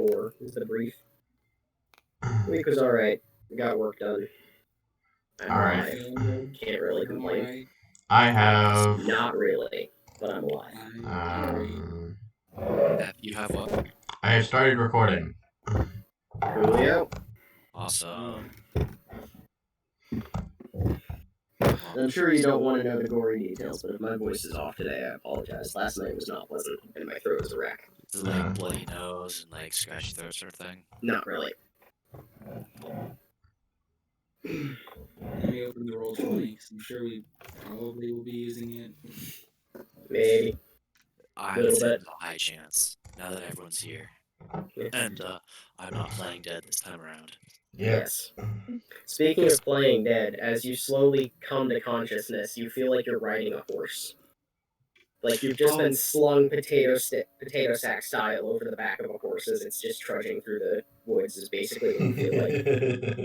4 is the brief. The week was alright. Got work done. I'm Alright. alive. Can't really complain. I have... Not really, but I'm alive. You have what? I have started recording. Coolio. Awesome. I'm sure you don't want to know the gory details, but if my voice is off today, I apologize. Last night was not pleasant, and my throat is a wreck. Is it like bloody nose and like scratchy throat sort of thing? Not really. Let me open the Roll20, because I'm sure we probably will be using it. Maybe. I would say there's a high chance, now that everyone's here. And I'm not playing dead this time around. Yes. Speaking of playing dead, as you slowly come to consciousness, you feel like you're riding a horse. Like you've just been slung potato sack style over the back of a horse as it's just trudging through the woods is basically what you feel like.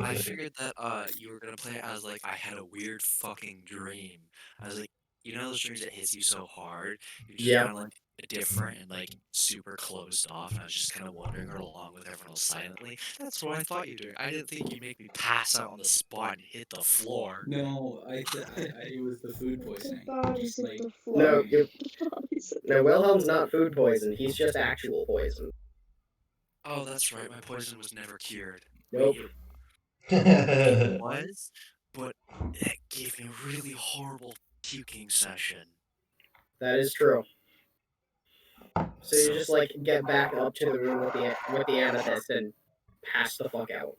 I figured that you were gonna play it as like I had a weird fucking dream. I was like, you know those dreams that hits you so hard? You're just kind of like different and like super closed off, and I was just kind of wandering along with everyone else silently. That's what I thought you were doing. I didn't think you'd make me pass out on the spot and hit the floor. No, it was the food poisoning. Just like, No, Wilhelm's not food poison. He's just actual poison. Oh, that's right. My poison was never cured. Nope. It was, but it gave me a really horrible puking session. That is true. So you just like get back up to the room with the amethyst and pass the fuck out.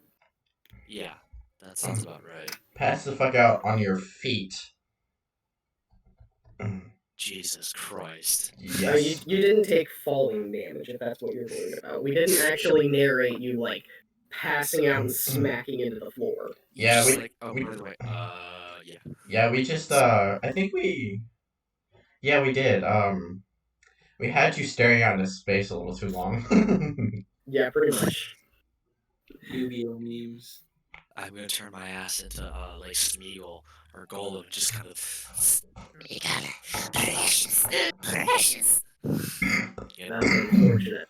Yeah, that sounds about right. Pass the fuck out on your feet. Jesus Christ. Yes. You didn't take falling damage, if that's what you're worried about. We didn't actually narrate you, like, passing out and smacking into the floor. Yeah, just we... like, oh, by the way, yeah. Yeah, we just, I think we... Yeah, we did. We had you staring out into space a little too long. Yeah, pretty much. Yu-Gi-Oh memes. I'm gonna turn my ass into, like, Smeagol or Golem, just kind of... Precious. Yeah. That's unfortunate.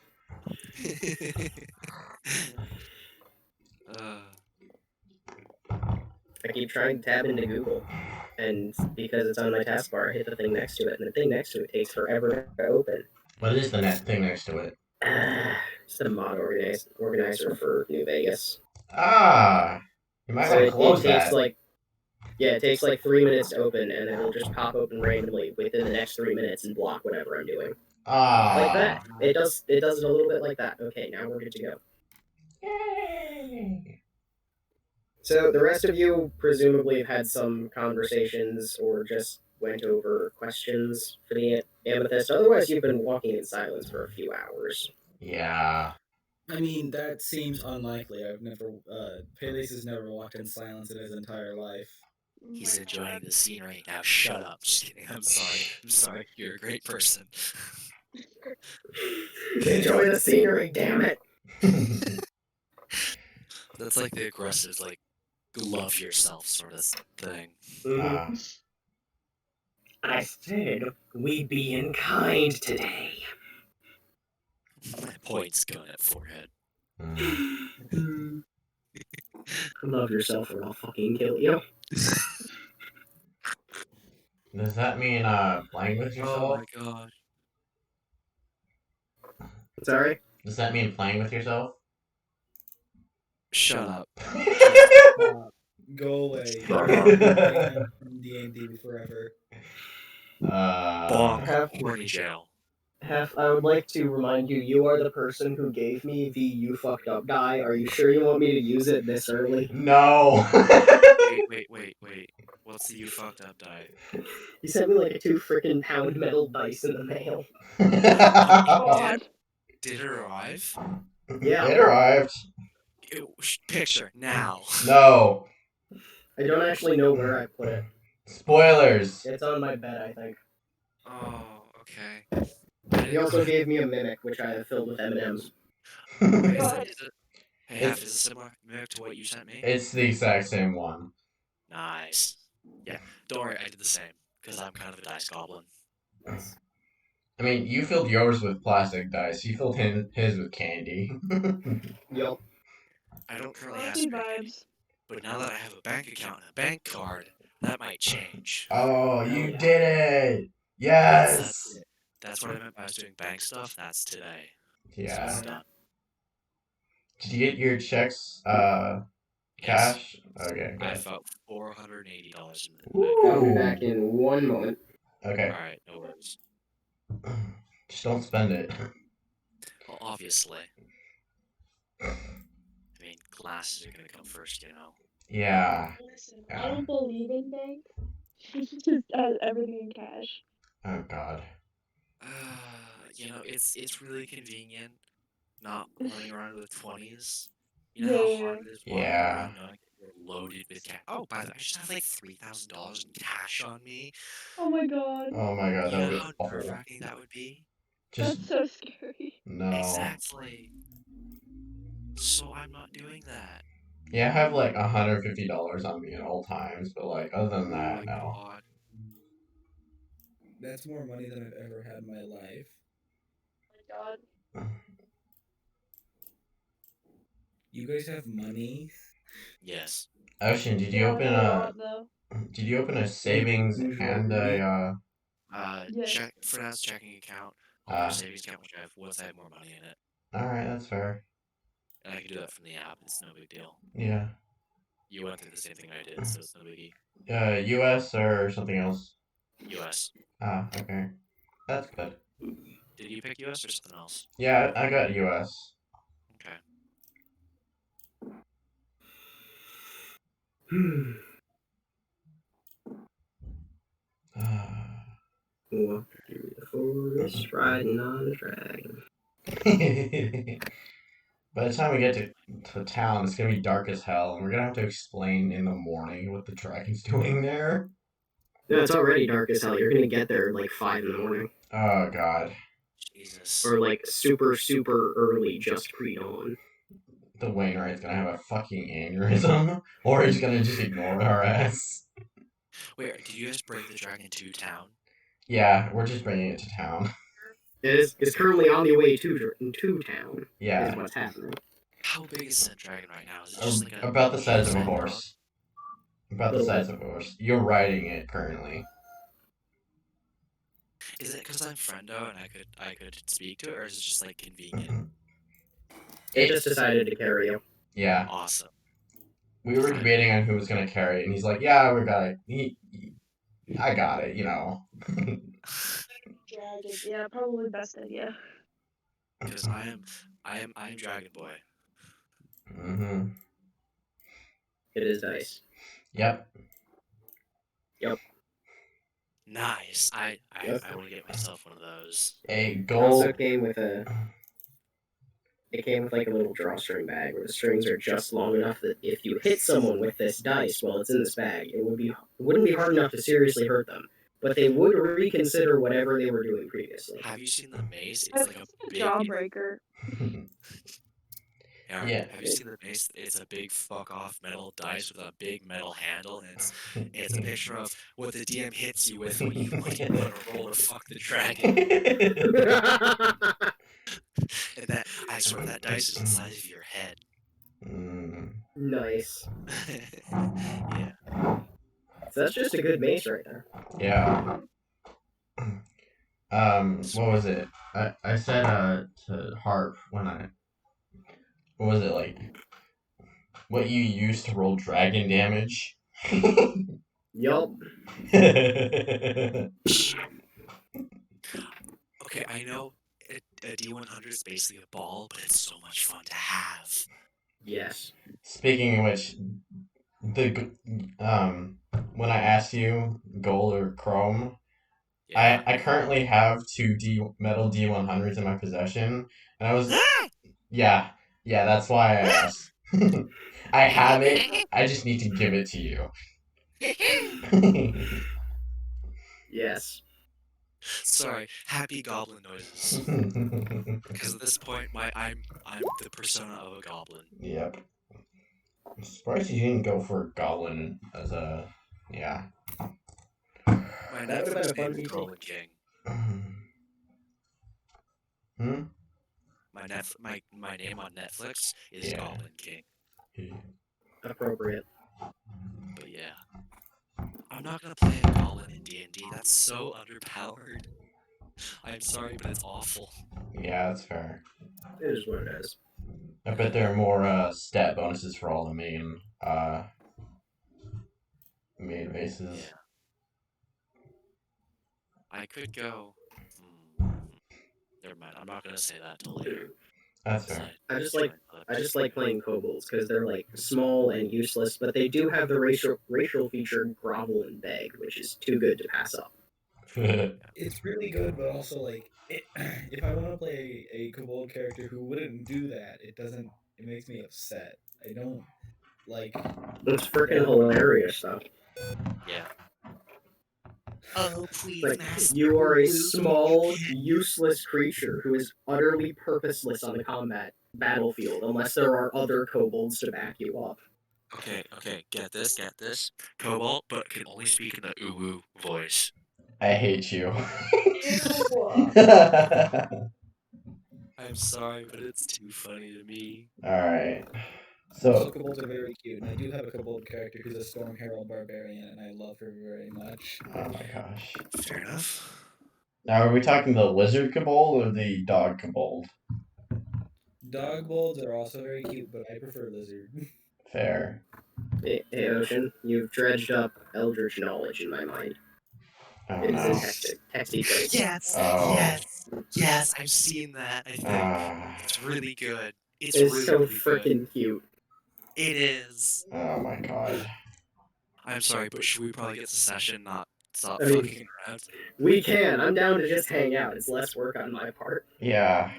I keep trying to tab into Google, and because it's on my taskbar, I hit the thing next to it, and the thing next to it takes forever to open. What is the thing next to it? It's the mod organizer for New Vegas. Ah! You might want to close that. It takes like 3 minutes to open, and it'll just pop open randomly within the next 3 minutes and block whatever I'm doing. Like that. It does it a little bit like that. Okay, now we're good to go. Yay! So the rest of you presumably have had some conversations or just went over questions for the amethyst. Otherwise, you've been walking in silence for a few hours. Yeah. I mean, that seems unlikely. Peleus has never walked in silence in his entire life. He's enjoying the scene right now. Shut up. Just kidding. I'm sorry. You're a great person. Enjoy the scenery, damn it. That's like the aggressive, like, love yourself sort of thing. I said we'd be in kind today. Points gun at forehead. Love yourself or I'll fucking kill you. Does that mean playing with yourself? Oh my god. Sorry? Does that mean playing with yourself? Shut up. Go away. D&D forever. Bonk. Horny jail. I would like to remind you, you are the person who gave me the you fucked up die. Are you sure you want me to use it this early? No. Wait. What's the you fucked up die? You sent me like a 2 frickin' pound metal dice in the mail. Did it arrive? Yeah. It arrived. Picture, now. No. I don't actually know where I put it. Spoilers. It's on my bed, I think. Oh, okay. He also gave me a mimic, which I have filled with M&Ms. Hey, Half, is this similar mimic to what you sent me? It's the exact same one. Nice. Yeah, don't worry, I did the same, because I'm kind of a dice goblin. I mean, you filled yours with plastic dice. He filled his with candy. Yup. I don't currently have Mostly spare candy, vibes. but now that I have a bank account and a bank card, that might change. Oh, Hell you yeah. did it! That's Yes! it. That's what I meant by I was doing bank stuff. That's today. So Yeah. it's done. Did you get your checks, Yes. cash? Okay, I good. felt $480 in the Woo! I'll be back in 1 moment. Okay. Alright, no worries. Just don't spend it. Well, obviously. I mean, glasses are gonna come first, you know. Yeah. Listen, Yeah. I don't believe in bank. Just everything in cash. Oh god. You know, it's really convenient not running around with 20s. You Yeah, know how yeah, hard yeah. it is walking Yeah. around knowing that you're loaded with cash. Oh, by the way, I just have like $3,000 in cash on me. Oh my god. Oh my god, You that know would be how awful. nerve-wracking that would be? Just That's so scary. no. Exactly. So I'm not doing that. Yeah, I have like $150 on me at all times, but like other than Oh that, my no. god. That's more money than I've ever had in my life. Oh my god. You guys have money? Yes. Ocean, did you Yeah, open not a a lot though. savings and a Yes. Check for now, it's checking account. I'll do a savings account which I have once I have more money in it. Alright, that's fair. And I can do that from the app, it's no big deal. Yeah. You went through the same thing I did, so it's no biggie. US or something else? US. Ah, okay. That's good. Did you pick US or something else? Yeah, I got US. Okay. Walking through the forest, riding on a dragon. By the time we get to town, it's gonna be dark as hell, and we're gonna have to explain in the morning what the dragon's doing there. No, it's already dark as hell. You're gonna get there like 5 in the morning. Oh god. Jesus. Or like super, super early, just pre-dawn. The Wainwright's gonna have a fucking aneurysm, or he's gonna just ignore our ass. Wait, did you guys bring the dragon to town? Yeah, we're just bringing it to town. It's currently on the way to town. Is Yeah, what's happening. How big is that dragon right now? Is it just like a about the size of a medium-sized dog? horse. About the size of a horse. You're riding it currently. Is it because I'm friendo and I could speak to it, or is it just like convenient? It just decided to carry you. Yeah, Awesome. we were debating on who was gonna carry it, and he's like, "Yeah, we got it. I got it, you know." Dragon. Yeah, probably best idea. Because I am Dragon Boy. Mm-hmm. It is nice. Yep. Nice. I Yep. want to get myself one of those. A It gold. also came with a. It came with like a little drawstring bag where the strings are just long enough that if you hit someone with this dice while it's in this bag, it wouldn't be hard enough to seriously hurt them. But they would reconsider whatever they were doing previously. Have you seen the mace? It's That's like a a big. jawbreaker. Yeah. Have you seen the mace? It's a big fuck off metal dice with a big metal handle, and it's a picture of what the DM hits you with when you want to roll to fuck the dragon. And that I swear that dice is the size of your head. Nice. Yeah. So that's just a good mace right there. Yeah. What was it? I said to Harp what was it like? What you use to roll dragon damage? Yup. Okay, I know a D100 is basically a ball, but it's so much fun to have. Yes. Speaking of which, when I asked you gold or chrome, Yeah. I currently have two metal D100s in my possession, and I was yeah, that's why I asked. I have it. I just need to give it to you. Yes. Sorry, happy goblin noises. Because at this point, I'm the persona of a goblin. Yep. I'm surprised you didn't go for goblin as a My That would've been a nephew's fun name is PC. Goblin King. Hmm? My name on Netflix is Yeah. Goblin King. Appropriate. But yeah, I'm not gonna play a Goblin in D&D. That's so underpowered. I'm sorry, but it's awful. Yeah, that's fair. It is what it is. I bet there are more stat bonuses for all the main races. Yeah. I could go. Never mind. I'm not gonna say that till later. That's 'cause fair. I just try like and put- I just like playing kobolds because they're like small and useless, but they do have the racial feature grovel and beg, which is too good to pass up. It's really good, but also like if I want to play a kobold character who wouldn't do that, it doesn't. It makes me upset. I don't like. It's freaking hilarious, though. Yeah. Oh please, Like, master. you are a small, useless creature who is utterly purposeless on the combat battlefield unless there are other kobolds to back you up. Okay, get this. Cobalt, but can only speak in the uwu voice. I hate you. I'm sorry, but it's too funny to me. Alright. Also, So, kobolds are very cute, and I do have a kobold character who's a Storm Herald barbarian, and I love her very much. oh my gosh. Fair enough. Now, are we talking the lizard kobold or the dog kobold? Dog bolds are also very cute, but I prefer lizard. Fair. Hey, Ocean, you've dredged up eldritch knowledge in my mind. Oh It is in no. texty traits. Yes, Oh. yes, I've seen that. I think Ah. it's really good. It's It's really, so really good. freaking cute. It is. Oh my god. I'm sorry, but should we probably get to session, not stop I mean- fucking around? We can. I'm down to just hang out. It's less work on my part. Yeah.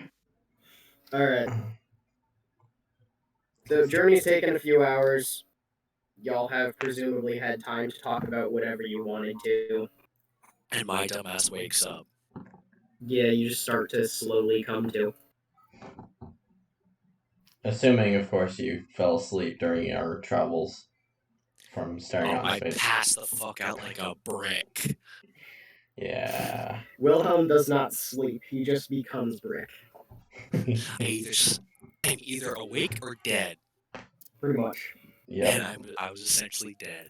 Alright. So, journey's taken a few hours. Y'all have presumably had time to talk about whatever you wanted to. And my dumbass wakes up. Yeah, you just start to slowly come to. Assuming, of course, you fell asleep during your travels from staring Oh, out I in space. passed the fuck out like a brick. Yeah. Wilhelm does not sleep. He just becomes brick. I'm either awake or dead, Pretty much. Yep. and I was essentially dead.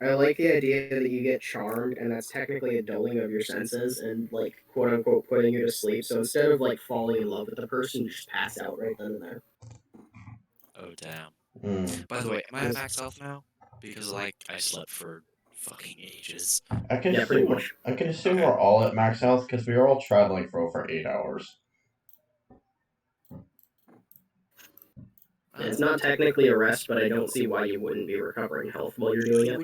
I like the idea that you get charmed, and that's technically a dulling of your senses and, like, quote unquote, putting you to sleep. So instead of, like, falling in love with the person, you just pass out right then and there. Oh damn. Mm. By the way, am I at max health now? Because like I slept for fucking ages. I can Yeah, pretty assume, much. I can assume Okay. we're all at max health because we were all traveling for over 8 hours. It's not technically a rest, but I don't see why you wouldn't be recovering health while you're doing it.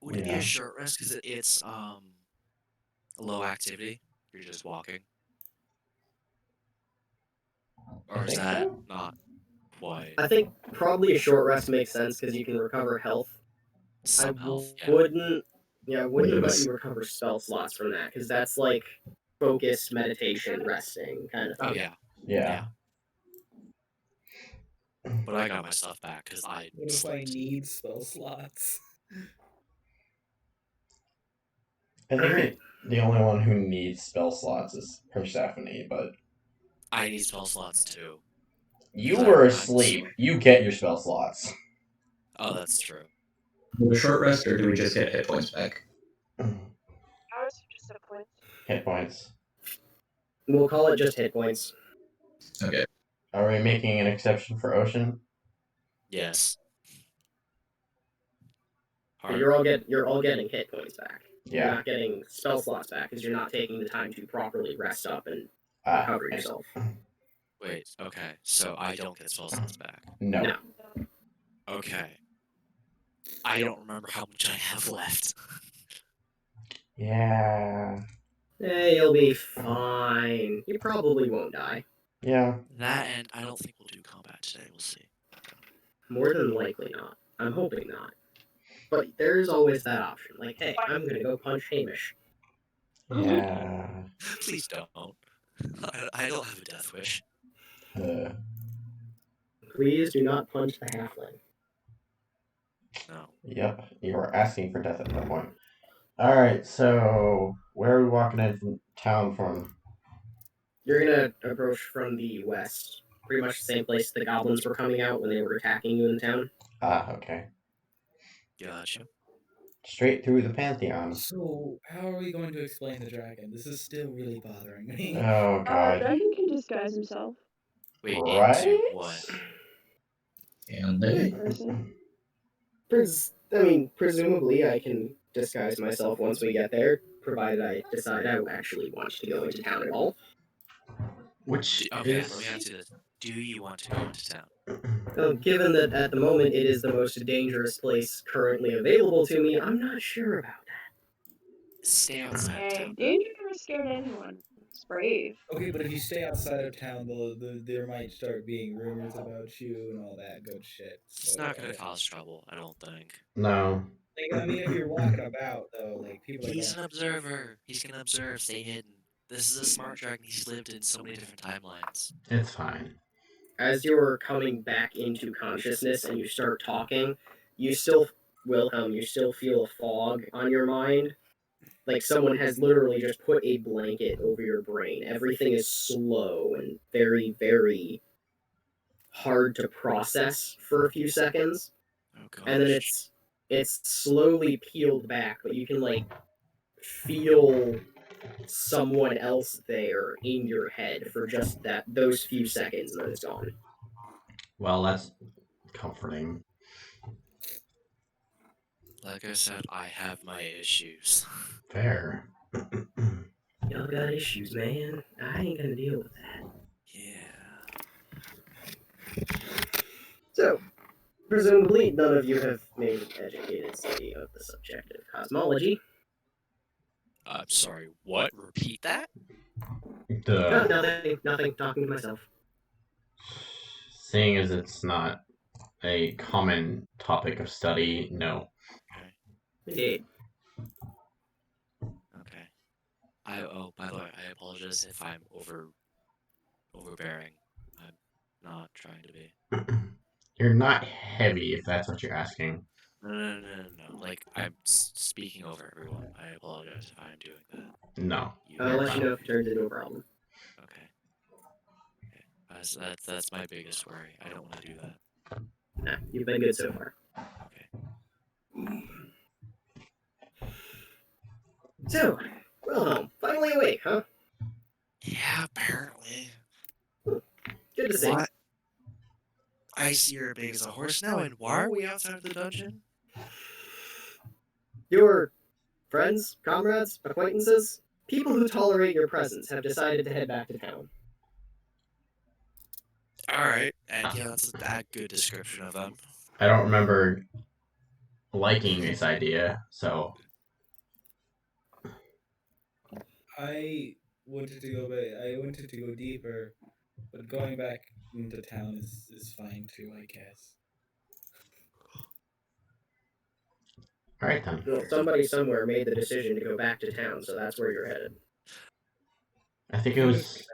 Would it be Yeah. a short rest because it's low activity? You're just walking. Or I is think that so. not quite I think probably a short rest makes sense because you can recover health. some health? Yeah. I wouldn't let you recover spell slots from that because that's like focused meditation, resting kind of thing. Oh yeah. Yeah. But I got my stuff back because I What if I slept. need spell slots? I think Alright. the only one who needs spell slots is Persephone, but I need spell slots too. you Because were I'm asleep. sore. You get your spell slots. Oh, that's true. Do a short rest, or do we just get hit points back? Ours are just a point. Hit points. We'll call it just hit points. Okay. Are we making an exception for Ocean? Yes. But Hard. you're all getting hit points back. You're Yeah. not getting spell slots back because you're not taking the time to properly rest up and Ah, recover yourself. Wait. Okay. So I don't get spell slots back. no. No. Okay. I don't remember how much I have left. Yeah. Hey, you'll be fine. You probably won't die. Yeah. That and I don't think we'll do combat today. We'll see. More than likely not. I'm hoping not. But there's always that option. Like, hey, I'm gonna go punch Hamish. Yeah. Please don't. I don't have a death wish. Please do not punch the halfling. No. Yep. You were asking for death at that point. Alright, so where are we walking in from town from? You're gonna approach from the west. Pretty much the same place the goblins were coming out when they were attacking you in town. Ah, okay. Gotcha. Straight through the Pantheon. So, how are we going to explain the dragon? This is still really bothering me. Oh god. Dragon can disguise himself. Wait, Right? into what? And they. Person. Presumably I can disguise myself once we get there, provided I decide I actually want to go into town at all. Which Okay, is... let me ask you this. Do you want to go into town? Well, given that at the moment it is the most dangerous place currently available to me, I'm not sure about that. Stay outside of Hey, town. danger never scared anyone. It's brave. Okay, but if you stay outside of town, there might start being rumors about you and all that good shit. It's So, not gonna cause trouble, I don't think. No. Like, I mean, if you're walking about though, like people. He's are an observer. He's gonna observe, stay hidden. This is a smart dragon. He's lived in so many different timelines. It's fine. As you're coming back into consciousness and you start talking, you still, Wilhelm, you still feel a fog on your mind. Like someone has literally just put a blanket over your brain. Everything is slow and very, very hard to process for a few seconds. Oh gosh. And then it's slowly peeled back, but you can like feel someone else there in your head for just those few seconds, and then it's gone. Well, that's comforting. Like I said, I have my issues. Fair. Y'all got issues, man. I ain't gonna deal with that. Yeah. So, presumably, none of you have made an educated study of the subject of cosmology. I'm sorry, what? Repeat that? No, Duh. nothing. Talking to myself. Seeing as it's not a common topic of study, no. Okay. Indeed. Okay. By the way, I apologize if I'm overbearing. I'm not trying to be. You're not heavy, if that's what you're asking. No. Like, I'm speaking over everyone. I apologize if I'm doing that. No. I'll let you know if it turns into a problem. Okay. That's my biggest worry. I don't want to do that. Nah, you've been good so far. Okay. So, Wilhelm, finally awake, huh? Yeah, apparently. Good to see. What? I see you're big as a horse now, and why are we outside of the dungeon? Your friends, comrades, acquaintances, people who tolerate your presence have decided to head back to town. Alright, and yeah, that's a good description of them. I don't remember liking this idea, so... I wanted to go back. I wanted to go deeper, but going back into town is fine too, I guess. Alright then. Well, somebody somewhere made the decision to go back to town, so that's where you're headed. I think it was...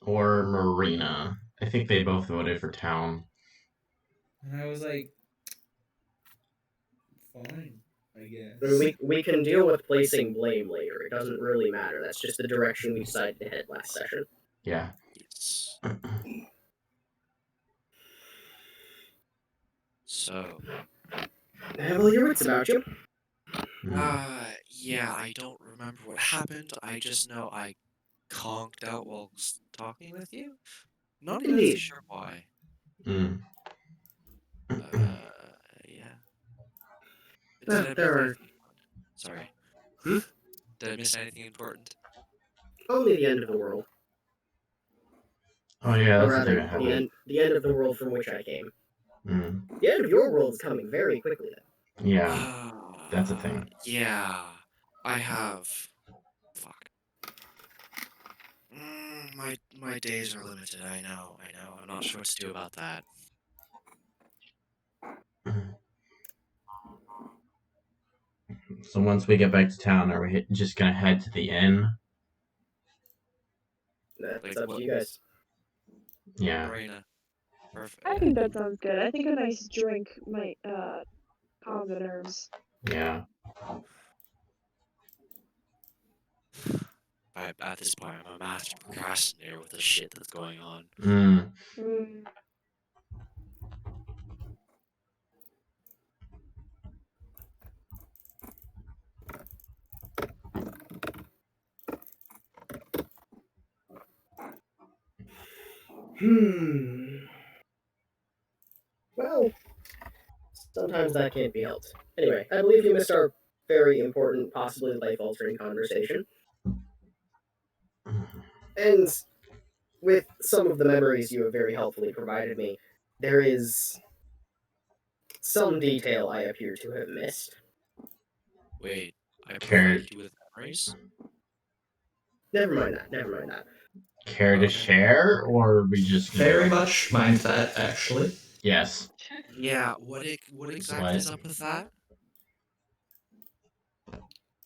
Or Marina. I think they both voted for town. And I was like, fine, I guess. I mean, we can deal with placing blame later. It doesn't really matter. That's just the direction we decided to head last session. Yeah. Yes. So, Well, your wits about you. yeah, I don't remember what happened. I just know I conked out while talking with you. Not even Indeed. sure why. Mm. Yeah. There are Sorry. Hmm? Did I miss anything important? only the end of the world. Oh yeah, Or that's the thing rather, I haven't. the end of the world from which I came. Mm. The end of your world is coming very quickly, then. Yeah, that's a thing. Yeah, I have. Fuck. My days are limited. I know. I'm not sure what to do about that. So once we get back to town, are we just gonna head to the inn? That's Like up what? to you guys. Yeah. Marina. Perfect. I think that sounds good. I think a nice drink might calm the nerves. Yeah. At this point, I'm a master procrastinator with the shit that's going on. Mm. Mm. Well, sometimes that can't be helped. Anyway, I believe you missed our very important, possibly life-altering conversation. And with some of the memories you have very helpfully provided me, there is some detail I appear to have missed. Wait, I Carrot. provided you with memories? Never mind that. Care to Okay. share, or we just Very much mind that, actually. Yes. Yeah, what exactly is up with that?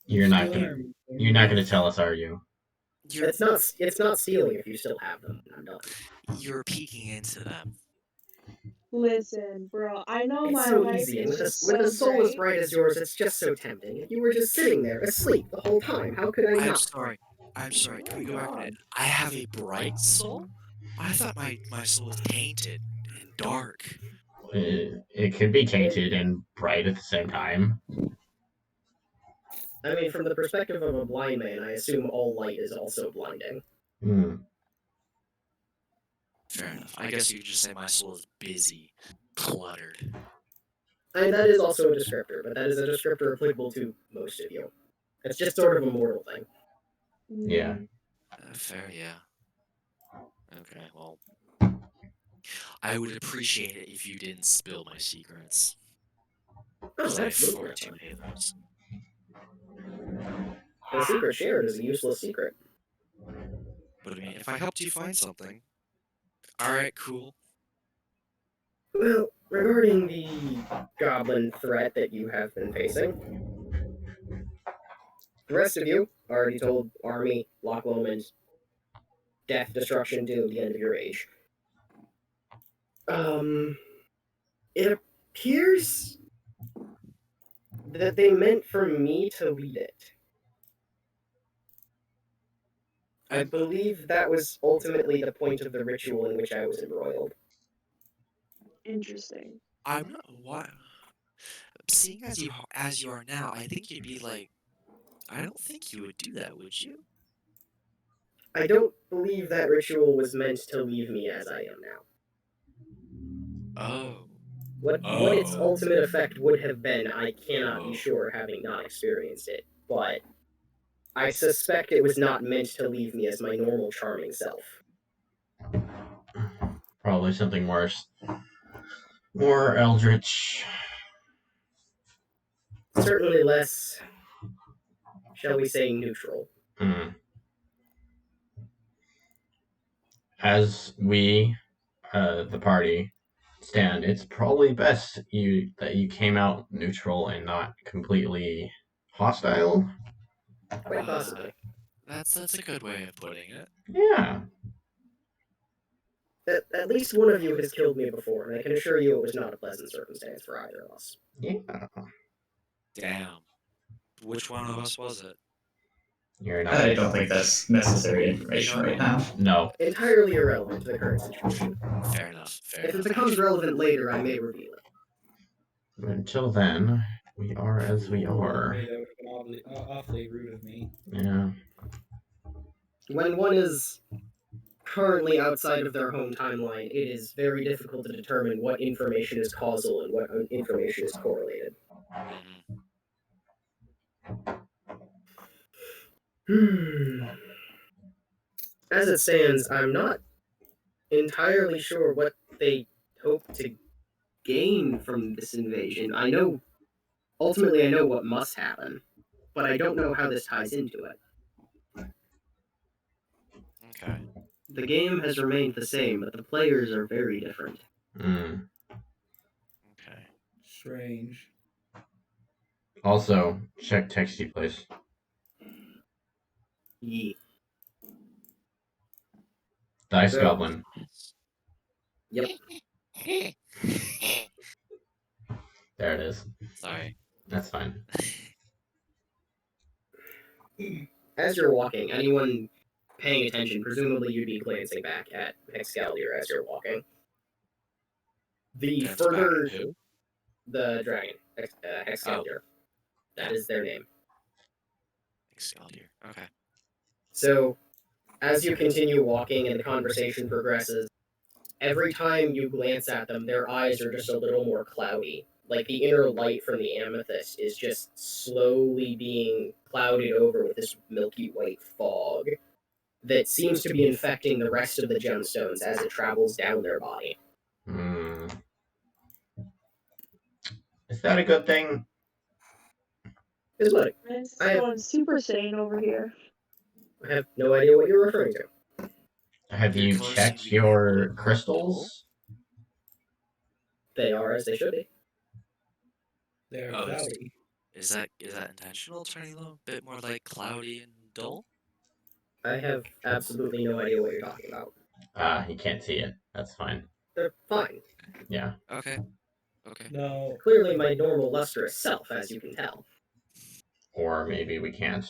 You're not Stealing gonna. our You're not gonna memories. tell us, are you? You're It's not stealing if you still have them. I'm done. you're peeking into them. Listen, bro, I know It's my so life easy, and is with just a so soul as great. bright as yours, it's just so tempting. If you were just sitting there, asleep the whole time, how could I I'm not? sorry. I'm sorry. Can we Oh go back a God. minute? I have a bright soul? I thought my soul was tainted and dark. It could be tainted and bright at the same time. I mean, from the perspective of a blind man, I assume all light is also blinding. Hmm. Fair enough. I guess you could just say my soul is busy, cluttered. I mean, that is also a descriptor, but that is a descriptor applicable to most of you. It's just sort of a mortal thing. Yeah. Fair, yeah. Okay, well, I would appreciate it if you didn't spill my secrets. Oh, Because I absolutely. far too many of those. The secret shared is a useless secret. But I mean, if I helped you find something, alright, cool. Well, regarding the goblin threat that you have been facing, the rest of you already told Army, Loch Lomond, death, destruction, doom, the end of your age. It appears that they meant for me to lead it. I believe that was ultimately the point of the ritual in which I was embroiled. Interesting. I'm not what seeing as you are now, I think you'd be like I don't think you would do that, would you? I don't believe that ritual was meant to leave me as I am now. Oh. What its ultimate effect would have been, I cannot be sure, having not experienced it, but I suspect it was not meant to leave me as my normal charming self. Probably something worse. More eldritch. Certainly less, shall we say, neutral. Hmm. As we, the party, stand, it's probably best that you came out neutral and not completely hostile. Quite possibly. That's a good way of putting it. Yeah. At least one of you has killed me before, and I can assure you it was not a pleasant circumstance for either of us. Yeah. Damn. Which one of us was it? You're not. I don't think that's necessary information right now. No. Entirely irrelevant to the current situation. Fair enough. Fair If it enough. becomes relevant later, I may reveal it. Until then, we are as we are. Hey, that would have been awfully rude of me. Yeah. When one is currently outside of their home timeline, it is very difficult to determine what information is causal and what information is correlated. As it stands, I'm not entirely sure what they hope to gain from this invasion. Ultimately I know what must happen, but I don't know how this ties into it. Okay. The game has remained the same, but the players are very different. Mm. Okay. Strange. Also, check Texty, please. Ye. Dice So- Goblin. Yep. There it is. Sorry. That's fine. as you're walking, anyone paying attention, presumably you'd be glancing back at Excalibur as you're walking. The Glance back further at who? the dragon, Excalibur, that is their name. Excalibur. Okay. So, as you continue walking and the conversation progresses, every time you glance at them, their eyes are just a little more cloudy. Like the inner light from the amethyst is just slowly being clouded over with this milky white fog that seems to be infecting the rest of the gemstones as it travels down their body. Hmm. Is that a good thing? Is what? It's I have- going Super Saiyan over here. I have no idea what you're referring to. Have Your you colors checked seem to be your more crystals? They are as they should be. They're Oh, cloudy. Is that intentional? Turning them a bit more like cloudy and dull? I have absolutely no idea what you're talking about. You can't see it. That's fine. They're fine. Yeah. Okay. Okay. No. Clearly my normal lustrous self, as you can tell. Or maybe we can't.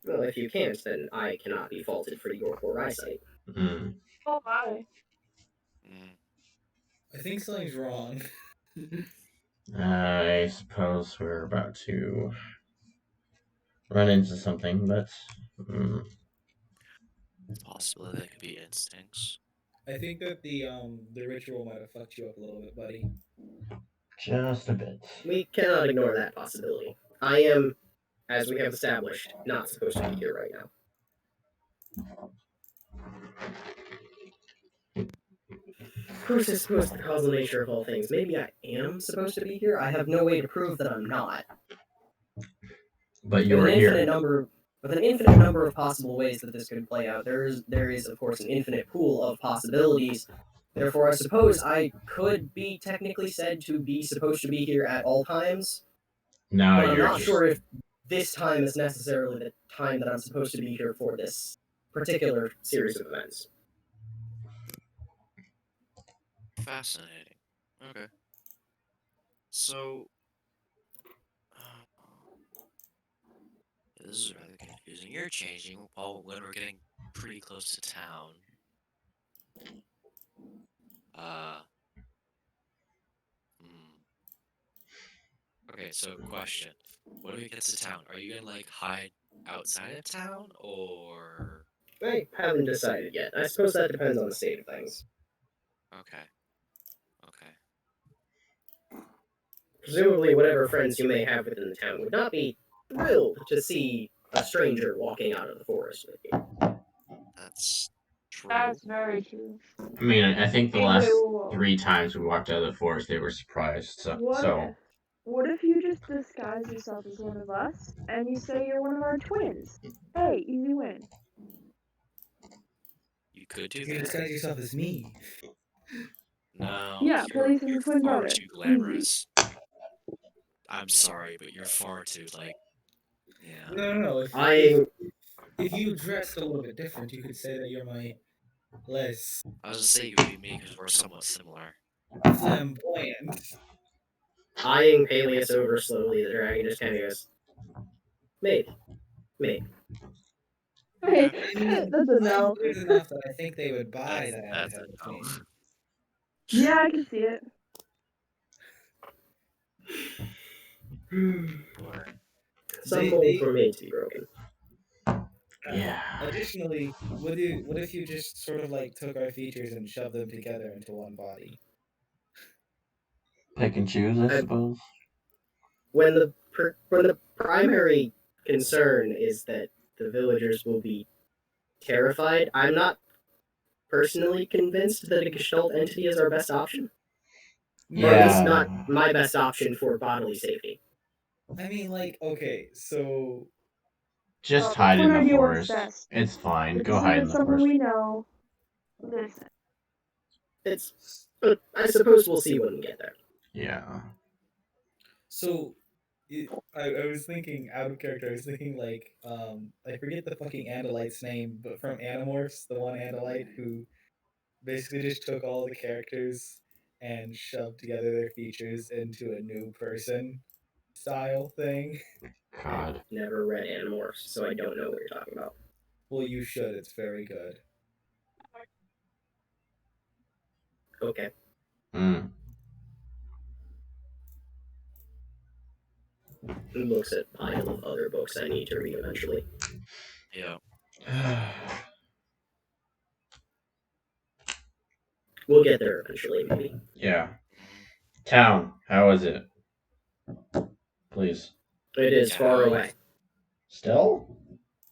Well, if you can't, then I cannot be faulted for your poor eyesight. Hmm. Oh my. Mm. I think something's wrong. I suppose we're about to run into something, but Possibly they could be instincts. I think that the ritual might have fucked you up a little bit, buddy. just a bit. We cannot ignore that possibility. I am, as we have established, not supposed to be here right now. Who's supposed to the causal nature of all things? Maybe I am supposed to be here? I have no way to prove that I'm not. But you With were an here. infinite number of possible ways that this could play out, there is of course an infinite pool of possibilities. Therefore, I suppose I could be technically said to be supposed to be here at all times, No, but I'm you're not just sure if this time is necessarily the time that I'm supposed to be here for this particular series of events. Fascinating. Okay. So, this is rather confusing. You're changing while when we're getting pretty close to town. Okay, so question. When we get to town, are you gonna like hide outside of town or I haven't decided yet. I suppose that depends on the state of things. okay. Okay. Presumably, whatever friends you may have within the town would not be thrilled to see a stranger walking out of the forest with you. That's true. That's very true. I mean, I think the Hey, last whoa. 3 times we walked out of the forest, they were surprised. What if you just disguise yourself as one of us and you say you're one of our twins? Hey, easy win. You could do You can that. disguise yourself as me. No. Yeah, police and you're the twin far brother. too glamorous. I'm sorry, but you're far too like. Yeah. No. If you dressed a little bit different, you could say that you're my less I was gonna say you would be me because we're somewhat similar. flamboyant. Eyeing Peleus over slowly, the dragon just kind of goes, maybe. Okay, I mean, that's a no. I'm good enough that I think they would buy that That's type a of no. thing. Yeah, I can see it. Some molds were made to be broken. Yeah. Additionally, what if you just sort of like took our features and shoved them together into one body? Pick and choose, I suppose. When the primary concern is that the villagers will be terrified, I'm not personally convinced that a Gestalt entity is our best option. Or at least not my best option for bodily safety. I mean, like, okay, so Just hide in Twin the idea works forest. best. It's fine. This Go hide in isn't the something forest. we know. Listen. I suppose we'll see when we get there. Yeah. So, I was thinking out of character. I was thinking like, I forget the fucking Andalite's name, but from Animorphs, the one Andalite who basically just took all the characters and shoved together their features into a new person. style thing. God. Never read Animorphs, so I don't know what you're talking about. Well, you should. It's very good. Okay. Mm. It looks at pile of other books I need to read eventually. Yeah. We'll get there eventually, maybe. Yeah. Town, how is it? Please. It is far away. Still?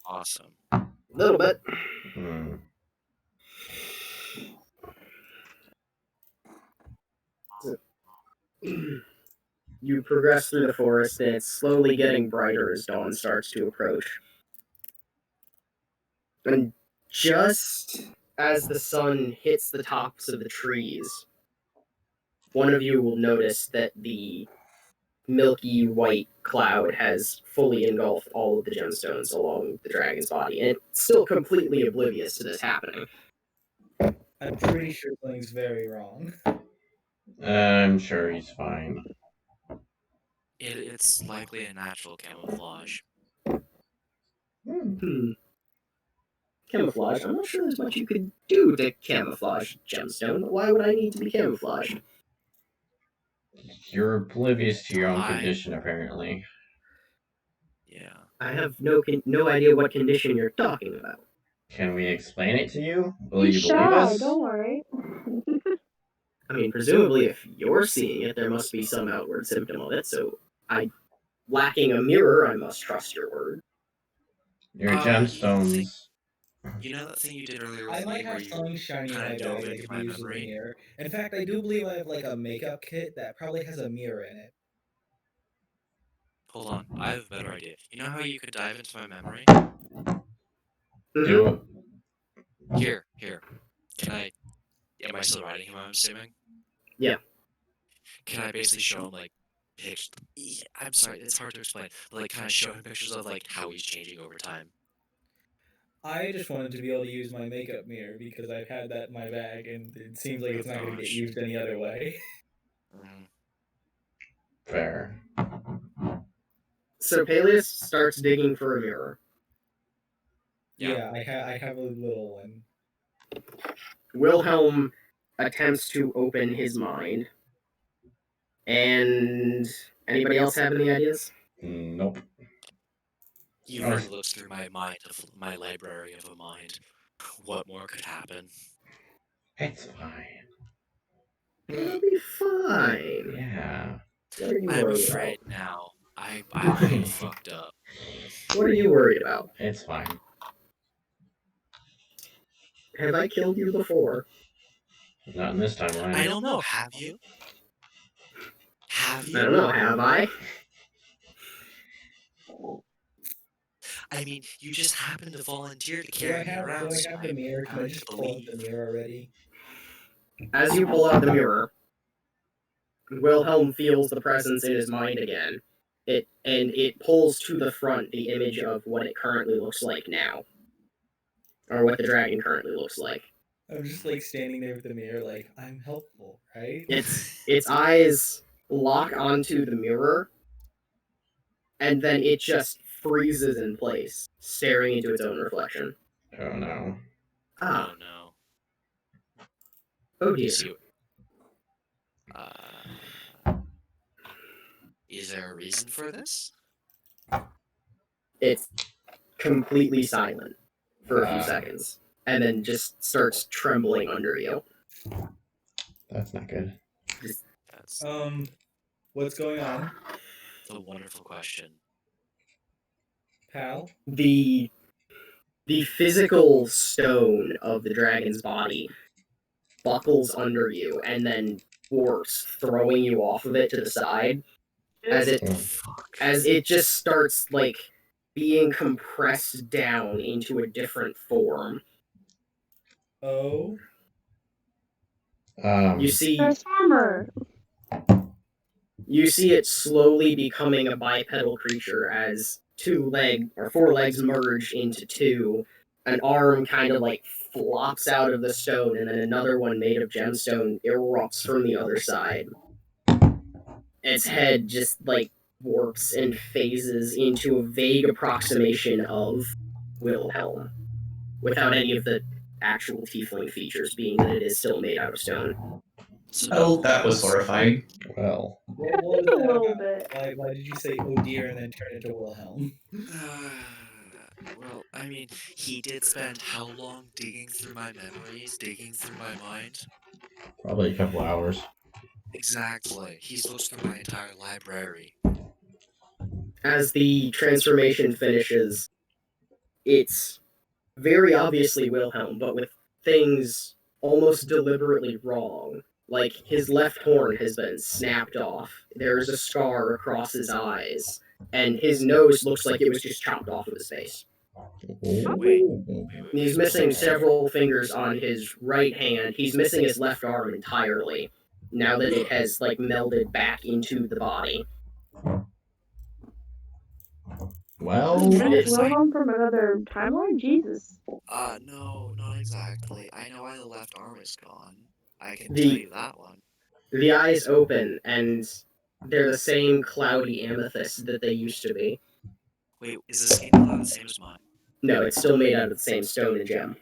Awesome. A little bit. Hmm. You progress through the forest, and it's slowly getting brighter as dawn starts to approach. And just as the sun hits the tops of the trees, one of you will notice that the milky white cloud has fully engulfed all of the gemstones along the dragon's body, and it's still completely oblivious to this happening. I'm pretty sure something's very wrong. I'm sure he's fine. It's likely a natural camouflage. Camouflage. I'm not sure there's much you could do to camouflage gemstone, but why would I need to be camouflaged? You're oblivious to your own I- condition, apparently. Yeah. I have no idea what condition you're talking about. Can we explain it to you? Will He's you believe shy, us? don't worry. I mean, presumably if you're seeing it, there must be some outward symptom of it, so lacking a mirror, I must trust your word. Your You gemstones. You know that thing you did earlier I with me might where have you something shiny in kinda my dove bag that into could my be used as a memory? mirror. In fact, I do believe I have like a makeup kit that probably has a mirror in it. Hold on, I have a better idea. You know how you could dive into my memory? Do it. Here. Can I? Am I still writing him? I'm assuming. Yeah. Can I basically show him like pictures? I'm sorry, it's hard to explain. But, like, kind of show him pictures of like how he's changing over time. I just wanted to be able to use my makeup mirror because I've had that in my bag and it seems like it's not going to get Gosh. used any other way. Mhm. Fair. So Peleus starts digging for a mirror. Yeah. Yeah, I have a little one. Wilhelm attempts to open his mind. And anybody else have any ideas? Nope. You've already looked through my mind of my library of a mind. What more could happen? It's fine. It'll be fine. Yeah. What are you I'm worried afraid now. I fucked up. about? What are you worried about? It's fine. Have I killed you before? Not in this timeline. I don't know. Have you? Have I you? don't know, have I? I mean, you just happened to volunteer to Do I carry me have, around. do I so have the mirror? Can I hard just to pull out believe. the mirror already? As you pull out the mirror, Wilhelm feels the presence in his mind again. It pulls to the front the image of what it currently looks like now. Or what the dragon currently looks like. I'm just like standing there with the mirror like, I'm helpful, right? Its eyes lock onto the mirror, and then it just freezes in place, staring into its own reflection. Oh no. Ah, Oh no. oh You dear. see, is there a reason for this? It's completely silent for a few Ah. seconds, and then just starts trembling under you. That's not good. That's What's going on, a wonderful question. pal? The physical stone of the dragon's body buckles under you and then warps, throwing you off of it to the side as it just starts like being compressed down into a different form. Oh, You see Transformer! it slowly becoming a bipedal creature as 4 legs merge into 2. An arm kind of like flops out of the stone, and then another one made of gemstone erupts from the other side. Its head just like warps and phases into a vague approximation of Wilhelm, without any of the actual tiefling features, being that it is still made out of stone. So Oh, that was horrifying. Well, What was A that little about? bit. Why did you say "oh dear" and then turn into Wilhelm? well, I mean, he did spend how long digging through my memories, digging through my mind? probably a couple hours. Exactly. He's looked through my entire library. As the transformation finishes, it's very obviously Wilhelm, but with things almost deliberately wrong. Like, his left horn has been snapped off, there's a scar across his eyes, and his nose looks like it was just chopped off of his face. Wait. He's missing several fingers on his right hand. He's missing his left arm entirely, now that it has, like, melded back into the body. Well, It's- Wilhelm from another timeline? Jesus. No, not exactly. I know why the left arm is gone. I can The- tell you that one. The eyes open, and they're the same cloudy amethyst that they used to be. Wait, is this game the same as mine? No, it's still made out of the same stone and gem.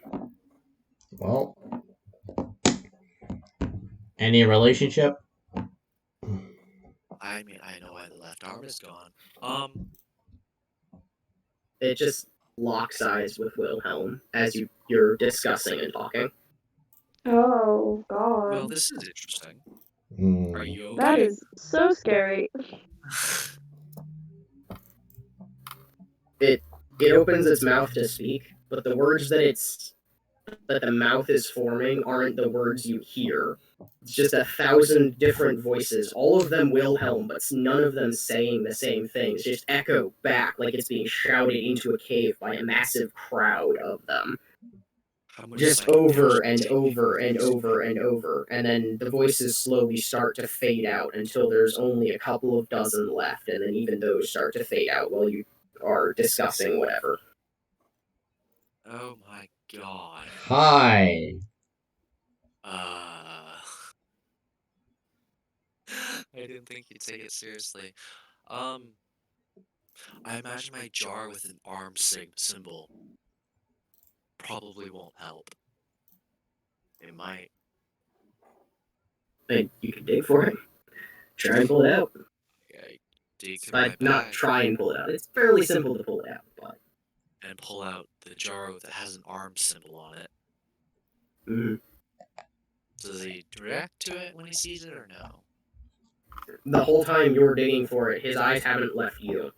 well. Any relationship? I mean, I know why the left arm is gone. It just locks eyes with Wilhelm as you're discussing and talking. Oh, God. Well, this is interesting. Hmm. Are you okay? That is so scary. It opens its mouth to speak, but the words that the mouth is forming aren't the words you hear. It's just 1,000 different voices, all of them Wilhelm, but none of them saying the same things, just echo back like it's being shouted into a cave by a massive crowd of them. How much Just psychic over damage and did you over take? and over and over, and then the voices slowly start to fade out until there's only a couple of dozen left, and then even those start to fade out while you are discussing whatever. Oh my god. Hi. I didn't think you'd take it seriously. I imagine my jar with an arm symbol probably won't help. It might. And you can dig for it. Try and pull it out. I dig through my Like, not bag try and pull it out. It's fairly simple to pull it out, but and pull out the jar that has an arm symbol on it. mhm. Does he react to it when he sees it or no? The whole time you're digging for it, his eyes haven't left you.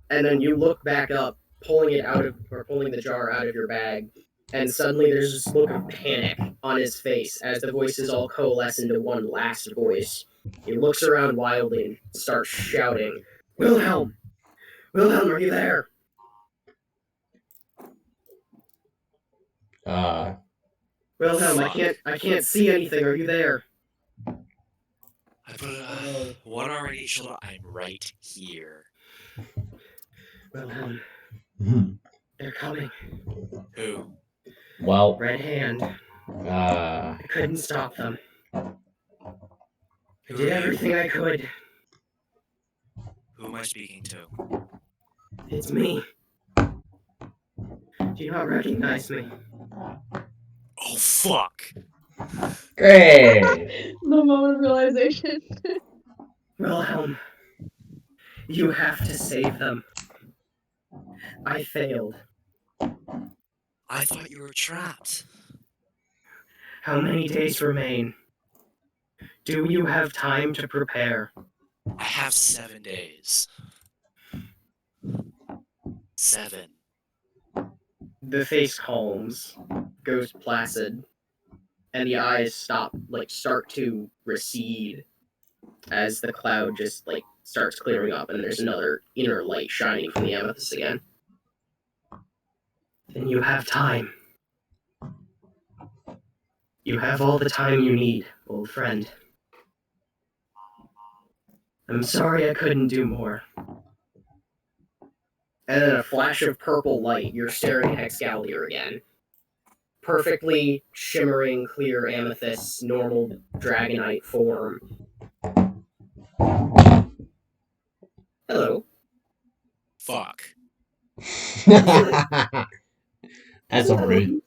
And then you look back up, pulling the jar out of your bag, and suddenly there's this look of panic on his face as the voices all coalesce into one last voice. He looks around wildly and starts shouting, "Wilhelm! Wilhelm, are you there?" Wilhelm, I can't see anything. Are you there? I put one arm on each shoulder. I'm right here. Wilhelm, Hmm. they're coming. Who? Well, Red Hand. uh, I couldn't stop them. I Who did are you? everything I could. Who am I speaking to? It's me. Do you not recognize me? Oh fuck! great. The moment of realization. Wilhelm, you have to save them. I failed. I thought you were trapped. How many days remain? Do you have time to prepare? I have 7 days. 7. The face calms, goes placid, and the eyes start to recede as the cloud just starts clearing up and there's another inner light shining from the amethyst again. Then you have time. You have all the time you need, old friend. I'm sorry I couldn't do more. And then a flash of purple light, you're staring at Excalibur again. Perfectly shimmering, clear amethyst, normal dragonite form. Hello. Fuck. That's Isn't a that rude.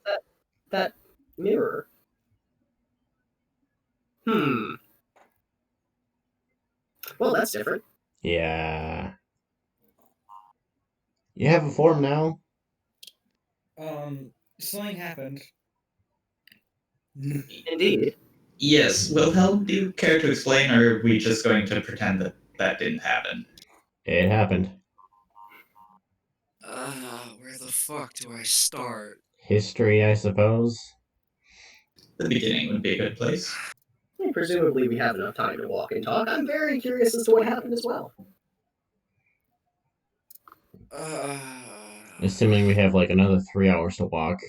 that mirror? Well, that's different. Yeah. You have a form now? Something happened. Indeed. Yes, Wilhelm, do you care to explain, or are we just going to pretend that that didn't happen? It happened. Where the fuck do I start? History, I suppose. The beginning would be a good place. And presumably, we have enough time to walk and talk. I'm very curious as to what happened as well. Assuming we have like another 3 hours to walk.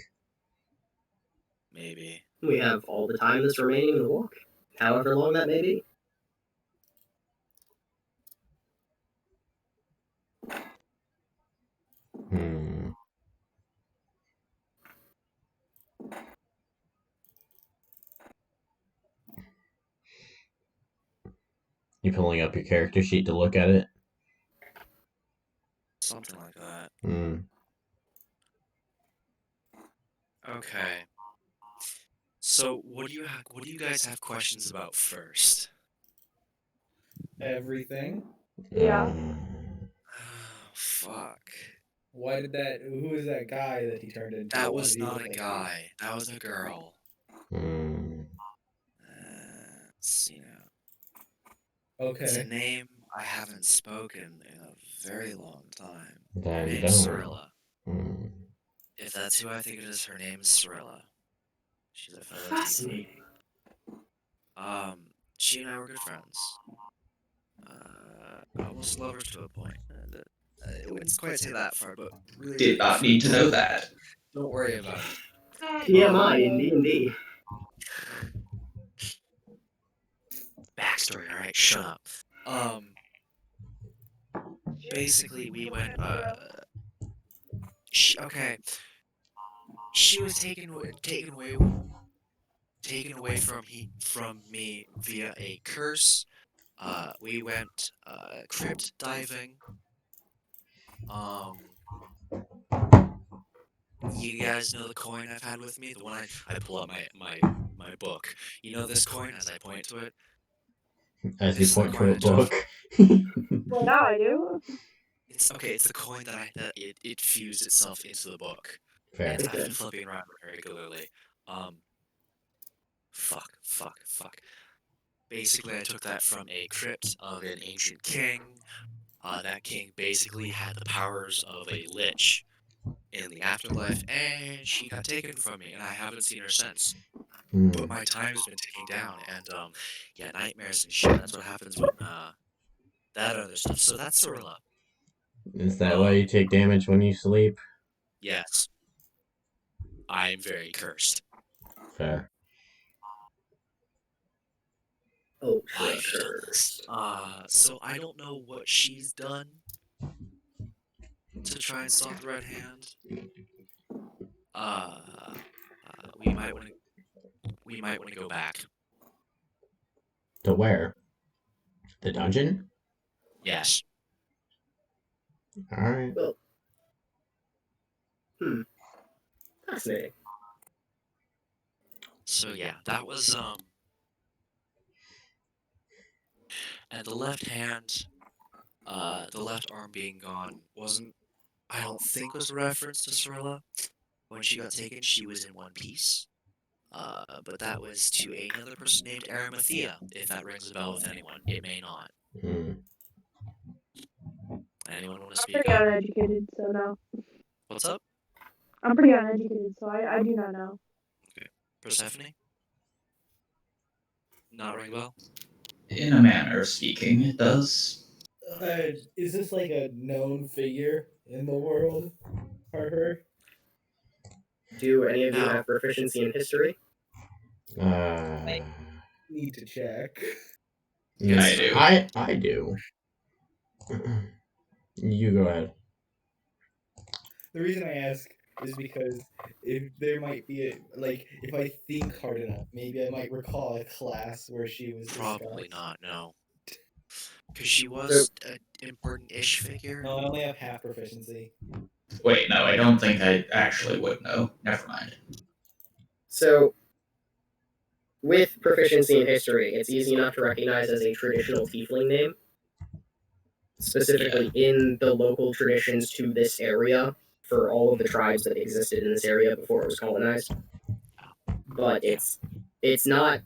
Maybe. We have all the time that's remaining in the walk, however long that may be. Hmm. You pulling up your character sheet to look at it? Something like that. Hmm. Okay. So what do you guys have questions about first? Everything. Yeah. Oh, fuck. Why did that? Who is that guy that he turned into? That Why was did he not look a like guy. That was a girl. Hmm. Let's see now. Okay. It's a name I haven't spoken in a very long time. Her Then name's don't. Cirilla. Hmm. If that's who I think it is, her name is Cirilla. She's a fellow Fascinating. tiefling. She and I were good friends. Almost lovers to a point. And, I wouldn't quite say that far, but really, really Did not need to know that. Don't worry about it. TMI in D&D. Backstory, alright, shut up. Basically, we went, okay. She was taken away from me via a curse. We went, crypt diving. You guys know the coin I've had with me? The one I pull out my book. You know this coin as I point to it? As you This is the point to coin a I took. book. Well, now I do. It's the coin that it fused itself into the book. Fair. And I've been flipping around regularly. Fuck. Basically, I took that from a crypt of an ancient king. That king basically had the powers of a lich in the afterlife, and she got taken from me, and I haven't seen her since. Hmm. But my time has been ticking down, and yeah, nightmares and shit. That's what happens when that other stuff. So that's Cirilla. Is that why you take damage when you sleep? Yes, I'm very cursed. Fair. Oh, I'm sure. cursed. So I don't know what she's done to try and stop the Red Hand. We might want to go back. To where? The dungeon? Yes. Alright. Well, fascinating. So yeah, that was and the left hand, the left arm being gone wasn't. I don't think was a reference to Cirilla. When she got taken, she was in one piece. But that was to another person named Arimathea. If that rings a bell with anyone, it may not. Hmm. Anyone want to I'm speak pretty up? uneducated, so no. What's up, I'm pretty uneducated, so I do not know. Persephone? Not ring a bell. In a manner of speaking, it does. Is this like a known figure in the world, Harper? Do any of you No. have proficiency in history? Need to check. I do. I do. You go ahead. The reason I ask is because if there might be if I think hard enough, maybe I might recall a class where she was Probably discussed. not. No. Because she was an important-ish figure. No, I only have half proficiency. Wait, no, I don't think I actually would know. Never mind. So, with proficiency in history, it's easy enough to recognize as a traditional tiefling name, specifically in the local traditions to this area for all of the tribes that existed in this area before it was colonized. But it's not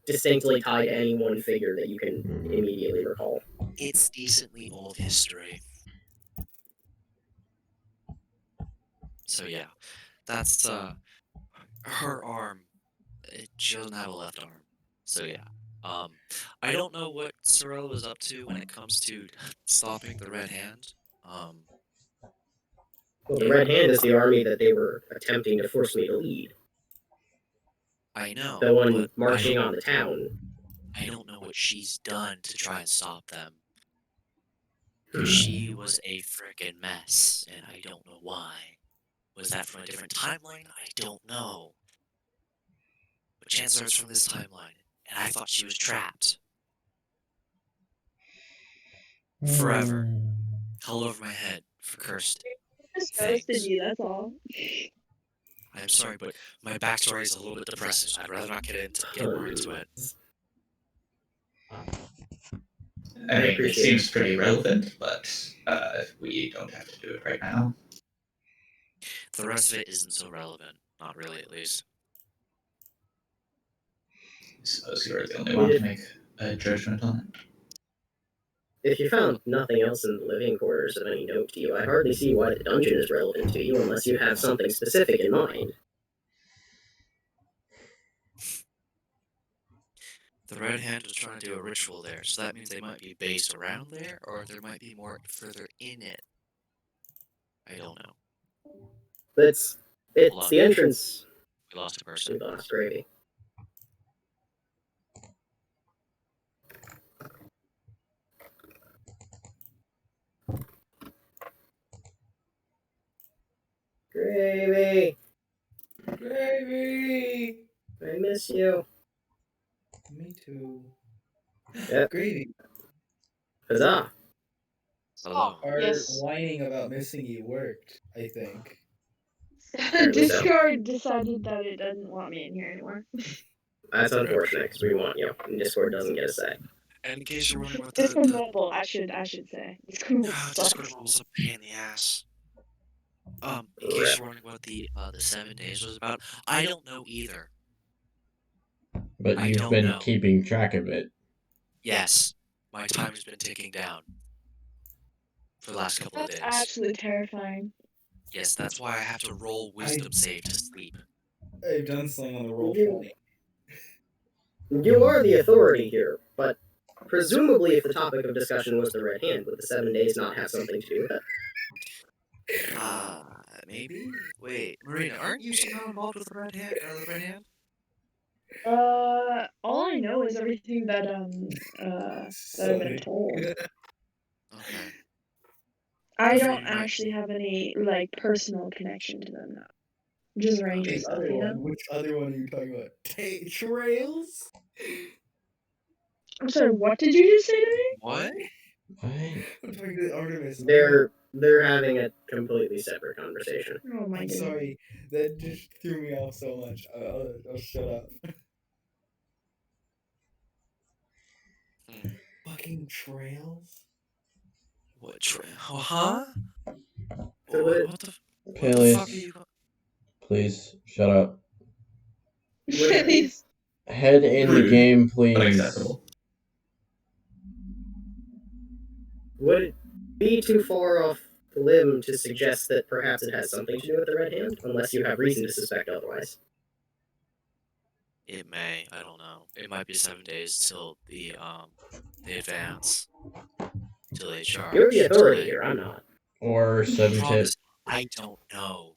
distinctly tied to any one figure that you can immediately recall. It's decently old history. So yeah, that's her arm. She doesn't have a left arm. So yeah. I don't know what Sorel was up to when it comes to stopping the Red Hand. Well, the Red Hand is the army that they were attempting to force me to lead. I know. The one but marching on the town. I don't know what she's done to try and stop them. Because she was a frickin' mess, and I don't know why. Was that from a different timeline? I don't know. But chances are it's from this timeline, and I thought she was trapped. Forever. Hell over my head for cursed. Just Thanks. ghosted you, that's all. I'm sorry, but my backstory is a little bit depressing. I'd rather not get more into it. I mean, it appreciate seems pretty relevant, but we don't have to do it right now. The rest of it isn't so relevant. Not really, at least. I suppose you're the only one to make a judgment on it. If you found nothing else in the living quarters of any note to you, I hardly see why the dungeon is relevant to you unless you have something specific in mind. The Red Hand was trying to do a ritual there, so that means they might be based around there, or there might be more further in it. I don't know. It's Hold on. the entrance We lost a to person. the Lost Gravy. Gravy! Gravy! I miss you. Me too. Yep. Gravy. Huzzah! Hello. Our Yes. whining about missing you worked, I think. Discord decided that it doesn't want me in here anymore. That's unfortunate because we want you, and Discord doesn't get a say. And in case you're wondering what Discord the Mobile, I should say. Discord Mobile Discord sucks. Mobile's a pain in the ass. In case you're wondering what the 7 days was about, I don't know either. But I you've don't been know. keeping track of it. Yes, my time has been ticking down for the last couple of That's days. absolutely terrifying. Yes, that's why I have to roll wisdom save to sleep. I've done something on the roll 20. You are the authority here, but presumably if the topic of discussion was the Red Hand, would the 7 days not have something to do with it? Maybe? Wait, Marina, aren't you somehow involved with the Red Hand? The Red Hand? All I know is everything that I've been told. Okay. I So don't you might- actually have any like personal connection to them now. Just ranging Which stuff, other you one? know? Which other one are you talking about? Trails? I'm sorry, what did you just say to me? What? What? I'm talking to Artemis. They're having a completely separate conversation. Oh my I'm goodness. sorry. That just threw me off so much. I'll shut up. Fucking trails? What? Huh? So What the fuck are Peleus, you? please shut up. Please. Head in the Rude, game, But please. acceptable. Would it be too far off the limb to suggest that perhaps it has something to do with the Red Hand, unless you have reason to suspect otherwise? It may. I don't know. It might be 7 days till the advance. Till they charge. You're the till authority they- here, I'm not. Or The 7 problem tip. is, I don't know.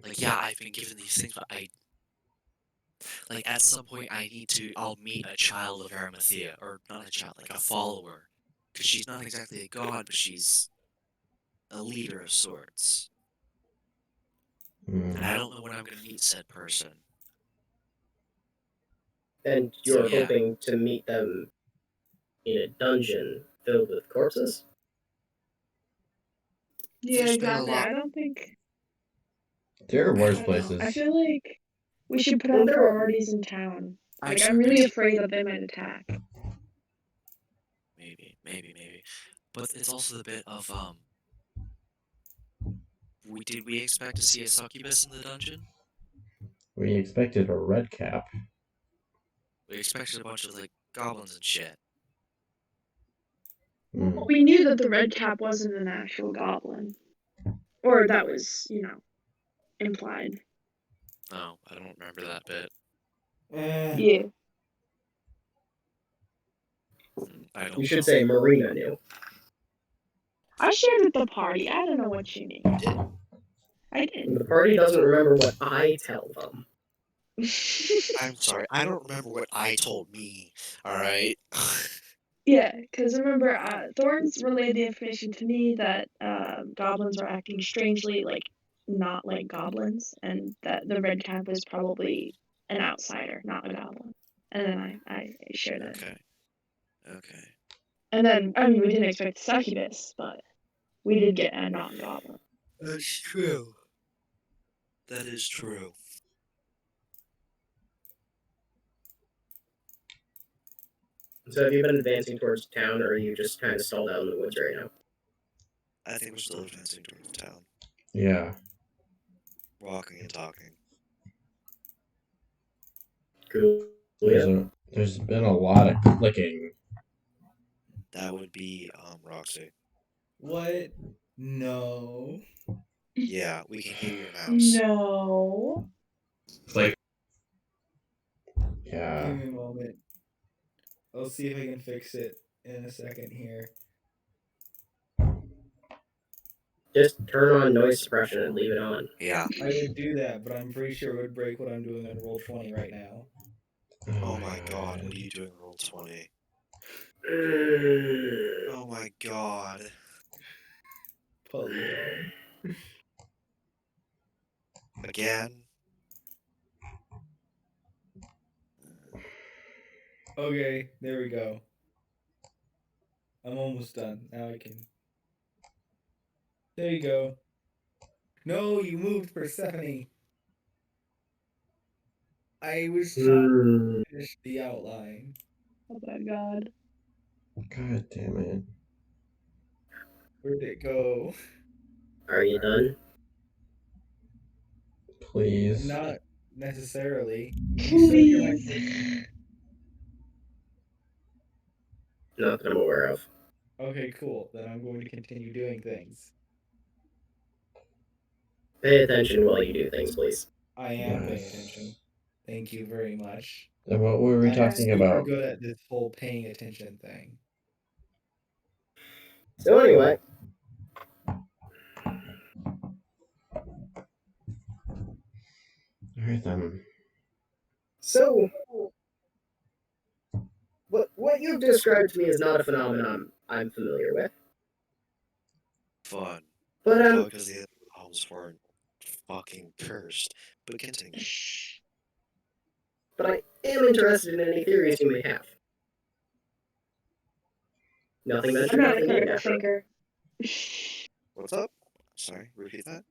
Like, yeah, I've been given these things, but like, at some point, I'll meet a child of Arimathea, or not a child, like a follower. Because she's not exactly a god, but she's a leader of sorts. And I don't know when I'm going to meet said person. And you're So, yeah. hoping to meet them in a dungeon filled with corpses? Yeah, There's been a exactly. lot- I don't think. There are I worse don't know. I places. feel like we should put Well, up there- priorities in town. I Like, just I'm really remembered- afraid that they might attack. Maybe. But it's also the bit of did we expect to see a succubus in the dungeon? We expected a red cap. We expected a bunch of like goblins and shit. Hmm. We knew that the red cap wasn't an actual goblin. Or that was, implied. No, I don't remember that bit. Yeah. I don't. You should know. say Marina knew. I shared with the party. I don't know what you mean. I did. The party doesn't remember what I tell them. I'm sorry, I don't remember what I told me. All right. Yeah, because remember, Thorns relayed the information to me that goblins were acting strangely, like, not like goblins, and that the red cap was probably an outsider, not a goblin. And then I shared it. Okay. And then, I mean, we didn't expect succubus, but we did get a non-goblin. That's true. That is true. So have you been advancing towards town, or are you just kind of stalled out in the woods right now? I think we're still advancing towards town, Yeah. walking and talking. Cool. There's been a lot of clicking. That would be Roxy. What? No. Yeah, we can hear your mouse. No. Like, Yeah. Give me a moment. I'll see if I can fix it in a second here. Just turn on noise suppression and leave it on. Yeah. I would do that, but I'm pretty sure it would break what I'm doing on Roll20 right now. Oh my god, what are you doing, Roll20? Oh my god. Polio. Again? Okay, there we go. I'm almost done. Now I can. There you go. No, you moved Persephone. I was trying to finish the outline. Oh my god. God damn it. Where'd it go? Are you done? Please. Not necessarily. You said you're my Please. Not that I'm aware of. Okay, cool. Then I'm going to continue doing things. Pay attention while you do things, please. I am paying Yes. attention. Thank you very much. And what were we I'm talking super about? good at this whole paying attention thing. So anyway, Alright then. so what you've described to me is not a phenomenon I'm familiar with. Fun. But No, because the elves weren't fucking cursed. But continue. but I am interested in any theories you may have. Nothing I'm mentioned, not a nothing needed. critical thinker. What's up? Sorry, repeat that?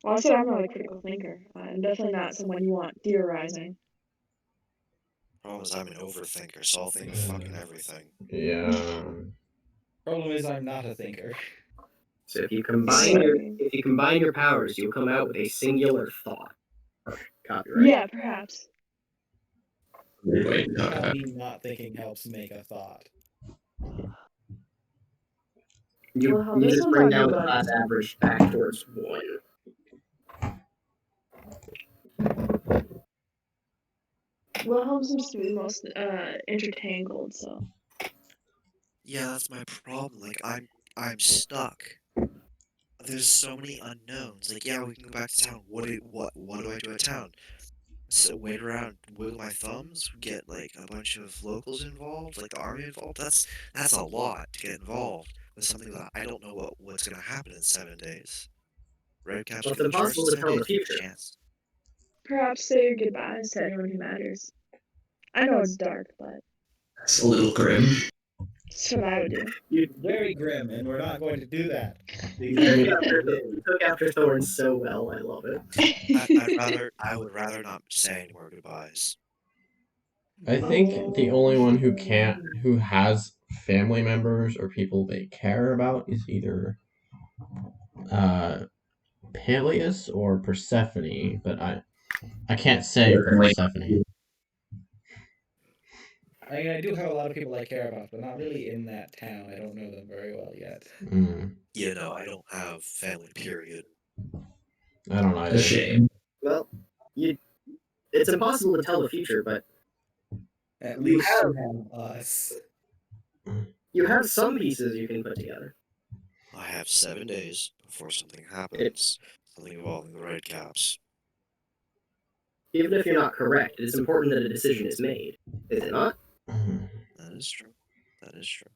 Well, I said I'm not a critical thinker. I'm definitely not someone you want theorizing. Problem is, I'm an overthinker, so I'll think of fucking everything. Yeah. Problem is, I'm not a thinker. So if you combine your powers, you'll come out with a singular thought. Copyright. Yeah, perhaps. wait, How me not thinking helps make a thought. You, Well, you this just one's bring on down you, the bud. class average back towards 1. Wilhelm seems to be the most intertangled, so. Yeah, that's my problem. Like, I'm stuck. There's so many unknowns. Like, yeah, we can go back to town. What do I do at town? So wait around, wiggle my thumbs, get like a bunch of locals involved, like the army involved. That's a lot to get involved with something that I don't know what's gonna happen in 7 days. Red Caps Well, it's gonna charge impossible in to 7 tell the days. future. Chance. Perhaps say your goodbyes to anyone who matters. I know it's dark, but That's a little grim. That's what I would do. Very grim, and we're not going to do that. You Because took after Thorn so well. I love it. I would rather not say any more goodbyes. I think the only one who has family members or people they care about is either Peleus or Persephone, but I can't say for Definitely. Persephone. I mean, I do have a lot of people I care about, but not really in that town. I don't know them very well yet. You know, I don't have family, period. I don't either. A shame. Well, it's impossible to tell the future, but At You least have- you have us. you have some pieces you can put together. I have 7 days before something happens. Something involving the red caps. Even if you're not correct, it is important that a decision is made. Is it not? That is true. That is true.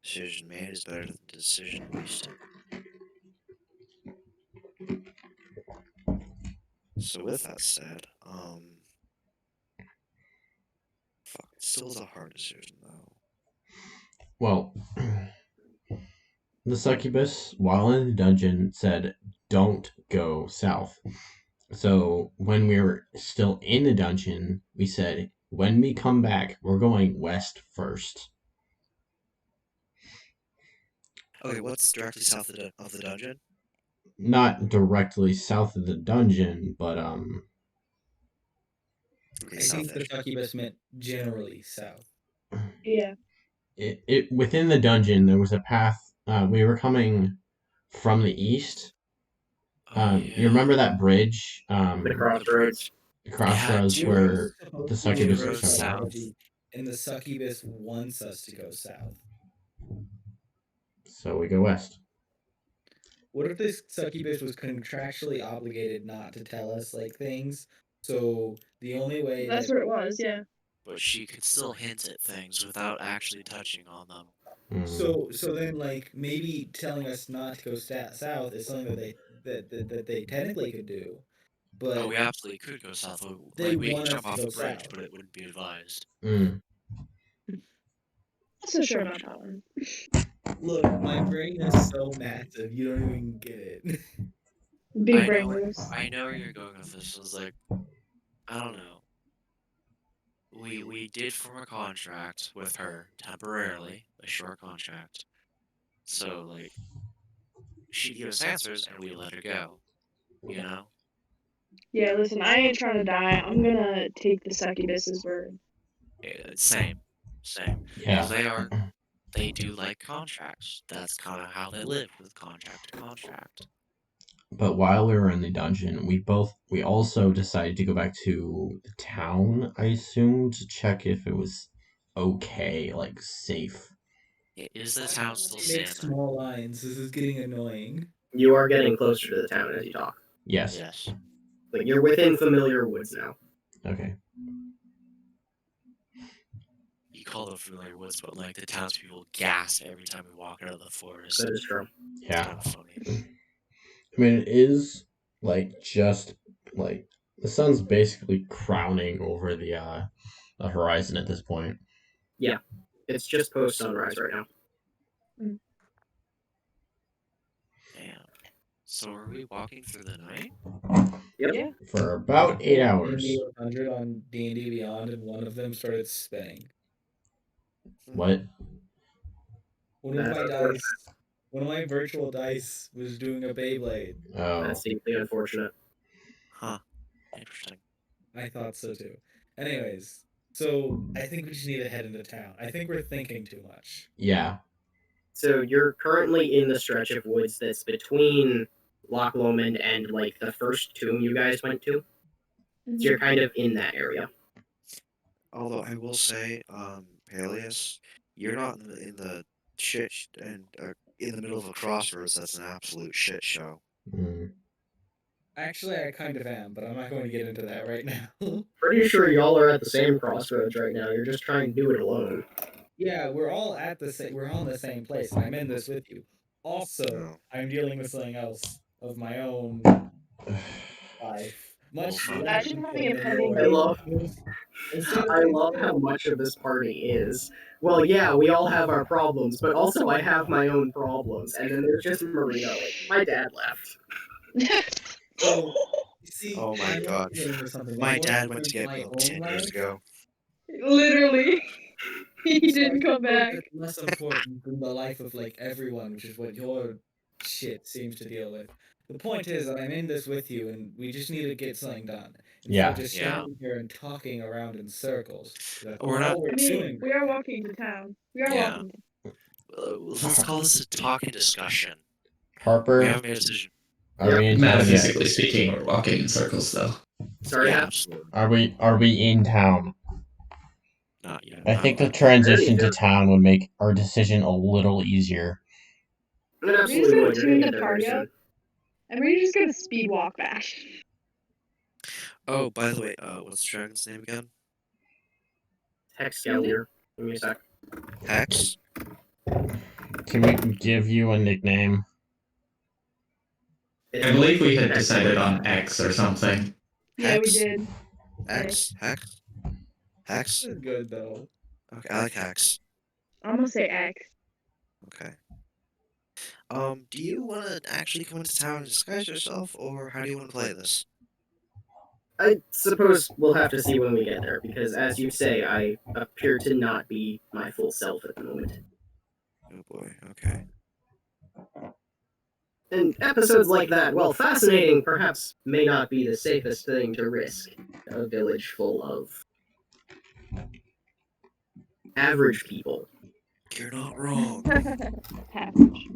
Decision made is better than decision wasted. So with that said, fuck, it still is a hard decision though. Well, the succubus, while in the dungeon, said, "Don't go south." So when we were still in the dungeon, we said, "When we come back, we're going west first." Okay, what's directly south of the dungeon? Not directly south of the dungeon, but Okay, I south think the edge. succubus meant generally south. Yeah. it within the dungeon there was a path. We were coming from the east. You remember that bridge? The crossroads. The crossroads Yeah, where Supposed the to succubus go was was south. coming. south, and the succubus wants us to go south. So we go west. What if this succubus was contractually obligated not to tell us like things? So the only way That's that what it was, yeah. But she could still hint at things without actually touching on them. so then like maybe telling us not to go south is something that they technically could do, but Oh, we absolutely could go south. They Like, we want could us jump to off go the bridge, south. but it wouldn't be advised. Mm. Not so sure about that one. look, my brain is so massive you don't even get it. Big I brain know, moves. I know where you're going with this. It's like, I don't know. We did form a contract with her temporarily, a short contract. So like, she gave us answers and we let her go. You know? Yeah, listen, I ain't trying to die. I'm gonna take the succubus's word. Same. Yeah. Because they do like contracts. That's kind of how they live, with contract to contract. But while we were in the dungeon, we also decided to go back to the town, I assume, to check if it was okay, like safe. Is the town still Make standing? small lines. This is getting annoying. You are getting closer to the town as you talk. Yes. Yes. Like you're within familiar woods now. Okay. You call them familiar woods, but like the townspeople gasp every time we walk out of the forest. That is true. It's Yeah. kind of funny. I mean, it is like just like the sun's basically crowning over the horizon at this point. It's just post sunrise right now. Damn. So are we walking through the night? Yep. Yeah. For about 8 hours. D&D 100 on D&D Beyond, and one of them started spinning. What? One of my virtual dice was doing a Beyblade. Oh. That's deeply unfortunate. Huh. Interesting. I thought so too. Anyways, so I think we just need to head into town. I think we're thinking too much. Yeah. So you're currently in the stretch of woods that's between Loch Lomond and like the first tomb you guys went to. So you're kind of in that area. Although I will say, Peleus, you're not in the shit and in the middle of a crossroads. That's an absolute shit show. Mm. Actually, I kind of am, but I'm not going to get into that right now. Pretty sure y'all are at the same crossroads right now. You're just trying to do it alone. Yeah, we're all at the same. We're all in the same place. And I'm in this with you. Also, Oh. I'm dealing with something else of my own life. Much Well, less Imagine having important a than pending yours. I love Instead- I love how much of this party is. Well, yeah, we all have our problems, but also I have my own problems. And then there's just Marina, like, my dad left. So, you see, Oh my I'm god. getting to something. My Like, dad what went to is get my milk own 10 years life? ago. Literally. He So I didn't come suppose back. that's less important than the life of like everyone, which is what your shit seems to deal with. The point is that I'm in this with you, and we just need to get something done. Instead Yeah. of just Yeah. standing here and talking around in circles. That's We're not- all we're I mean, doing. we are walking to town. We are Yeah. walking. Let's call this a talking discussion. We Harper, haven't made a decision. are we in town yet? Metaphysically speaking, we're walking in circles, though. Sorry, Yeah, Hap? absolutely. Are we in town? Not yet. I not think the yet. transition to town would make our decision a little easier. I'm just absolutely gonna willing to tune get the there party very up. soon. And we're just gonna speed walk back. Oh, by the way, what's the dragon's name again? Hex Gallier. Give me a sec. Hex? Can we give you a nickname? I believe we had decided on X or something. Yeah, we Hex? did. Hex? Hex? This Hex? is good though. Okay, I like Hex. I'm gonna say X. Okay. Do you want to actually come into town and disguise yourself, or how do you want to play this? I suppose we'll have to see when we get there, because as you say, I appear to not be my full self at the moment. Oh boy, okay. And episodes like that, while fascinating, perhaps may not be the safest thing to risk. A village full of average people. You're not wrong. Package.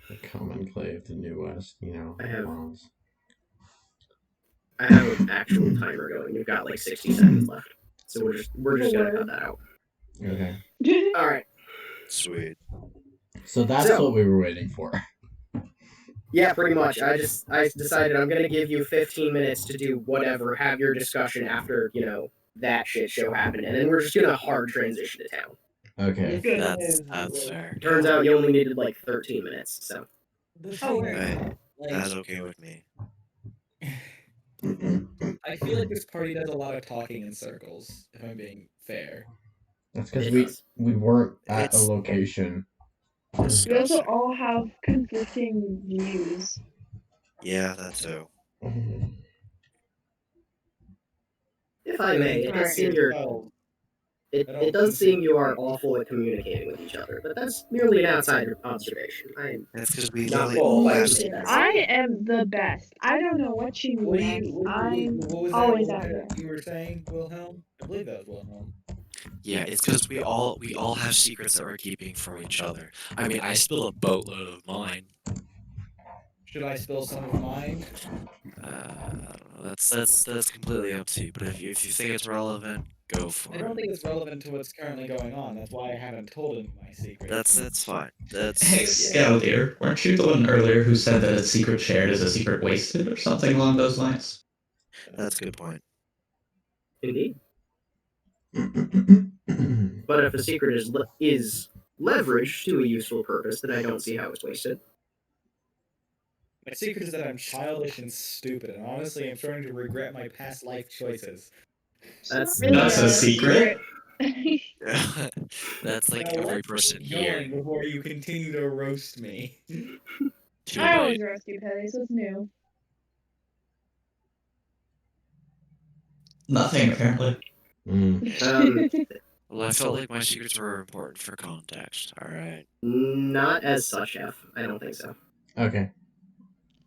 The Commonclave, the New West, you know. I have- bonds. I have an actual timer going. We've got like 60 seconds left. So we're just gonna cut that out. Okay. Alright. Sweet. So that's So- what we were waiting for. Yeah, pretty much. I decided I'm gonna give you 15 minutes to do whatever, have your discussion after, that shit show happened, and then we're just gonna hard transition to town. Okay. Good. That's fair. Turns out you only needed like 13 minutes, so. The Oh, thing is, Right. like, That's okay with me. I feel like this party does a lot of talking in circles, if I'm being fair. That's because It's- we weren't at a It's- location. We also Disgusting. all have conflicting views. Yeah, that too. If I may, it does seem it does seem you are awful at communicating with each other, but that's merely an outsider observation. That's because we Not literally all all I have would say secrets. that. I am the best. I don't know what you What, mean. I'm was always that out there. you were saying, Wilhelm? I believe that was Wilhelm. Yeah, it's because we all have secrets that we're keeping from each other. I mean, I spilled a boatload of mine. Should I spill some of mine? I don't know. That's completely up to you. But if you think it's relevant, go for I don't it. think it's relevant to what's currently going on. That's why I haven't told any of my secrets. That's fine. That's Hey, Scaldier, weren't you the one earlier who said that a secret shared is a secret wasted or something along those lines? that's a good point. Indeed. But if a secret is leveraged to a useful purpose, then I don't see how it's wasted. My secret is that I'm childish and stupid, and honestly, I'm starting to regret my past life choices. That's That's a secret? That's like Now, every let's person get here. going before you continue to roast me. Too I always late. roast you, Petty, so it's new. Nothing, apparently. Well, I felt like my secrets were important for context. All right. Not as such, F. I don't think so. Okay.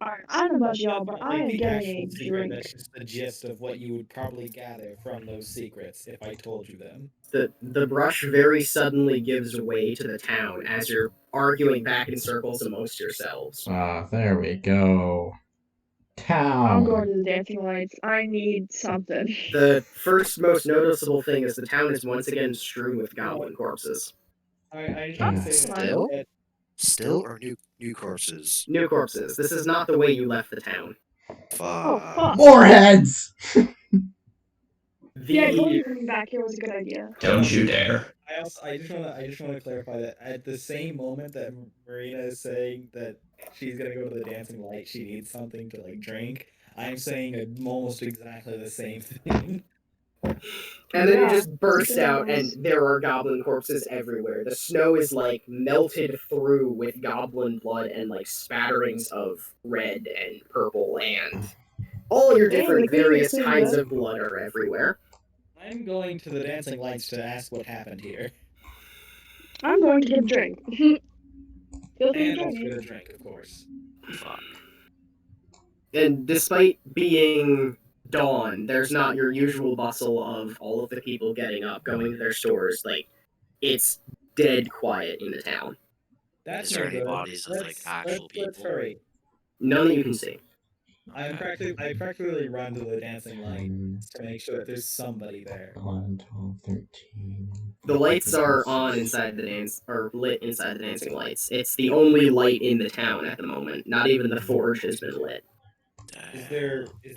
Alright, I don't know about y'all, but I am the getting a actual secret drink. that's just the gist of what you would probably gather from those secrets if I told you them. The brush very suddenly gives way to the town as you're arguing back in circles amongst yourselves. There we go. I'm going Town. to the dancing lights. I need something. The first most noticeable thing is the town is once again strewn with goblin corpses. I just want to say that Still? that- Still or new corpses? New corpses. This is not the way you left the town. Oh, Fuck. fuck. More heads! Yeah, The going back here was a good idea. Don't you dare. I just want to clarify that at the same moment that Marina is saying that she's gonna go to the dancing light, she needs something to like drink. I'm saying almost exactly the same thing. And then you Yeah, just burst something out, and else. there are goblin corpses everywhere. The snow is like melted through with goblin blood and like spatterings of red and purple, and all your Dang, different they couldn't various clean it kinds up. of blood are everywhere. I'm going to the dancing lights to ask what happened here. I'm going to get a drink. Feel free to And join also me. get a drink, of course. Fuck. And despite being dawn, there's not your usual bustle of all of the people getting up, going to their stores. Like, it's dead quiet in the town. That's Is there no any good. bodies of, like, actual let's people? hurry. None that you can see. I practically run to the dancing light to make sure that there's somebody there. 11, 12, 13. The lights are on inside the dance, or lit inside the dancing lights. It's the only light in the town at the moment. Not even the forge has been lit. Is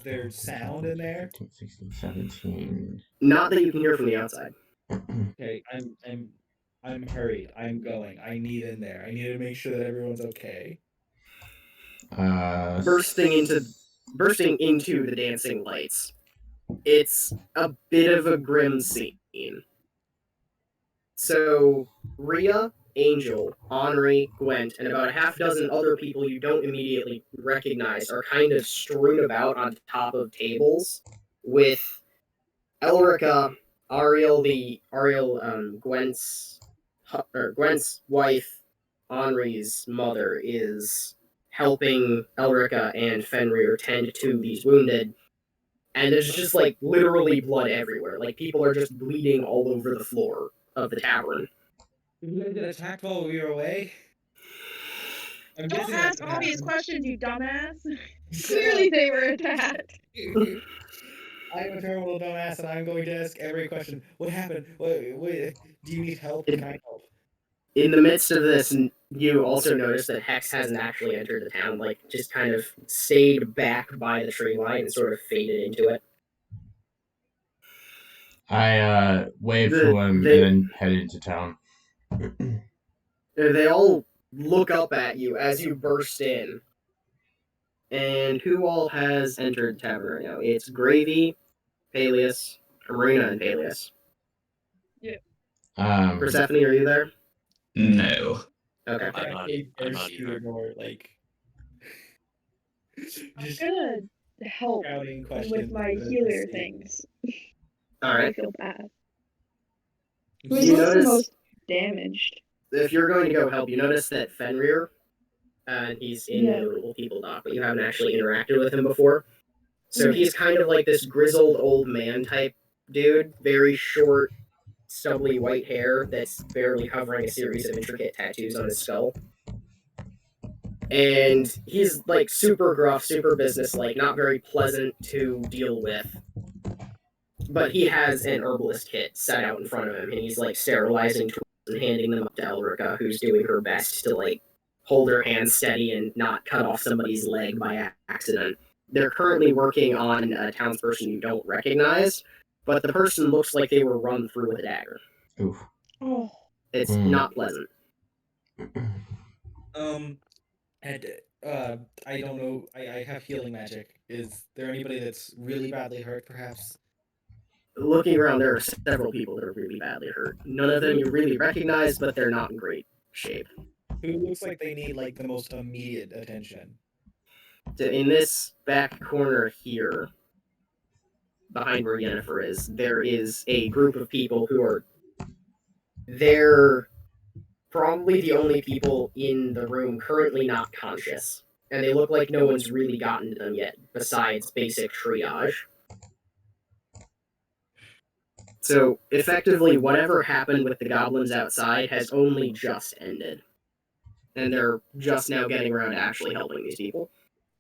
there sound in there? 15, 16, 17. Not that you can hear from the outside. Okay, I'm hurried. I'm going. I need in there. I need to make sure that everyone's okay. Bursting into the dancing lights. It's a bit of a grim scene. So, Rhea, Angel, Henri, Gwent, and about a half dozen other people you don't immediately recognize are kind of strewn about on top of tables, with Elrica, Gwent's wife, Henri's mother, is helping Elrica and Fenrir tend to these wounded. And there's just like literally blood everywhere. Like people are just bleeding all over the floor of the tavern. Did you guys get attacked while we were away? I'm Don't guessing ask that's obvious happened. questions, you dumbass. Clearly they were attacked. I'm a terrible dumbass, and I'm going to ask every question. What happened? What, do you need help? Can I help? In the midst of this, you also notice that Hex hasn't actually entered the town, like just kind of stayed back by the tree line and sort of faded into it. I waved The- to him they- and then headed into town. They all look up at you as you burst in. And who all has entered the tavern right now? It's Gravy, Peleus, Marina, and Peleus. Persephone, are you there? No. Okay. I'm not- I I'm burst not through the either. door, like I'm just gonna help crowding questions. with my into the healer seat. things. I Alright. feel bad. I'm Who's You looks the notice- most damaged? If you're going to go help, you notice that Fenrir, he's in Yeah. the Notable People doc, but you haven't actually interacted with him before. So he's kind of like this grizzled old man type dude, very short, stubbly white hair that's barely covering a series of intricate tattoos on his skull. And he's like super gruff, super businesslike, not very pleasant to deal with. But he has an herbalist kit set out in front of him, and he's like sterilizing tools and handing them up to Elrica, who's doing her best to like hold her hand steady and not cut off somebody's leg by accident. They're currently working on a townsperson you don't recognize, but the person looks like they were run through with a dagger. Oof. Oh, It's not pleasant. And I don't know. I have healing magic. Is there anybody that's really badly hurt, perhaps? Looking around, there are several people that are really badly hurt. None of them you really recognize, but they're not in great shape. Who looks like they need like the most immediate attention? So in this back corner here, behind where Yennefer is, there is a group of people who are... They're probably the only people in the room currently not conscious. And they look like no one's really gotten to them yet, besides basic triage. So, effectively, whatever happened with the goblins outside has only just ended. And they're just now getting around to actually helping these people.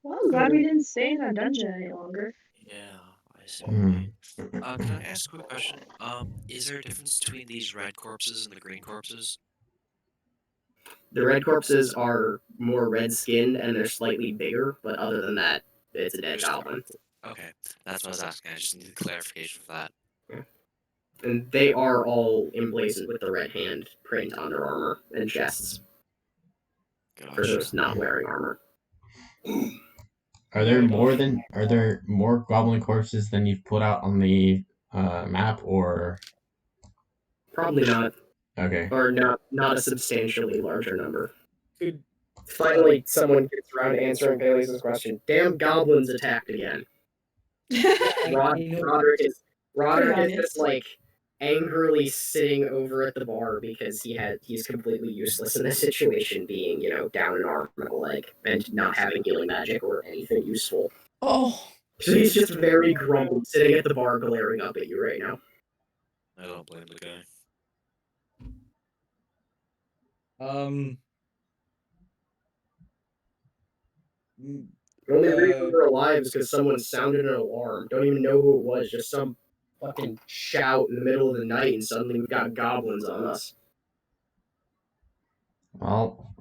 well, I'm glad we didn't stay in that dungeon any longer. Yeah, I see. Hmm. Can I ask a quick question? Is there a difference between these red corpses and the green corpses? The red corpses are more red-skinned and they're slightly bigger, but other than that, it's a dead Just- goblin. Okay, that's what I was asking. I just needed clarification for that. And they are all emblazoned with the red hand print on their armor and chests for Gotcha. those not wearing armor. Are there more goblin corpses than you've put out on the map, or Probably not, okay? or not a substantially larger number. Could Finally, someone gets around to answering Bailey's question. Damn goblins attacked again. Roderick is just like angrily sitting over at the bar because he's completely useless in this situation, being down an arm and a leg and not having healing magic or anything useful. Oh, So he's just very grumpy, sitting at the bar, glaring up at you right now. I don't blame the guy. The only reason we're alive is because someone sounded an alarm. Don't even know who it was. Just some fucking shout in the middle of the night, and suddenly we've got goblins on us. Well,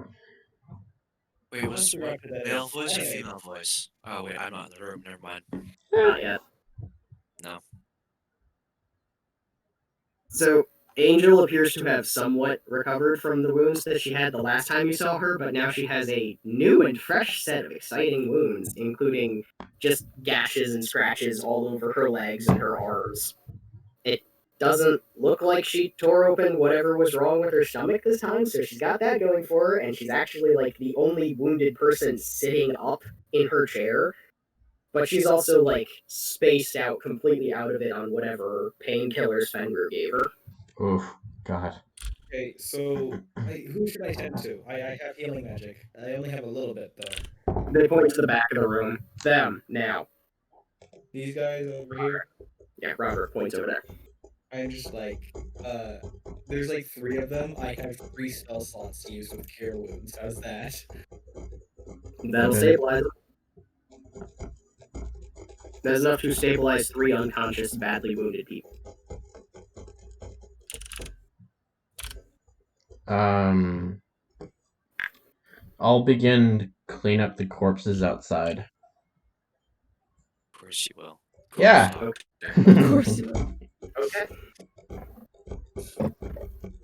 Wait, was figure out who that male is. voice or Anyway. female voice? Oh wait, I'm not in the room. Never mind. Not yet. No. So Angel appears to have somewhat recovered from the wounds that she had the last time you saw her, but now she has a new and fresh set of exciting wounds, including just gashes and scratches all over her legs and her arms. It doesn't look like she tore open whatever was wrong with her stomach this time, so she's got that going for her, and she's actually like the only wounded person sitting up in her chair. But she's also like spaced out, completely out of it on whatever painkillers Fenrir gave her. oof, God. Okay, so who should I tend to? I have healing magic. I only have a little bit though. They point to the back of the room. Them, now. These guys over here. Yeah, Robert points over there. I'm just like, there's like 3 of them. I have 3 spell slots to use with Cure Wounds. How's that? That'll Okay. stabilize them. That's enough to stabilize 3 unconscious, badly wounded people. I'll begin to clean up the corpses outside. Of course you will. Yeah. of course you will. Okay.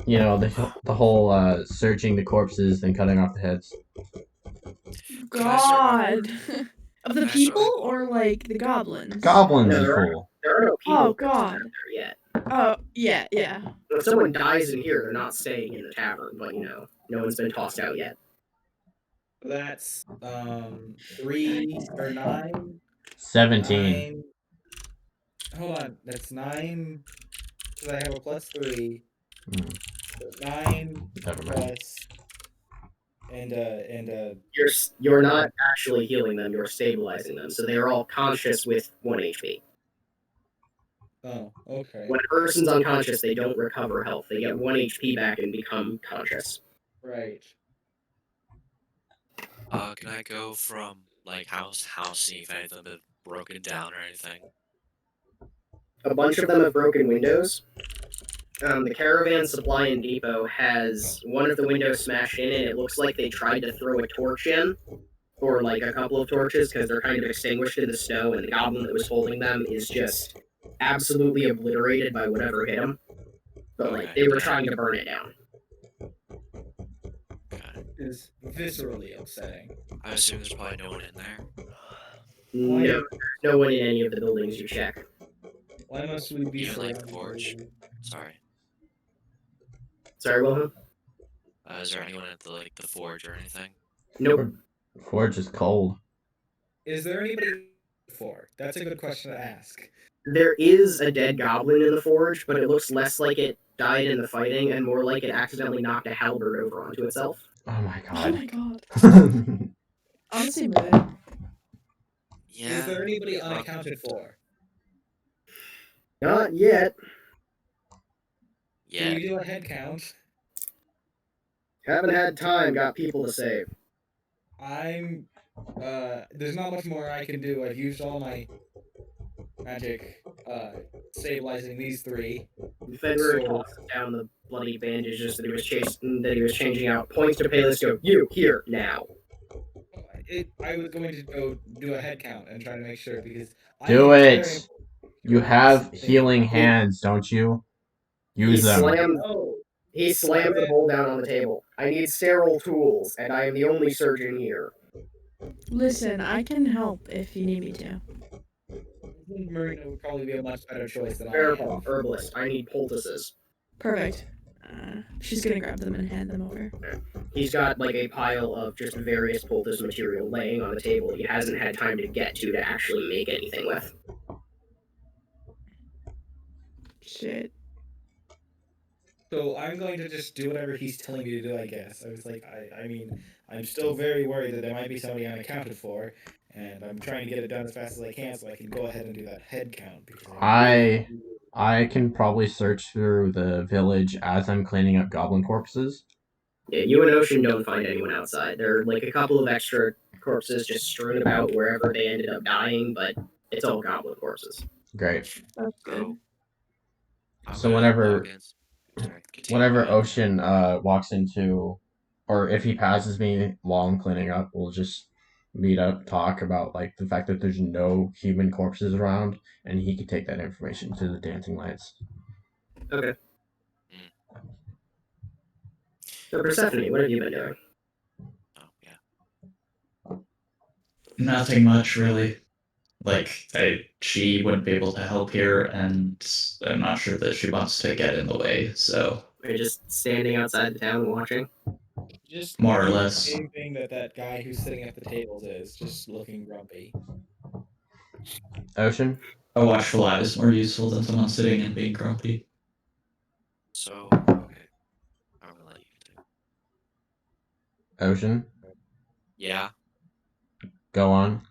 You know, the whole searching the corpses, then cutting off the heads. God. Of the Can I start people with- or like the goblins? Goblins, No, you there are- fool. There are no people Oh God. there yet. Oh yeah, yeah. If someone dies in here, they're not staying in the tavern, but no one's been tossed out yet. That's 3 or 9. 17. 9. Hold on, that's 9. Because I have a +3. Hmm, So 9 never mind. plus. And You're not actually healing them, you're stabilizing them, so they are all conscious with 1 HP. oh, okay. When a person's unconscious, they don't recover health. They get 1 HP back and become conscious. Right. Can I go from like house, see if any of them have broken down or anything? A bunch of them have broken windows. The caravan supply and depot has one of the windows smashed in, and it looks like they tried to throw a torch in, or like a couple of torches, because they're kind of extinguished in the snow, and the goblin that was holding them is just absolutely obliterated by whatever hit him. But like they were trying to burn it down. Okay. Is viscerally upsetting. I assume there's probably no one in there. No, there's no one in any of the buildings you check. Why must we be Even, like, the surrounded forge? by- Sorry. Sorry, Wilhelm? Is there anyone at the forge or anything? Nope. Forge is cold. Is there anybody for? That's a good question to ask. There is a dead goblin in the forge, but it looks less like it died in the fighting and more like it accidentally knocked a halberd over onto itself. Oh my Oh my God. God. Honestly, with it. Yeah. Is there anybody unaccounted for? Not yet. Yeah. Can you do a head count? Haven't had time, got people to save. I'm there's not much more I can do. I've used all my magic stabilizing these three. Fenrir So- tosses down the bloody bandages that he was changing out. Points to Palis. Go, you here now. I was going to go do a head count and try to make sure because Do I am it. very- You have Thing. healing hands, don't you? Use He them. slammed. No. He slammed the bowl down on the table. I need sterile tools, and I am the only surgeon here. Listen, I can help if you need me to. I think Marina would probably be a much better choice than I Fairpaw, am. herbalist. I need poultices. Perfect. She's gonna grab them and hand them over. He's got like a pile of just various poultice material laying on the table. He hasn't had time to get to actually make anything with. Shit. So I'm going to just do whatever he's telling me to do, I guess. I was like, I mean, I'm still very worried that there might be somebody unaccounted for, and I'm trying to get it done as fast as I can so I can go ahead and do that head count. Because I can probably search through the village as I'm cleaning up goblin corpses. Yeah, you and Ocean don't find anyone outside. There are like a couple of extra corpses just strewn about wherever they ended up dying, but it's all goblin corpses. Great. That's good. Oh. I'm So gonna whenever- log in- Sorry, continue, Whenever go ahead. Ocean walks into, or if he passes me while I'm cleaning up, we'll just meet up, talk about like the fact that there's no human corpses around, and he can take that information to the Dancing Lights. Okay. So Persephone, what have you been doing? Oh, yeah. Nothing much really. Like she wouldn't be able to help here, and I'm not sure that she wants to get in the way. So You're just standing outside the town watching? just More or doing the less. same thing that guy who's sitting at the tables is, just looking grumpy. Ocean? a watchful eye is more useful than someone sitting and being grumpy. So, okay. I'm gonna let you continue. Ocean? Yeah. Go on.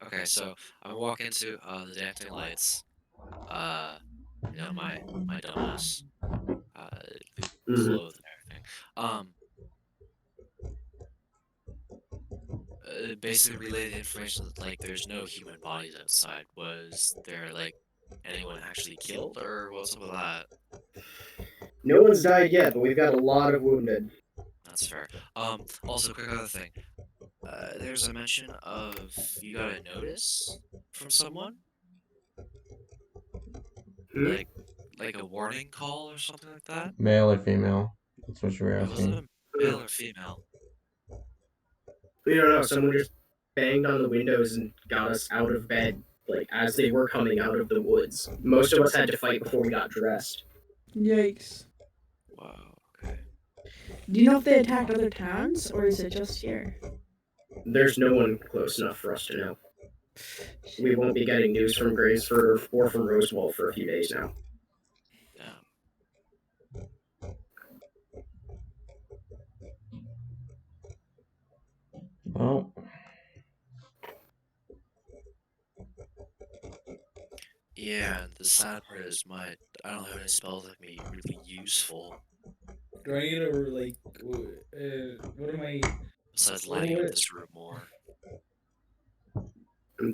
Okay, so I walk into the Dancing Lights. You know, my dumbass. Clothes and everything. Basically relay the information that like there's no human bodies outside. Was there like anyone actually killed, or what's up with that? No one's died yet, but we've got a lot of wounded. That's fair. Also, quick other thing. There's a mention of you got a notice from someone, Hmm? like a warning call or something like that. Male or female? That's what you were Was it asking. a male or female? We don't know. Someone just banged on the windows and got us out of bed, like as they were coming out of the woods. Most of us had to fight before we got dressed. Yikes. Wow. Okay. Do you know if they attacked other towns, or is it just here? There's no one close enough for us to know. We won't be getting news from Graysford or from Rosewall for a few days now. Yeah. Well, Yeah, and the sad part is I don't have any spells that can be really useful Do I need to like what am I? besides lighting up this room more.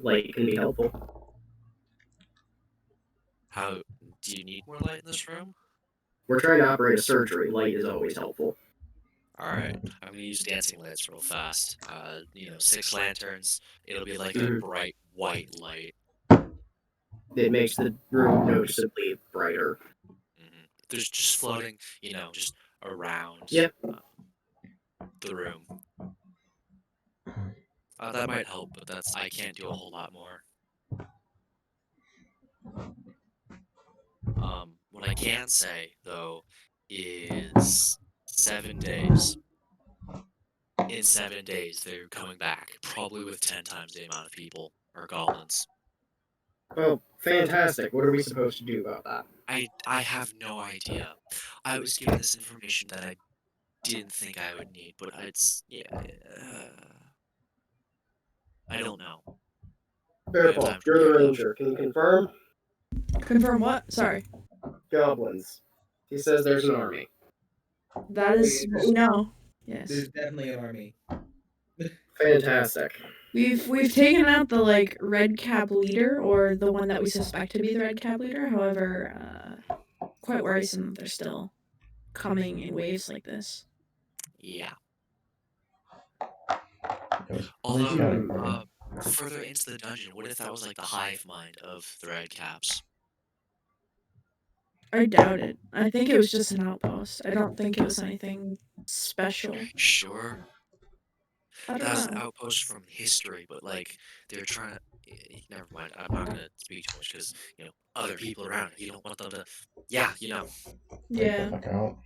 Light can be helpful. How do you need more light in this room? We're trying to operate a surgery. Light is always helpful. Alright, I'm gonna use dancing lights real fast. 6 lanterns, it'll be like a Mhm. bright white light. It makes the room noticeably brighter. There's just floating, just around Yep. the room. That might help, but I can't do a whole lot more. What I can say, though, is 7 days. In 7 days, they're coming back, probably with 10 times the amount of people, or goblins. Oh, fantastic. What are we supposed to do about that? I have no idea. I was given this information that I didn't think I would need, but I don't know. Bearpaw, you're the ranger. Can you confirm? Confirm what? Sorry. Goblins. He says there's an army. That is what we know. Yes. There's definitely an army. Fantastic. We've taken out the like red cap leader or the one that we suspect to be the red cap leader. However, quite worrisome that they're still coming in waves like this. Yeah. It was Although, police category. further into the dungeon, what if that was like the hive mind of the red caps? I doubt it. I think it was just an outpost. I don't think it was anything special. Sure. I That was don't an know. outpost from history, but like they're trying to. Never mind. I'm not gonna speak too much because other people around. You don't want them to. Yeah, Freak Yeah. the fuck out.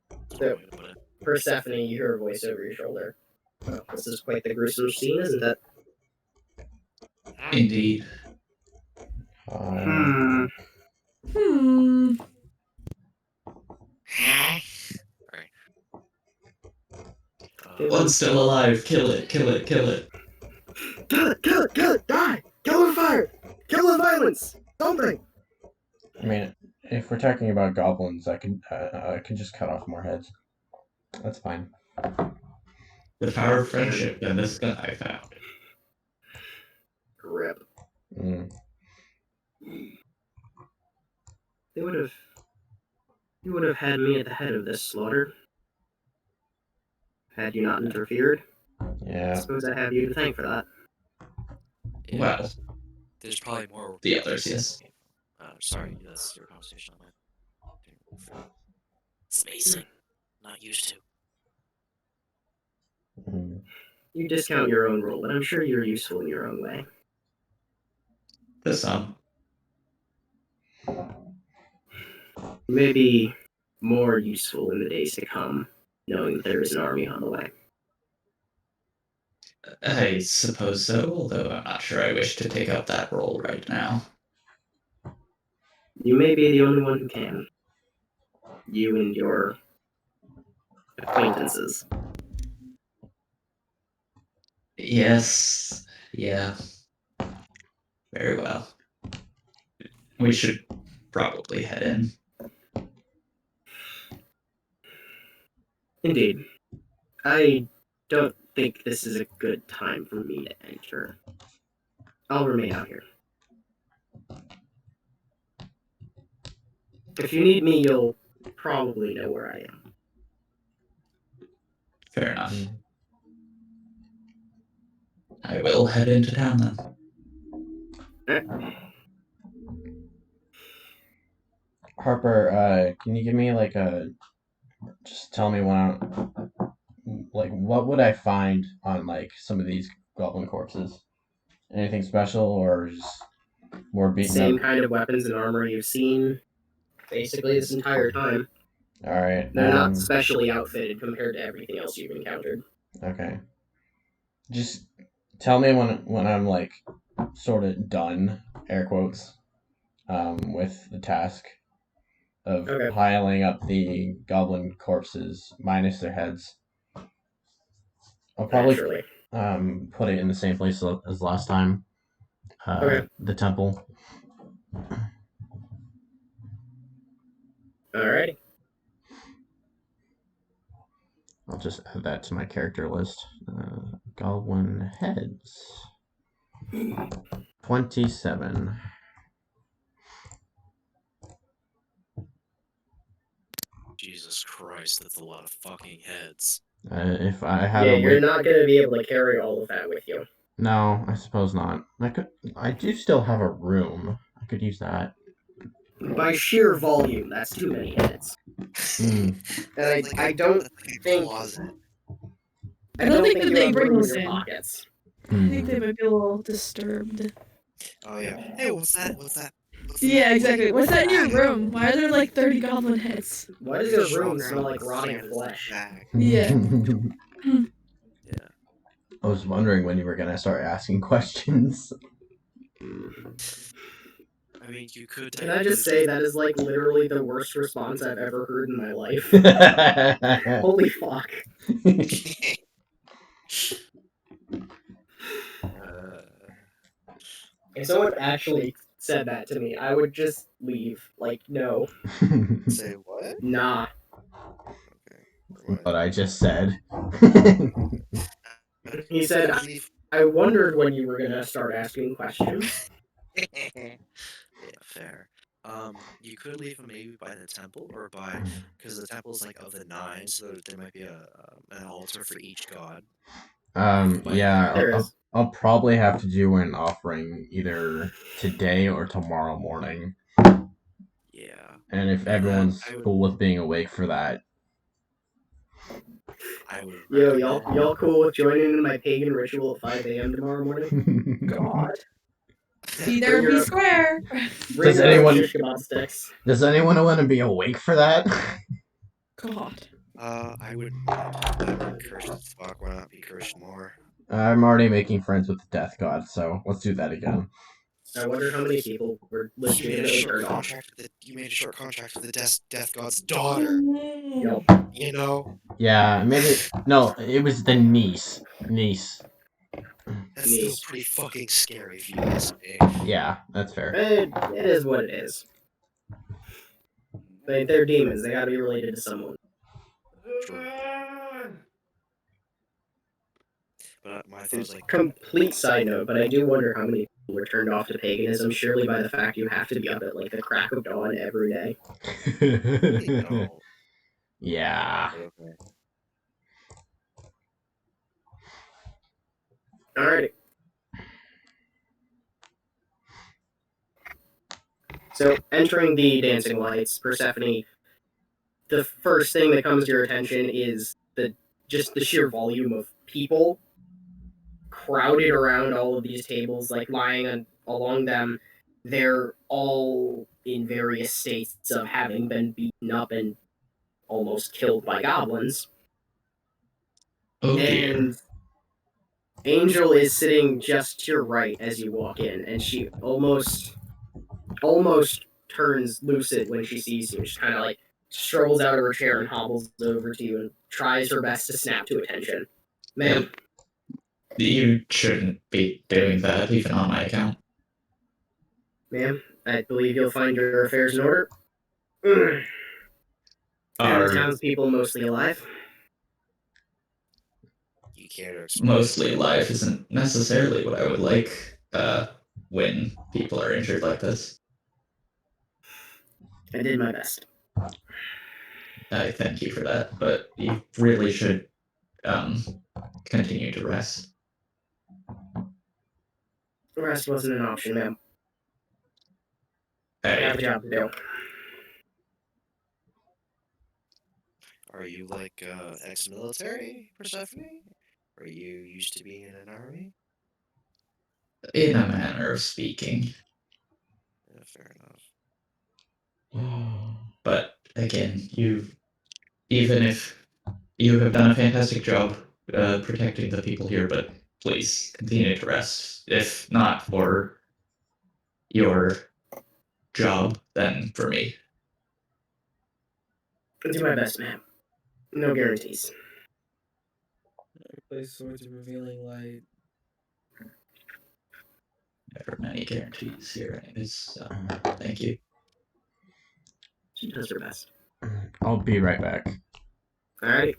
that's So- one way to put it. Persephone, you hear a voice over your shoulder. Oh, this is quite the gruesome scene, isn't it? Indeed. Hmm. Hmm. Right. One's still alive. Kill it. Kill it. Kill it. Kill it! Kill it! Kill it! Die! Kill with fire! Kill with violence! Something! I mean, if we're talking about goblins, I can just cut off more heads. That's fine. The power of friendship and this gun I found. Rip. Mm. You would have had me at the head of this slaughter. Had you not interfered. I Yeah. suppose I have you to thank for that. Yeah, Well, there's probably more. the others, yes. Sorry, that's your conversation on that. Spacing. Not used to. Mm. You discount your own role, but I'm sure you're useful in your own way. The some. Maybe more useful in the days to come, knowing that there is an army on the way. I suppose so, although I'm not sure I wish to take up that role right now. You may be the only one who can. You and your acquaintances. Yes. Yeah. Very well. We should probably head in. Indeed. I don't think this is a good time for me to enter. I'll remain out here. If you need me, you'll probably know where I am. Fair enough. Mm. I will head into town then. Harper, can you give me like just tell me what would I find on like some of these goblin corpses? Anything special or just more beaten Same up? kind of weapons and armor you've seen basically this entire time. All right. They're not specially outfitted compared to everything else you've encountered. Okay. Just tell me when I'm like sort of done, air quotes, with the task of Okay. piling up the goblin corpses minus their heads. I'll probably Naturally. put it in the same place as last time. Okay. The temple. Alrighty. I'll just add that to my character list. Goblin heads. 27. Jesus Christ, that's a lot of fucking heads. If I had Yeah, a you're wit- not going to be able to carry all of that with you. No, I suppose not. I do still have a room. I could use that. By sheer volume, that's too many heads. Hmm. And I don't think... I don't think that you they have bring room those your in. pockets. I think they might be a little disturbed. Oh yeah. Hey, what's that? What's that? Yeah, exactly. What's that in your room? Why are there like 30 goblin heads? Why does your room smell like rotting flesh? Yeah. Yeah. I was wondering when you were gonna start asking questions. I mean, you could. Can I just say that is like literally the worst response I've ever heard in my life? Holy fuck. If someone actually said that to me, I would just leave. Like, no. Say what? Nah. Okay. What I just said. He said, I wondered when you were gonna start asking questions. Yeah, fair. You could leave him maybe by the temple or by, because the temple is like of the 9, so there might be an altar for each god. Yeah, There is. I'll probably have to do an offering either today or tomorrow morning. Yeah, And if And everyone's I would- cool with being awake for that. I would. Yo, recommend- y'all cool with joining in my pagan ritual at 5 a.m. tomorrow morning? God. Be there, Bring be your- square. Bring Does your anyone- shish kebab sticks. Does anyone want to be awake for that? God. I wouldn't mind. I'm cursed as fuck. Why not be cursed more? I'm already making friends with the death god, so let's do that again. I wonder how many people were You made a legitimately short turned off. contract. You made a short contract with the death god's daughter. Yup. You know, Yeah, maybe. No, it was the niece. that's still Nice. pretty fucking scary if you ask me. Yeah, that's fair. It is what it is. They're demons. They gotta be related to someone. True. But my thing is like, Complete side note, but I do wonder how many people were turned off to paganism surely by the fact you have to be up at like the crack of dawn every day. you know, Yeah. okay. Alrighty. So, entering the dancing lights, Persephone, the first thing that comes to your attention is just the sheer volume of people crowded around all of these tables, like lying along them. They're all in various states of having been beaten up and almost killed by goblins. Oh dear. And Angel is sitting just to your right as you walk in, and she almost turns lucid when she sees you. She kind of like strolls out of her chair and hobbles over to you and tries her best to snap to attention. Ma'am, You shouldn't be doing that, even on my account. ma'am, I believe you'll find your affairs in order. And the Are townspeople mostly alive. You care to explain? mostly life isn't necessarily what I would like when people are injured like this. I did my best. I thank you for that, but you really should continue to rest. The rest wasn't an option, ma'am. I have a I, job to do. Are you like ex-military, Persephone? Or you used to be in an army? in a manner of speaking. Yeah, fair enough. But again, even if you have done a fantastic job protecting the people here, but please continue to rest. If not for your job, then for me. I'll do my best, ma'am. No guarantees. Replace Swords of Revealing Light. Never many guarantees here, anyways. So thank you. She does her best. I'll be right back. Alright.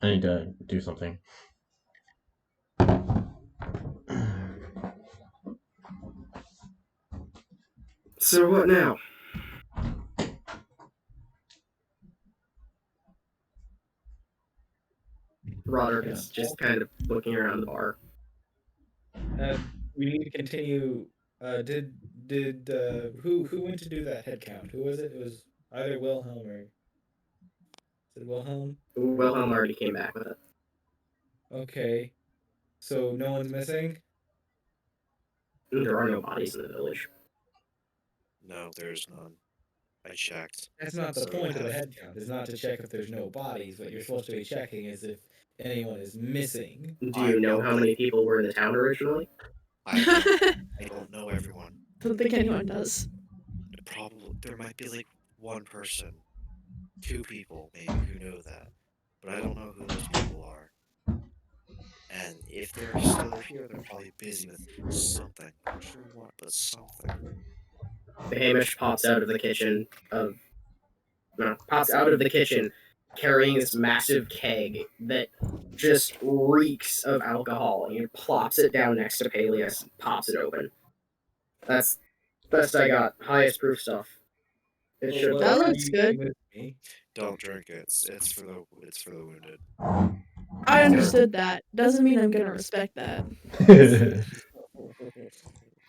I need to do something. So what now? Roderick is just kind of looking around the bar. We need to continue. Did who went to do that head count? Who was it? It was either Wilhelm or. Is it Wilhelm? Wilhelm already came back with it. Okay. So no one's missing? There are no bodies in the village. No, there's none. I checked. That's not the So point of the have- head count. Is not to check if there's no bodies. What you're supposed to be checking is if anyone is missing. Do you know how many people were in the town originally? I don't know everyone. Don't think anyone does. Probably there might be like one person, 2 people maybe who know that, but I don't know who those people are. And if they're still here, they're probably busy with something. Not sure what, but something. Hamish pops out of the kitchen carrying this massive keg that just reeks of alcohol, and he plops it down next to Peleus and pops it open. That's best I got. Highest proof stuff. It should That work. looks good. Don't drink it. It's for the wounded. I understood that. Doesn't mean I'm gonna respect that.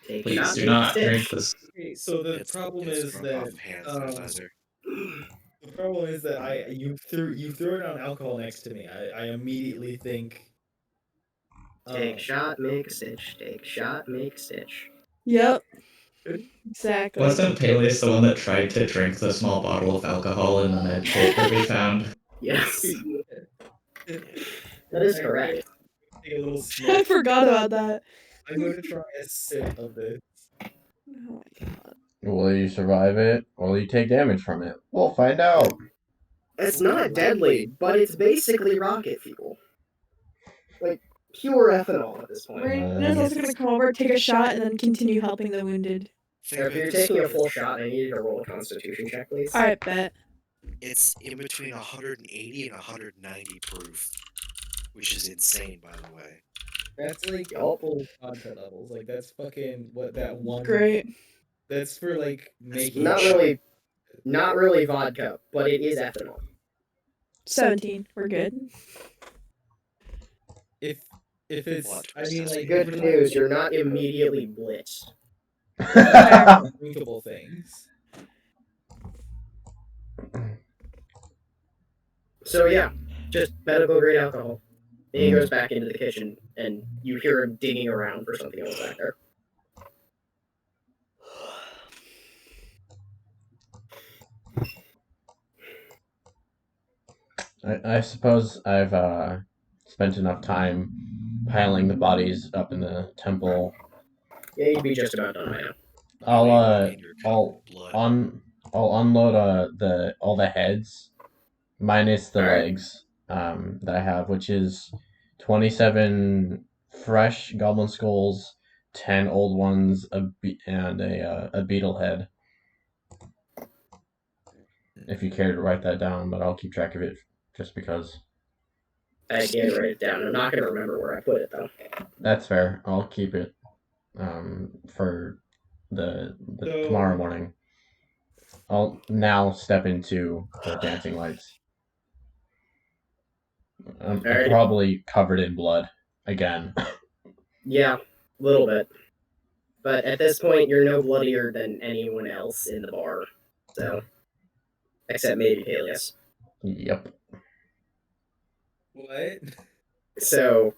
Take Please shot, do make not stitch. drink this. Okay, so the problem is drunk that off hand um, sanitizer. the problem is that you threw down alcohol next to me. I immediately think. Take shot, make stitch. Take shot, make stitch. Yep. Exactly. Wasn't Peleus the one that tried to drink the small bottle of alcohol in the med kit that we found? Yes, that is correct. Take a little I sniff. forgot about that. I'm going to try a sip of this. Oh my god. Will you survive it? Will you take damage from it? We'll find out. It's not deadly, but it's basically rocket fuel. Like, pure ethanol at this point. Raina's also gonna come over, take a shot, and then continue helping the wounded. If you're taking a full shot, I need you to roll a constitution check, please. Alright, bet. It's in between 180 and 190 proof, which is insane, by the way. That's like full vodka levels. Like that's fucking what that one. Great. That's for like making. Not really vodka, but it is ethanol. 17. We're good. If it's, I mean, like Good news, you're not immediately blitzed. drinkable things. So yeah, just medical grade alcohol. And he goes back into the kitchen, and you hear him digging around for something else back there. I suppose I've spent enough time piling the bodies up in the temple. Yeah, you'd be just about done by now. I'll unload all the heads minus the Alright. legs that I have, which is 27 fresh goblin skulls, 10 old ones, and a beetle head. If you care to write that down, but I'll keep track of it just because. I can't write it down. I'm not going to remember where I put it, though. That's fair. I'll keep it for the So- tomorrow morning. I'll now step into the dancing lights. I'm Alrighty. probably covered in blood again. Yeah, a little bit. But at this point, you're no bloodier than anyone else in the bar. So, except maybe Peleus. Yep. What? So,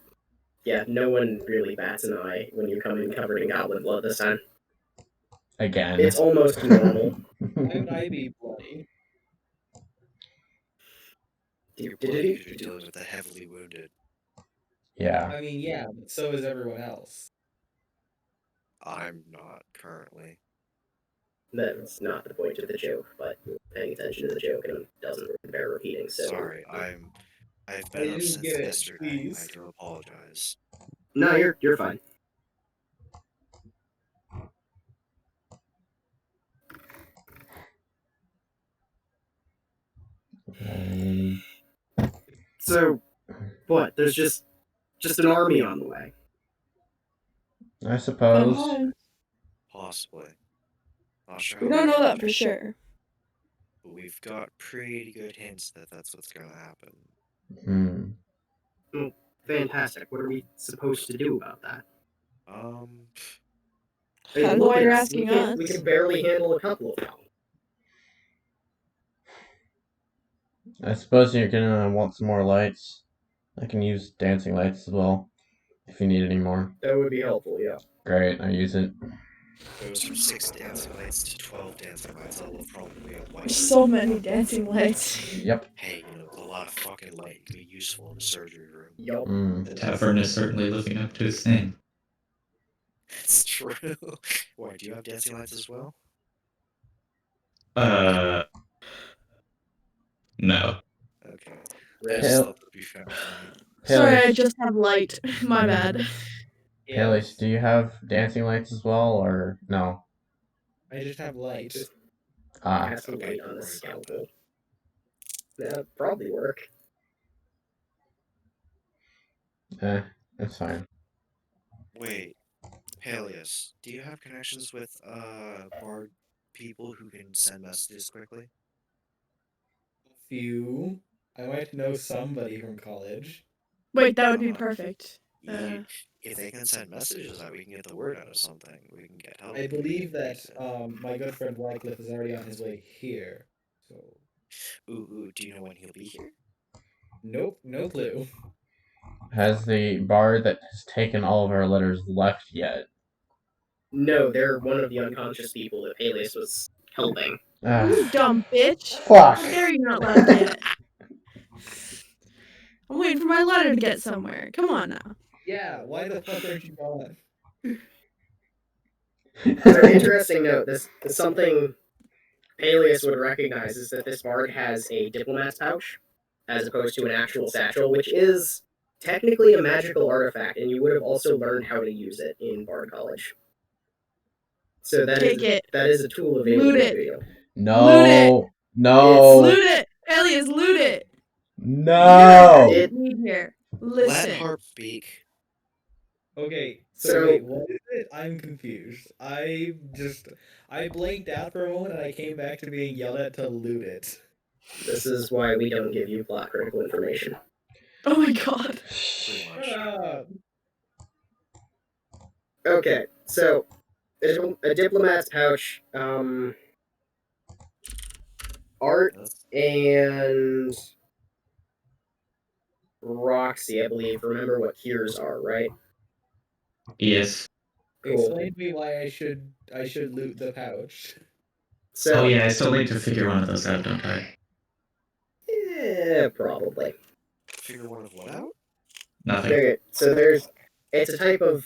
yeah, no one really bats an eye when you come in covered in goblin blood this time. Again. It's almost normal. Why would I be bloody? You're bloody because you're dealing with the heavily wounded. Yeah. I mean, yeah, but so is everyone else. I'm not currently. That's not the point of the joke, but paying attention to the joke and doesn't bear repeating. So Sorry, I've I been up didn't since get it, yesterday. please. I do apologize. No, you're fine. So, what? There's just an army on the way. I suppose. Possibly. Not sure. We how don't know that much, for sure. But we've got pretty good hints that that's what's going to happen. Fantastic. What are we supposed to do about that? I don't know why you're asking us. We can barely handle a couple of them. I suppose you're gonna want some more lights. I can use dancing lights as well, if you need any more. That would be helpful, yeah. Great, I use it. Goes from 6 dancing lights to 12 dancing lights. I will probably have light. There's so many dancing lights. Yep. Hey, you know, a lot of fucking light can be useful in the surgery room. Yup. The tavern is certainly living up to its name. It's true. Why, do you have dancing lights as well? No. Okay. Rest. Just thought that'd be fair. Sorry, I just have light. My bad. Peleus, do you have dancing lights as well, or no? I just have light. Ah, Cast some okay, light on don't the worry about scalpel. That'd probably work. That's fine. Wait, Peleus, do you have connections with bard people who can send messages quickly? Few. I might know somebody from college. Wait, that would be perfect. If they can send messages out, we can get the word out of something. We can get help. I believe that Use it. my good friend Wycliffe is already on his way here. So Ooh, do you know when he'll be here? nope, no clue. Has the bard that has taken all of our letters left yet? No, they're one of the unconscious people that Peleus was helping. You dumb bitch. Fuck. How dare you not left yet? I'm waiting for my letter to get somewhere. Come on now. Yeah, why the fuck aren't you gone? So, interesting note, this is something Peleus would recognize is that this bard has a diplomat's pouch, as opposed to an actual satchel, which is technically a magical artifact, and you would have also learned how to use it in Bard College. So that Take it. that is a tool available Loot it. to you. No. Loot it. Elias, loot it. No. You need here. Listen. Let Harp speak. Okay, So- so wait, what is it? I'm confused. I blanked out for a moment and I came back to being yelled at to loot it. This is why we don't give you plot critical information. Oh my god. Pretty much. Shut up. Okay, so a diplomat's pouch, Art and Roxy, I believe, remember what cures are, right? Yes. Cool. Explain to me why I should loot the pouch. So, Oh yeah, I still need to figure one of those out, don't I? yeah, probably. Figure one of what out? Nothing. Okay, so it's a type of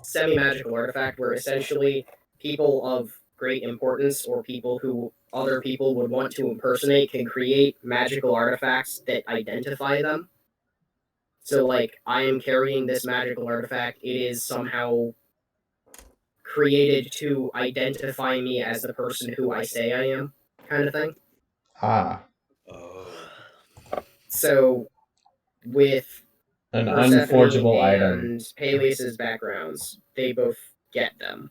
semi-magical artifact where essentially people of great importance or people who other people would want to impersonate can create magical artifacts that identify them. So, like, I am carrying this magical artifact, it is somehow created to identify me as the person who I say I am, kind of thing. Ah. So, with An Persephone unforgeable and item. Peleus' backgrounds, they both get them.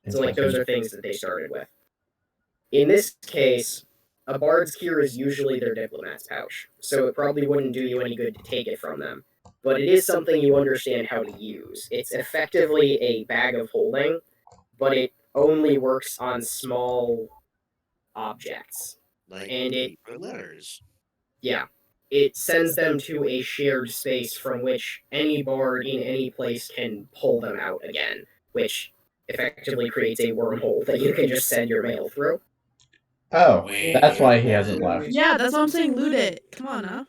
So, like, those are things that they started with. In this case, a bard's cure is usually their diplomat's pouch, so it probably wouldn't do you any good to take it from them. But it is something you understand how to use. It's effectively a bag of holding, but it only works on small objects. Like And it- paper letters. Yeah. It sends them to a shared space from which any bard in any place can pull them out again, which effectively creates a wormhole that you can just send your mail through. Oh, Wait. that's why he hasn't left. Yeah, that's what I'm saying. Loot it. Come on now.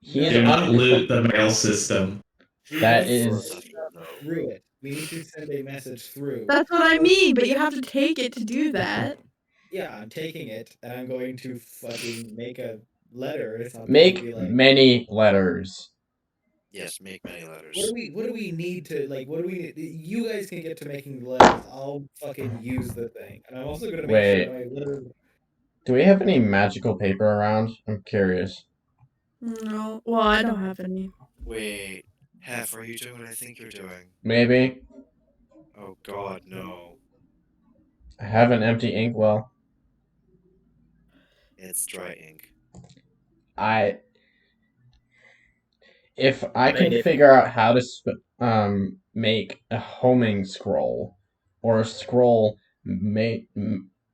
He is Do not un- loot the mail system. That We is- need to through it. We need to send a message through. That's what I mean, but you have to take it to do that. Yeah, I'm taking it and I'm going to fucking make a letter or something. Make and be like, many letters. Yes, make many letters. what do we need to like? What do we? You guys can get to making letters. I'll fucking use the thing, and I'm also gonna make Wait. sure my letter. Do we have any magical paper around? I'm curious. No. Well, I don't have any. Wait, Hef, are you doing what I think you're doing? Maybe. Oh god, no. I have an empty inkwell. It's dry ink. If I But can if- figure out how to make a homing scroll or a scroll made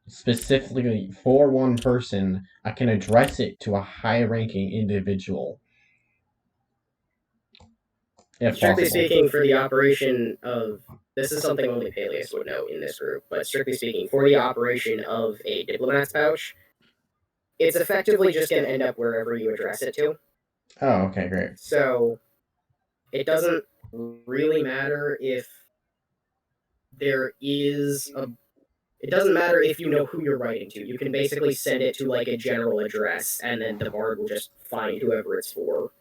specifically for one person, I can address it to a high-ranking individual. If Strictly possible. speaking, for the operation of this is something only Peleus would know in this group, but strictly speaking, for the operation of a diplomat's pouch, it's effectively just going to end up wherever you address it to. Oh, okay, great. So it doesn't really matter if there is a. It doesn't matter if you know who you're writing to. You can basically send it to like a general address, and then the bard will just find whoever it's for.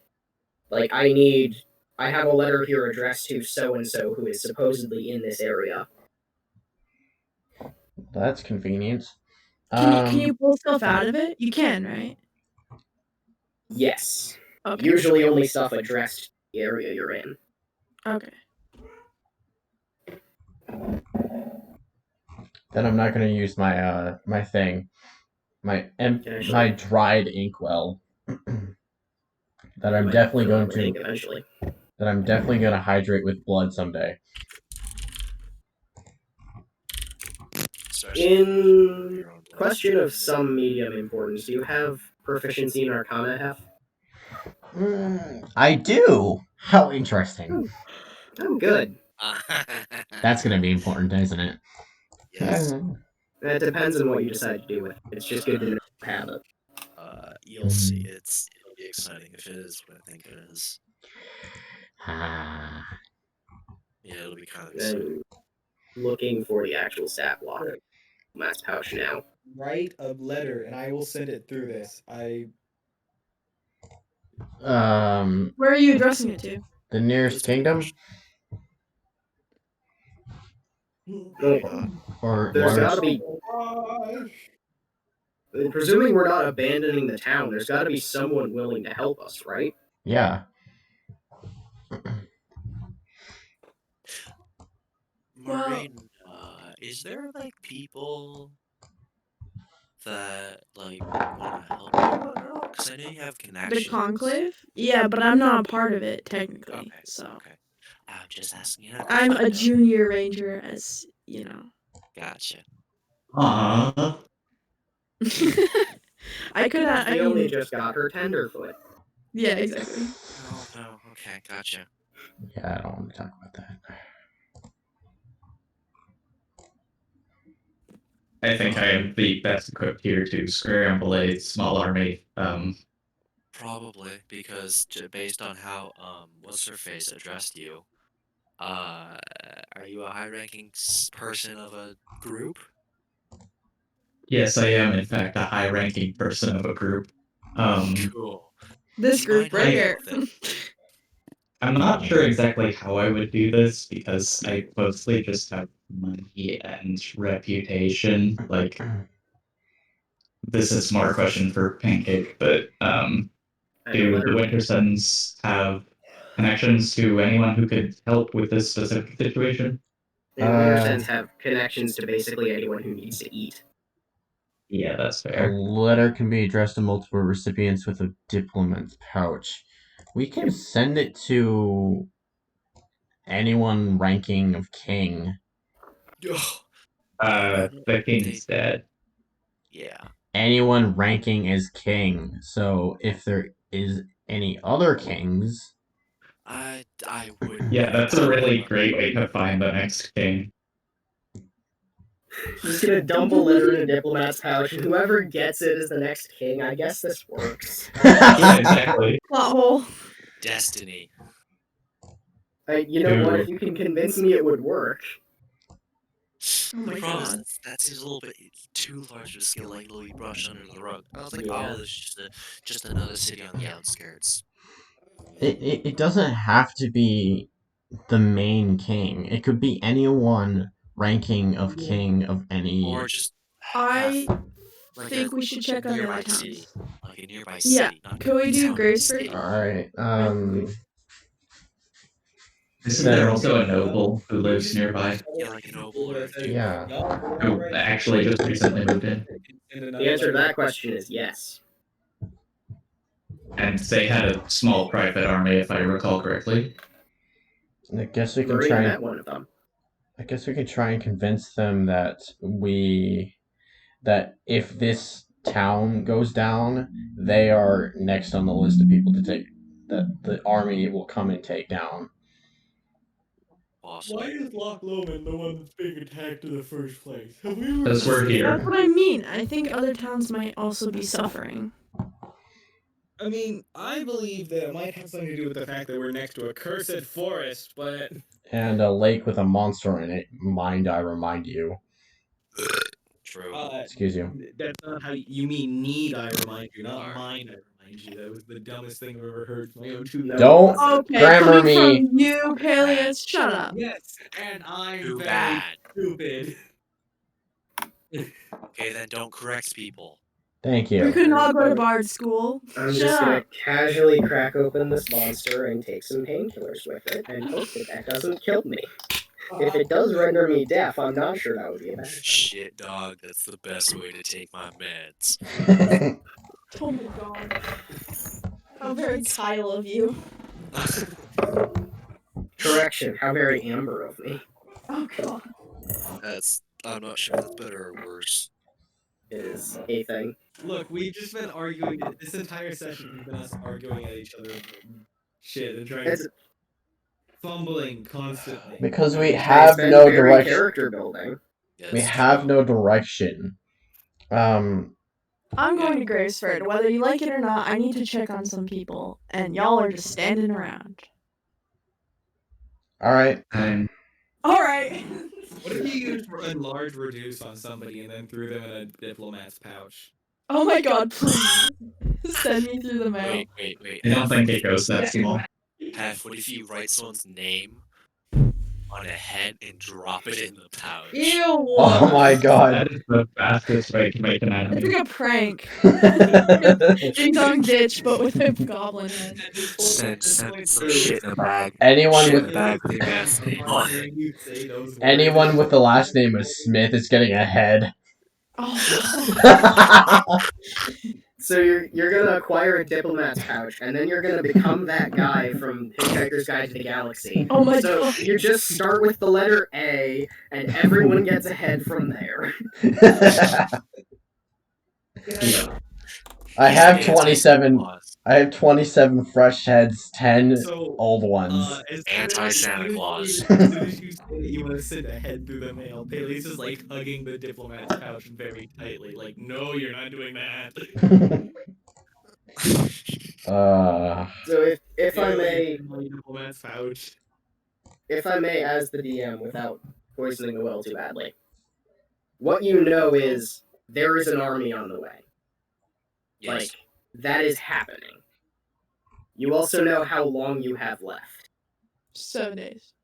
Like, I have a letter here addressed to so and so who is supposedly in this area. That's convenient. Can you pull stuff out of it? You can, right? Yes. Okay. Usually only stuff addressed to the area you're in. Okay. Then I'm not gonna use my my thing, my dried inkwell. that I'm Might definitely fill going up with ink to eventually. that I'm definitely gonna hydrate with blood someday. Especially In your own blood. question of some medium importance, do you have proficiency in Arcana, Hef? I do. How interesting. Oh, good. That's gonna be important, isn't it? Yes. It depends on what you decide to do with it. It's just good to know you have it. You'll see. It'll be exciting if it is what I think it is. Ah. Yeah, it'll be kind of exciting. Then looking for the actual stat block. Mass pouch now. Write a letter and I will send it through this. Where are you addressing it to? The nearest kingdom? Or There's large- gotta be. Presuming we're not abandoning the town, there's gotta be someone willing to help us, right? Yeah. Maureen, is there like people that like want to help you at all? Because I know you have connections. The conclave? Yeah, but I'm not a part of it technically. Okay. So Okay. I'm just asking you. I'm a junior ranger, as you know. Gotcha. Aww. I could. I She only mean, just got her tenderfoot. yeah, exactly. Oh no. Okay. Gotcha. Yeah, I don't want to talk about that. I think I am the best equipped here to scramble a small army. Probably because based on how what's her face addressed you, are you a high-ranking person of a group? Yes, I am in fact a high-ranking person of a group. Cool. This group right here. I'm not sure exactly how I would do this because I mostly just have money and reputation. Like, this is more a question for Pancake, but do the Winter Suns have connections to anyone who could help with this specific situation? The Winter Suns have connections to basically anyone who needs to eat. Yeah, that's A fair. letter can be addressed to multiple recipients with a diplomat's pouch. We can send it to anyone ranking of king. The king's dead. Yeah. Anyone ranking as king. So if there is any other kings, I would. Yeah, that's a really great way to find the next king. Just gonna dump a letter in a diplomat's pouch, and whoever gets it is the next king. I guess this works. Yeah, exactly. Plot hole. Destiny. You know what? If you can convince me it would work. Oh my The problem god. is that seems a little bit too large of a scale, like Louis brushed under the rug. I was like, Yeah. oh, this is just another city on the outskirts. it doesn't have to be the main king. It could be anyone ranking of king of any. Or just I like think a we should check on the nearby other city. towns. Like a nearby Yeah. city. Not Can we do town, Grace city. first? Alright, Isn't there also a noble who lives nearby? Yeah, like a noble or Yeah. Who actually just recently moved in? The answer to that question is yes. And they had a small private army, if I recall correctly. I guess we can Maria try. met one of them. I guess we could try and convince them that if this town goes down, they are next on the list of people to take. That the army will come and take down. Awesome. Why is Loch Lomond the one that's being attacked in the first place? Because we're here. That's what I mean. I think other towns might also be suffering. I mean, I believe that it might have something to do with the fact that we're next to a cursed forest, but And a lake with a monster in it. Mind I remind you. True. Excuse you. That's not how you mean. Need I remind you, not mind I remind you. That was the dumbest thing I've ever heard from my own two. Don't Okay, grammar coming me. from you, Peleus, shut up. Yes, and I'm Too very bad. stupid. Okay, then don't correct people. Thank We you. could not go to Bard school. I'm Shut just gonna up. casually crack open this monster and take some painkillers with it and hope that doesn't kill me. If it does render me deaf, I'm not sure that would be a bad thing. Shit, dog. That's the best way to take my meds. Oh my god. How very Kyle of you. Correction, how very Amber of me. Oh god. I'm not sure if that's better or worse. It is a thing. Look, we've just been arguing this entire session. We've been us arguing at each other, shit, and trying It's, to fumbling constantly. Because we it's have been no very direction. character building. Yeah, We that's have true. no direction. I'm going to Gravesford. Whether you like it or not, I need to check on some people, and y'all are just standing around. All right. Alright. What if you used enlarge reduce on somebody and then threw them in a diplomat's pouch? Oh my god, please. Send me through the mail. Wait. I don't think it goes that small. Hef, what if you write someone's name on a head and drop it in the pouch? Ew! Oh my god. That is the fastest way to make an It's enemy. like a prank. Ding dong ditch, but with a goblin head. Send some shit in a bag. Anyone Shit in with a bag with your man's name on it. anyone with the last name of Smith is getting a head. Oh. So you're gonna acquire a diplomat's pouch, and then you're gonna become that guy from Hitchhiker's Guide to the Galaxy. Oh my So god. you just start with the letter A, and everyone gets a head from there. I have He's 27. anti-Claus. I have 27 fresh heads, 10 So, old ones. Anti-Santa Claus. As soon as you say that you want to send a head through the mail, Peleus is like hugging the diplomat's pouch very tightly. Like, no, you're not doing that. So if I may, My diplomat's pouch. if I may, as the DM, without poisoning the well too badly, what you know is there is an army on the way. Yes. Like, that is happening. You also know how long you have left. 7 days.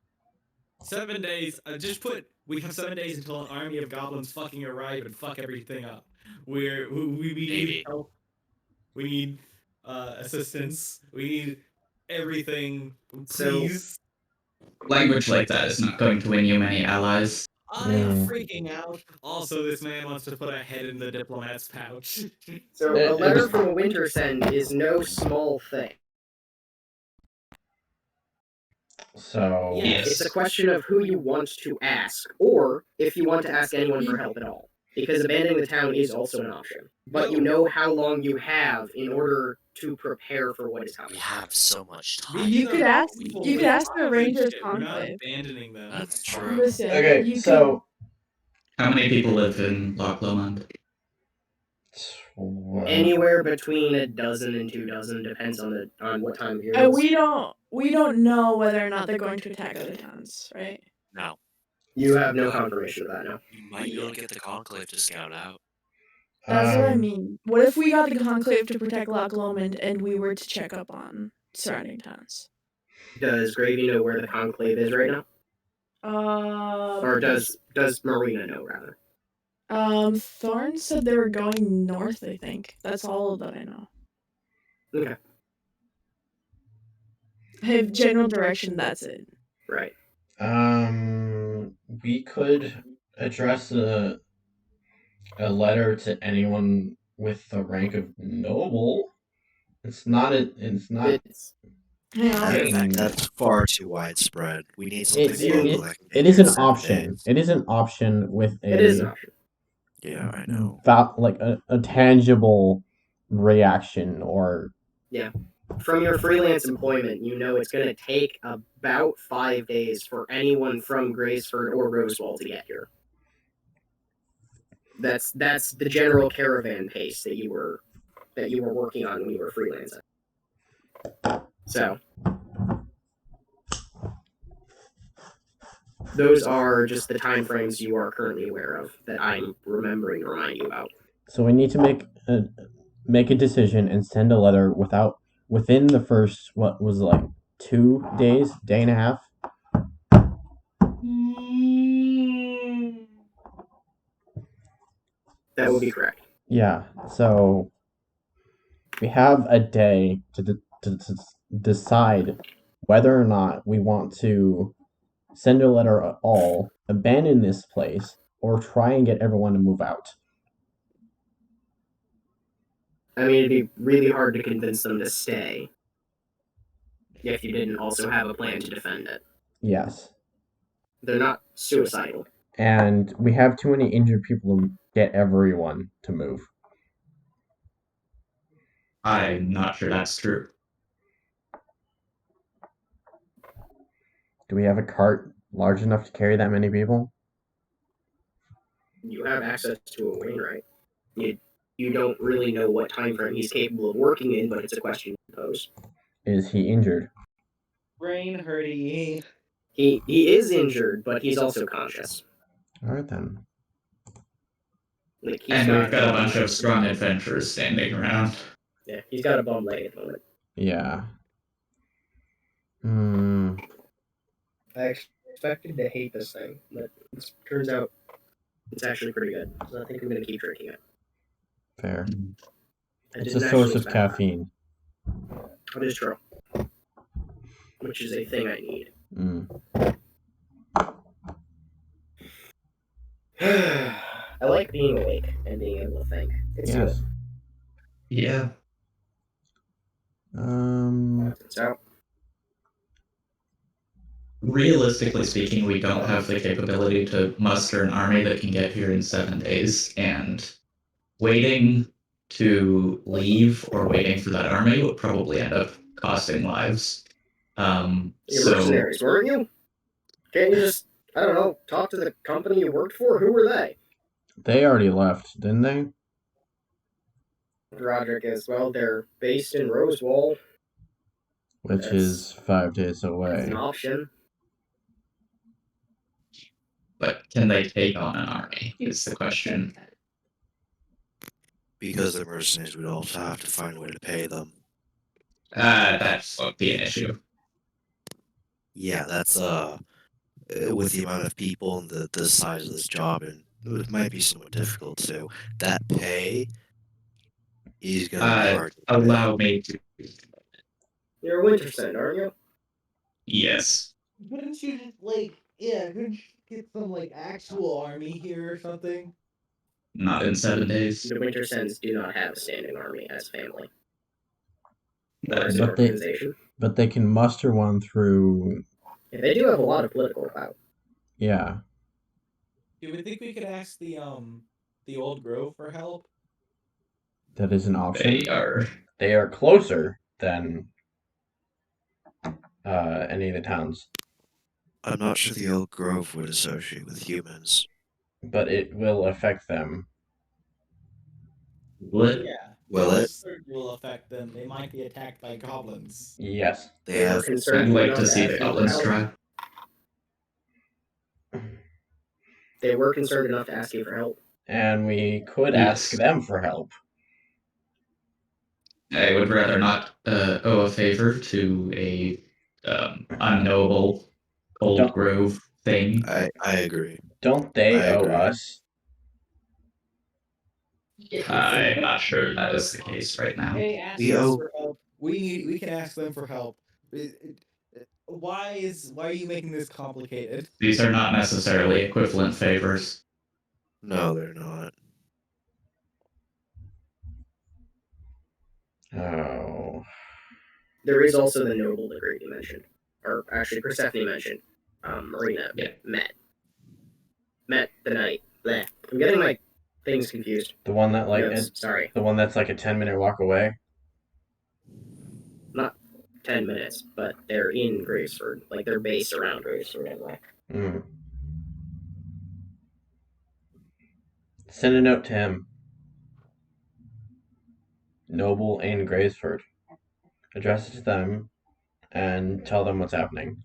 7 days. We have 7 days until an army of goblins fucking arrive and fuck everything up. We need Maybe. help. We need assistance. We need everything. Please. Language like that is not going to win you many allies. I am freaking out. Also, this man wants to put a head in the diplomat's pouch. So a letter from a winter send is no small thing. So Yes. It's a question of who you want to ask, or if you want to ask anyone for help at all. Because abandoning the town is also an option. But you know how long you have in order to prepare for what is coming. We have so much time. You could ask We- the Rangers We're not conclave. abandoning them. That's true. Listen, okay, you so How many people live in Loch Lomond? Anywhere between a dozen and 2 dozen depends on what time of year. could, it is. we don't know whether or not they're going to attack other towns, right? No. You have no confirmation of that now. You might be able to get the Conclave to scout out. That's what I mean. What if we got the conclave to protect Loch Lomond and we were to check up on surrounding towns? Does Gravy know where the conclave is right now? Or does Marina know, rather? Thorn said they were going north, I think. That's all that I know. Okay. I have general direction, that's it. Right. We could address a letter to anyone with the rank of noble. It's not. Yeah. That's far too widespread. We need something local that can It be is an here in 7 option. days. It is an option with It is an option. Yeah, I know. like a tangible reaction or From your freelance employment, you know it's going to take about 5 days for anyone from Graysford or Rosewall to get here. That's the general caravan pace that you were working on when you were freelancing. So those are just the time frames you are currently aware of that I'm remembering to remind you about. So we need to make a decision and send a letter within the first, what was it, like 2 days, day and a half. That would be correct. Yeah, so we have a day to decide whether or not we want to send a letter at all, abandon this place, or try and get everyone to move out. I mean, it'd be really hard to convince them to stay if you didn't also have a plan to defend it. Yes. They're not suicidal. And we have too many injured people to get everyone to move. I'm not sure that's true. Do we have a cart large enough to carry that many people? You have access to a Wainwright. You don't really know what time frame he's capable of working in, but it's a question to pose. Is he injured? Brain hurty. He is injured, but he's also conscious. Alright then. Like, And we've got a bunch of strong adventurers standing around. Yeah, he's got a bum leg at the moment. Yeah. I expected to hate this thing, but it turns out it's actually pretty good. So I think I'm gonna keep drinking it. Fair. I It's didn't a source actually of expect that. caffeine. It is true. Which is a thing I need. I like being awake and being able to think. It's Yes. Yeah. good. So, Realistically speaking, we don't have the capability to muster an army that can get here in 7 days, and waiting to leave or waiting for that army would probably end up costing lives. you're So mercenaries, weren't you? Can't you just, I don't know, talk to the company you worked for? Who were they? They already left, didn't they? Roderick is, well, they're based in Rosewall. Which That's- is 5 days It's away. an option. but can they take on an army is the question. Because they're mercenaries, we'd also have to find a way to pay them. That won't be an issue. Yeah, that's with the amount of people and the size of this job, and it might be somewhat difficult too. That pay is gonna be hard to pay. Allow me to. You're a Wintersend, aren't you? Yes. Couldn't you just couldn't you get some actual army here or something? Not in 7 days. The Wintersends do not have a standing army as a family. Or That- as an But they- organization. But they can muster one through. Yeah, they do have a lot of political clout. Yeah. Do we think we could ask the Old Grove for help? That is an option. They are. They are closer than any of the towns. I'm not sure the Old Grove would associate with humans. But it will affect them. What? Yeah. Will it? Will affect them. They might be attacked by goblins. Yes. They have. concerned I'd like enough to see ask the you for goblins help. try. They were concerned enough to ask you for help. And we could Yes. ask them for help. I would rather not owe a favor to a unknowable Old Don't- Grove thing. I agree. Don't they I owe agree. us? I'm not sure that is the case right now. Hey, ask We us owe- for help. We can ask them for help. Why are you making this complicated? These are not necessarily equivalent favors. No, they're not. Oh. There is also the noble degree you mentioned. Or actually, Persephone mentioned. Marina Yeah. met the knight. Bleh. I'm getting my things confused. The one that Notes, sorry. the one that's like a 10-minute walk away. Not 10 minutes, but they're in Gravesford. Like, they're based around Gravesford anyway. Send a note to him. Noble and Gravesford. Address it to them and tell them what's happening.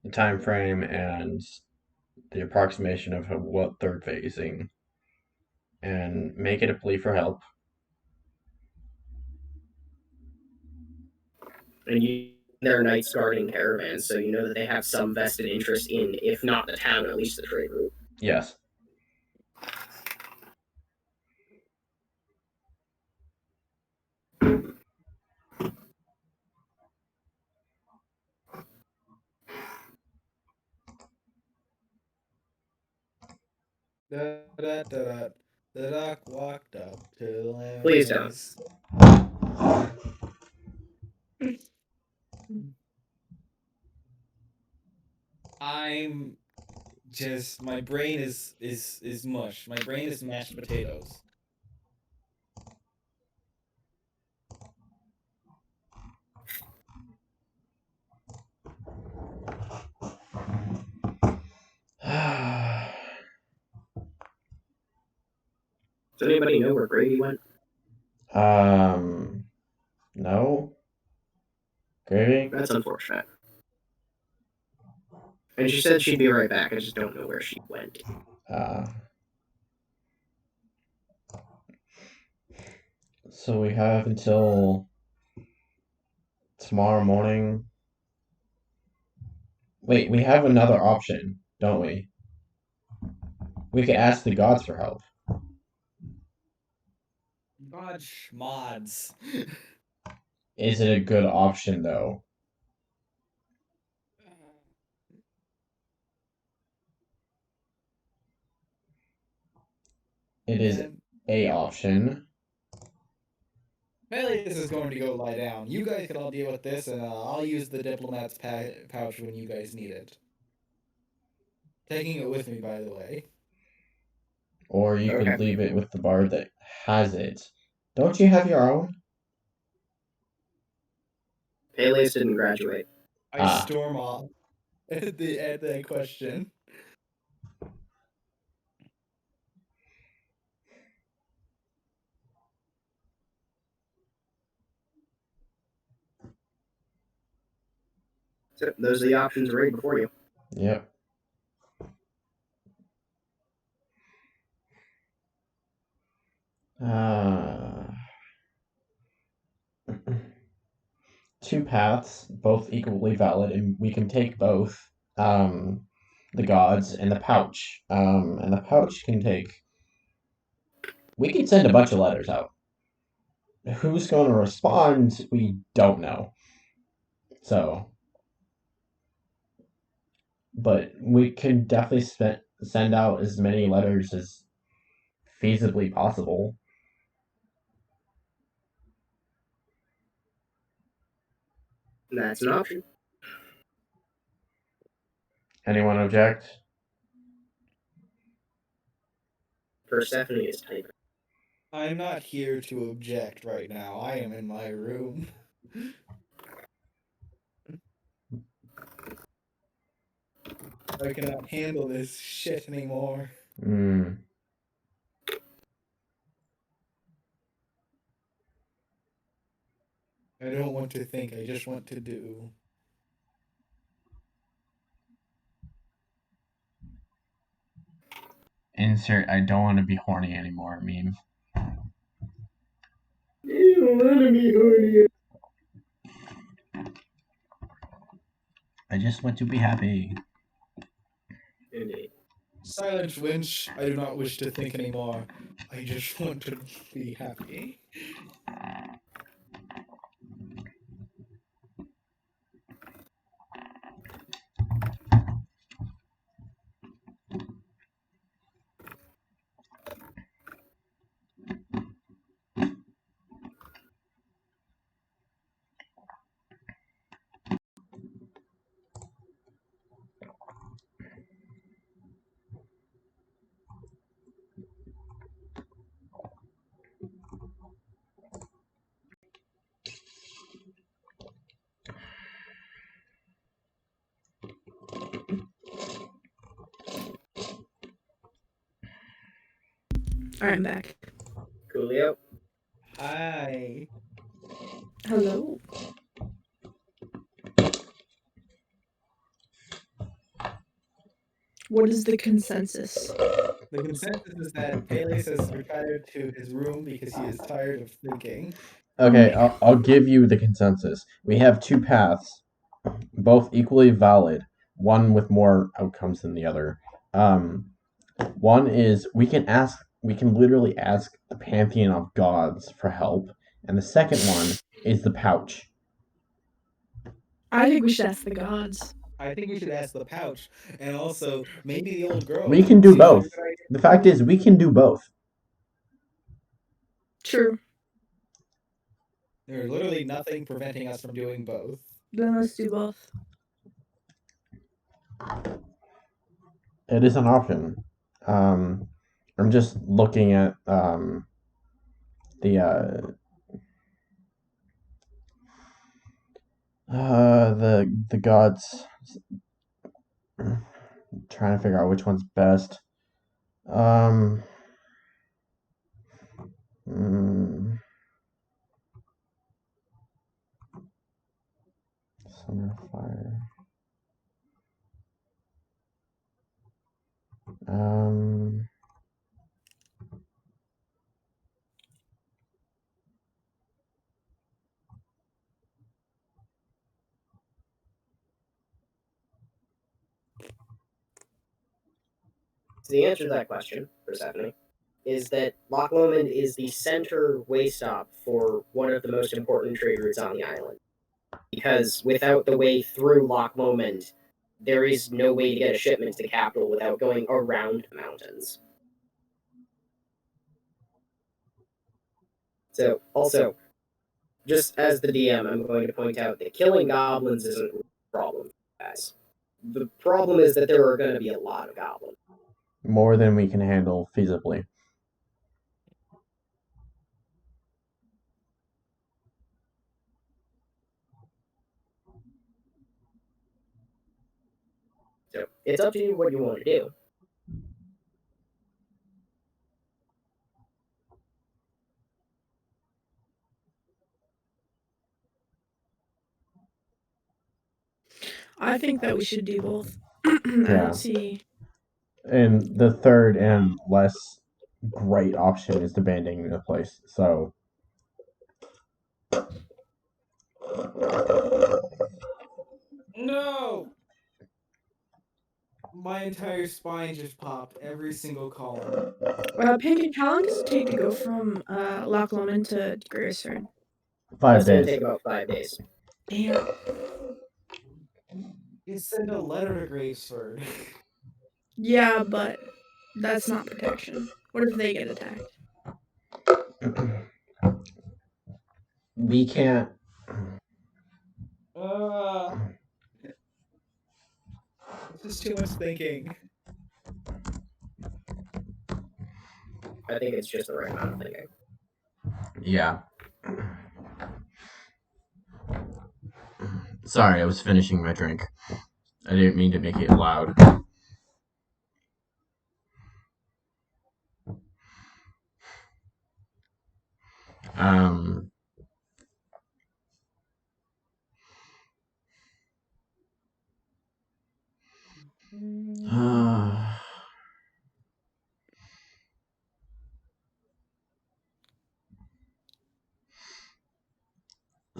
The time frame and the approximation of what they're facing. And make it a plea for help. And they're knights guarding caravans, so you know that they have some vested interest in, if not the town, at least the trade route. Yes. The duck walked up to the lemon. Please don't. I'm just my brain is mush. My brain is mashed potatoes. Does anybody know where Gravy went? No. Gravy? That's unfortunate. And she said she'd be right back. I just don't know where she went. So we have until tomorrow morning. Wait, we have another option, don't we? We could ask the gods for help. God mods. Is it a good option, though? It is a option. Peleus is going to go lie down. You guys can all deal with this, and I'll use the diplomat's pouch when you guys need it. Taking it with me, by the way. Or you Okay. could leave it with the bard that has it. Don't you have your own? Peleus didn't graduate. I storm off at the question. So those are the options right before you. Yep. Two paths, both equally valid, and we can take both. The gods and the pouch. And the pouch can take. We can send a bunch of letters out. Who's going to respond? We don't know. So, but we could definitely send out as many letters as feasibly possible. That's an option. Anyone object? Persephone is typing. I'm not here to object right now. I am in my room. I cannot handle this shit anymore. I don't want to think, I just want to do. Insert I don't want to be horny anymore meme. You don't want to be horny. I just want to be happy. Indeed. Silent Winch, I do not wish to think anymore. I just want to be happy. Alright, I'm back. Coolio. Hi. Hello. What is the consensus? The consensus is that Peleus has retired to his room because he is tired of thinking. Okay, I'll give you the consensus. We have two paths, both equally valid, one with more outcomes than the other. One is we can literally ask the pantheon of gods for help, and the second one is the pouch. I think we should ask the gods. I think we should ask the pouch, and also maybe the old girl. We can do Seems like a both. good idea. The fact is, we can do both. True. There's literally nothing preventing us from doing both. Then let's do both. It is an option. I'm just looking at the gods. Trying to figure out which one's best. Summer Fire. So the answer to that question, Persephone, is that Loch Lomond is the center way stop for one of the most important trade routes on the island. Because without the way through Loch Lomond, there is no way to get a shipment to the capital without going around the mountains. So, also, just as the DM, I'm going to point out that killing goblins isn't a problem, guys. The problem is that there are going to be a lot of goblins. More than we can handle feasibly. So, it's up to you what you want to do. I think that we should do both. I don't see. And the third and less great option is abandoning the place. So. No! My entire spine just popped. Every single column. Pancake, how long does it take to go from Loch Lomond to Grearsford? 5 It's going to days. take about 5 days. Damn. You send a letter to Gravesford. Yeah, but that's not protection. What if they get attacked? We can't. This is too much thinking. I think it's just the right amount of thinking. Yeah. Sorry, I was finishing my drink. I didn't mean to make it loud.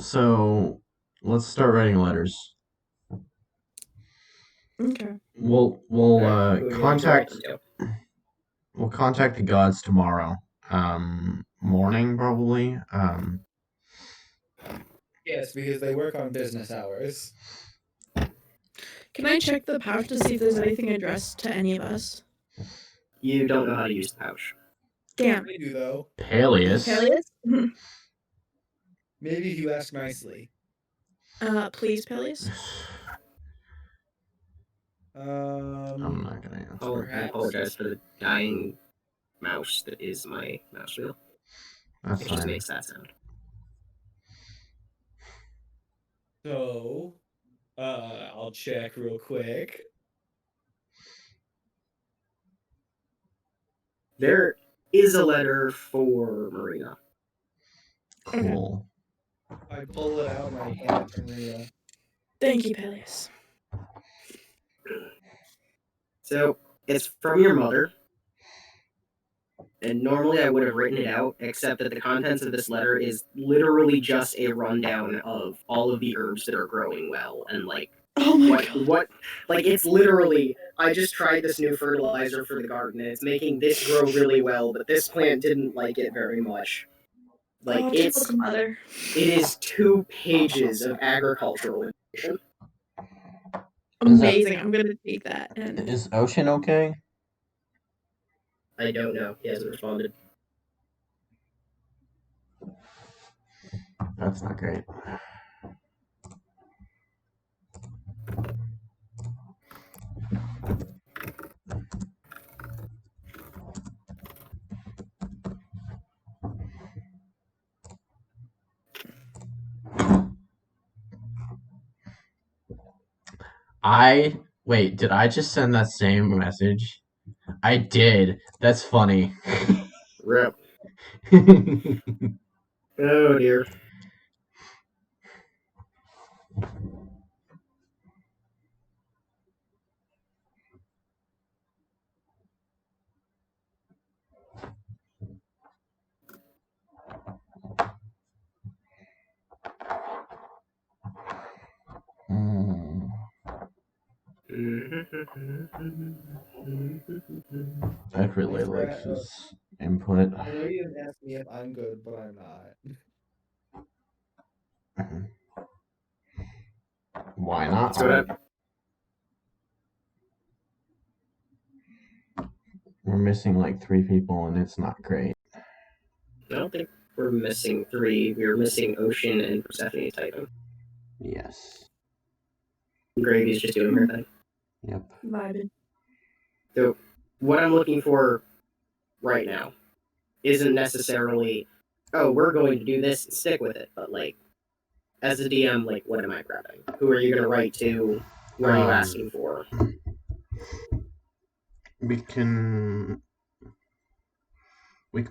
So, let's start writing letters. Okay. We'll Who do you want to write contact. them to? We'll contact the gods tomorrow. Morning probably. Yes, because they work on business hours. Can I check the pouch to see if there's anything addressed to any of us? You don't know how to use the pouch. Damn. I do though. Peleus. Peleus? Maybe if you ask nicely. Please, Peleus. I'm not gonna answer. Oh, I apologize for the dying mouse that is my mouse wheel. That's It just fine. makes that sound. So, I'll check real quick. There is a letter for Marina. Cool. I pull it out and I hand it to Maria. Thank you, Peleus. So, it's from your mother. And normally I would have written it out, except that the contents of this letter is literally just a rundown of all of the herbs that are growing well, and like Oh my god. what like it's literally, I just tried this new fertilizer for the garden and it's making this grow really well, but this plant didn't like it very much. Like Oh, typical mother. it is 2 pages of agricultural information. Is that- Amazing. I'm gonna take that. And Is Ocean okay? I don't know. He hasn't responded. That's not great. Wait, did I just send that same message? I did. That's funny. Rip. Oh dear. Mm, I'd really like his input. I know you didn't ask me if I'm good, but I'm not. Why not? So what We're missing like 3 people, and it's not great. I don't think we're missing 3. We're missing Ocean and Persephone Titan. Yes. Gravy's just doing her thing. Yep. vibing. So what I'm looking for right now isn't necessarily, oh, we're going to do this and stick with it, but like, as a DM, like, what am I grabbing? Who are you going to write to? What are you asking for? We can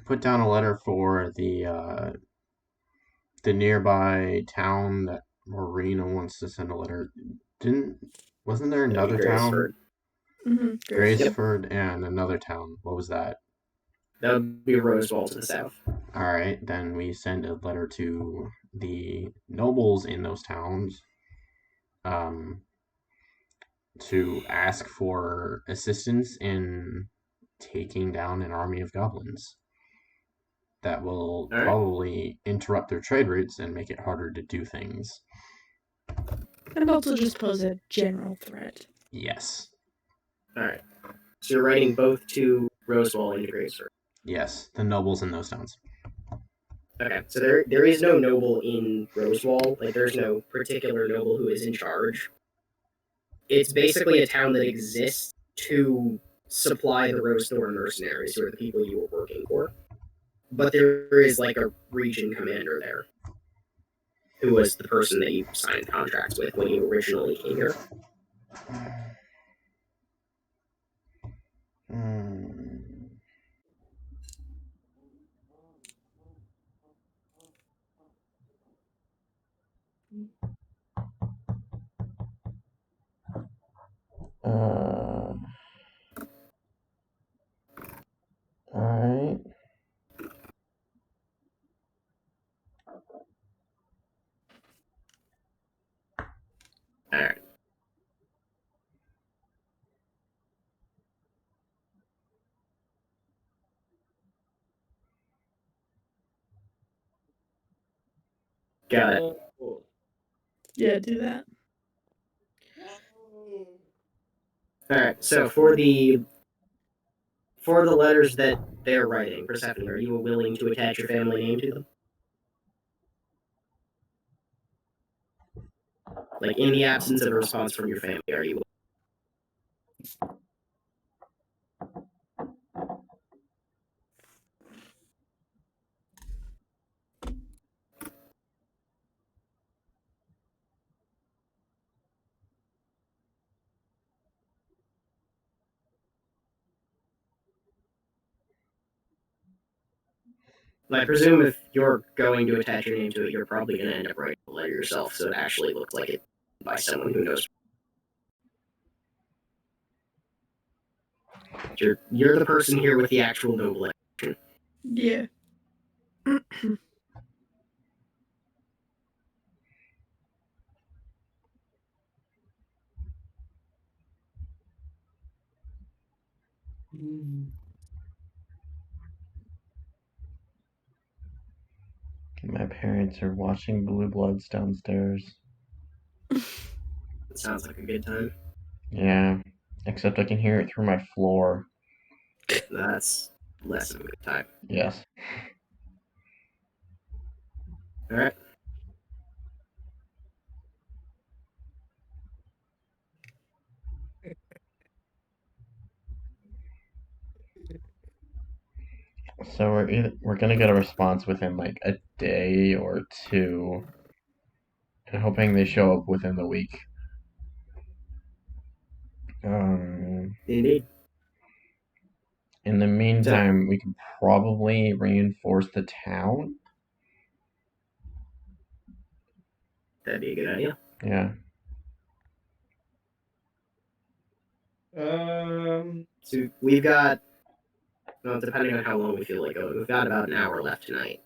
put down a letter for the nearby town that Marina wants to send a letter. Wasn't there another town? Mm-hmm. Graceford and another town. What was that? That would be Rosewall to the south. All right, then we send a letter to the nobles in those towns to ask for assistance in taking down an army of goblins. That will probably interrupt their trade routes and make it harder to do things. And also just pose a general threat. Yes. Alright. So you're writing both to Rosewall and to Graceford. Yes, the nobles in those towns. Okay, so there is no noble in Rosewall. Like, there's no particular noble who is in charge. It's basically a town that exists to supply the Rosethorn mercenaries, who are the people you were working for. But there is, like, a region commander there, who was the person that you signed contracts with when you originally came here. Alright. Alright. Got it. Yeah, do that. Alright, so for the letters that they're writing, Persephone, are you willing to attach your family name to them? Like, in the absence of a response from your family, are you? I presume if you're going to attach your name to it, you're probably going to end up writing the letter yourself, so it actually looks like it by someone who knows. You're the person here with the actual noble action. Yeah. My parents are watching Blue Bloods downstairs. It sounds like a good time. Yeah, except I can hear it through my floor. That's less of a good time. Yes. All right. So we're gonna get a response within like a day or two, and hoping they show up within the week. Indeed. In the meantime, we can probably reinforce the town. That'd be a good idea. Yeah. So we've got, well, depending on how long we feel like going, we've got about an hour left tonight.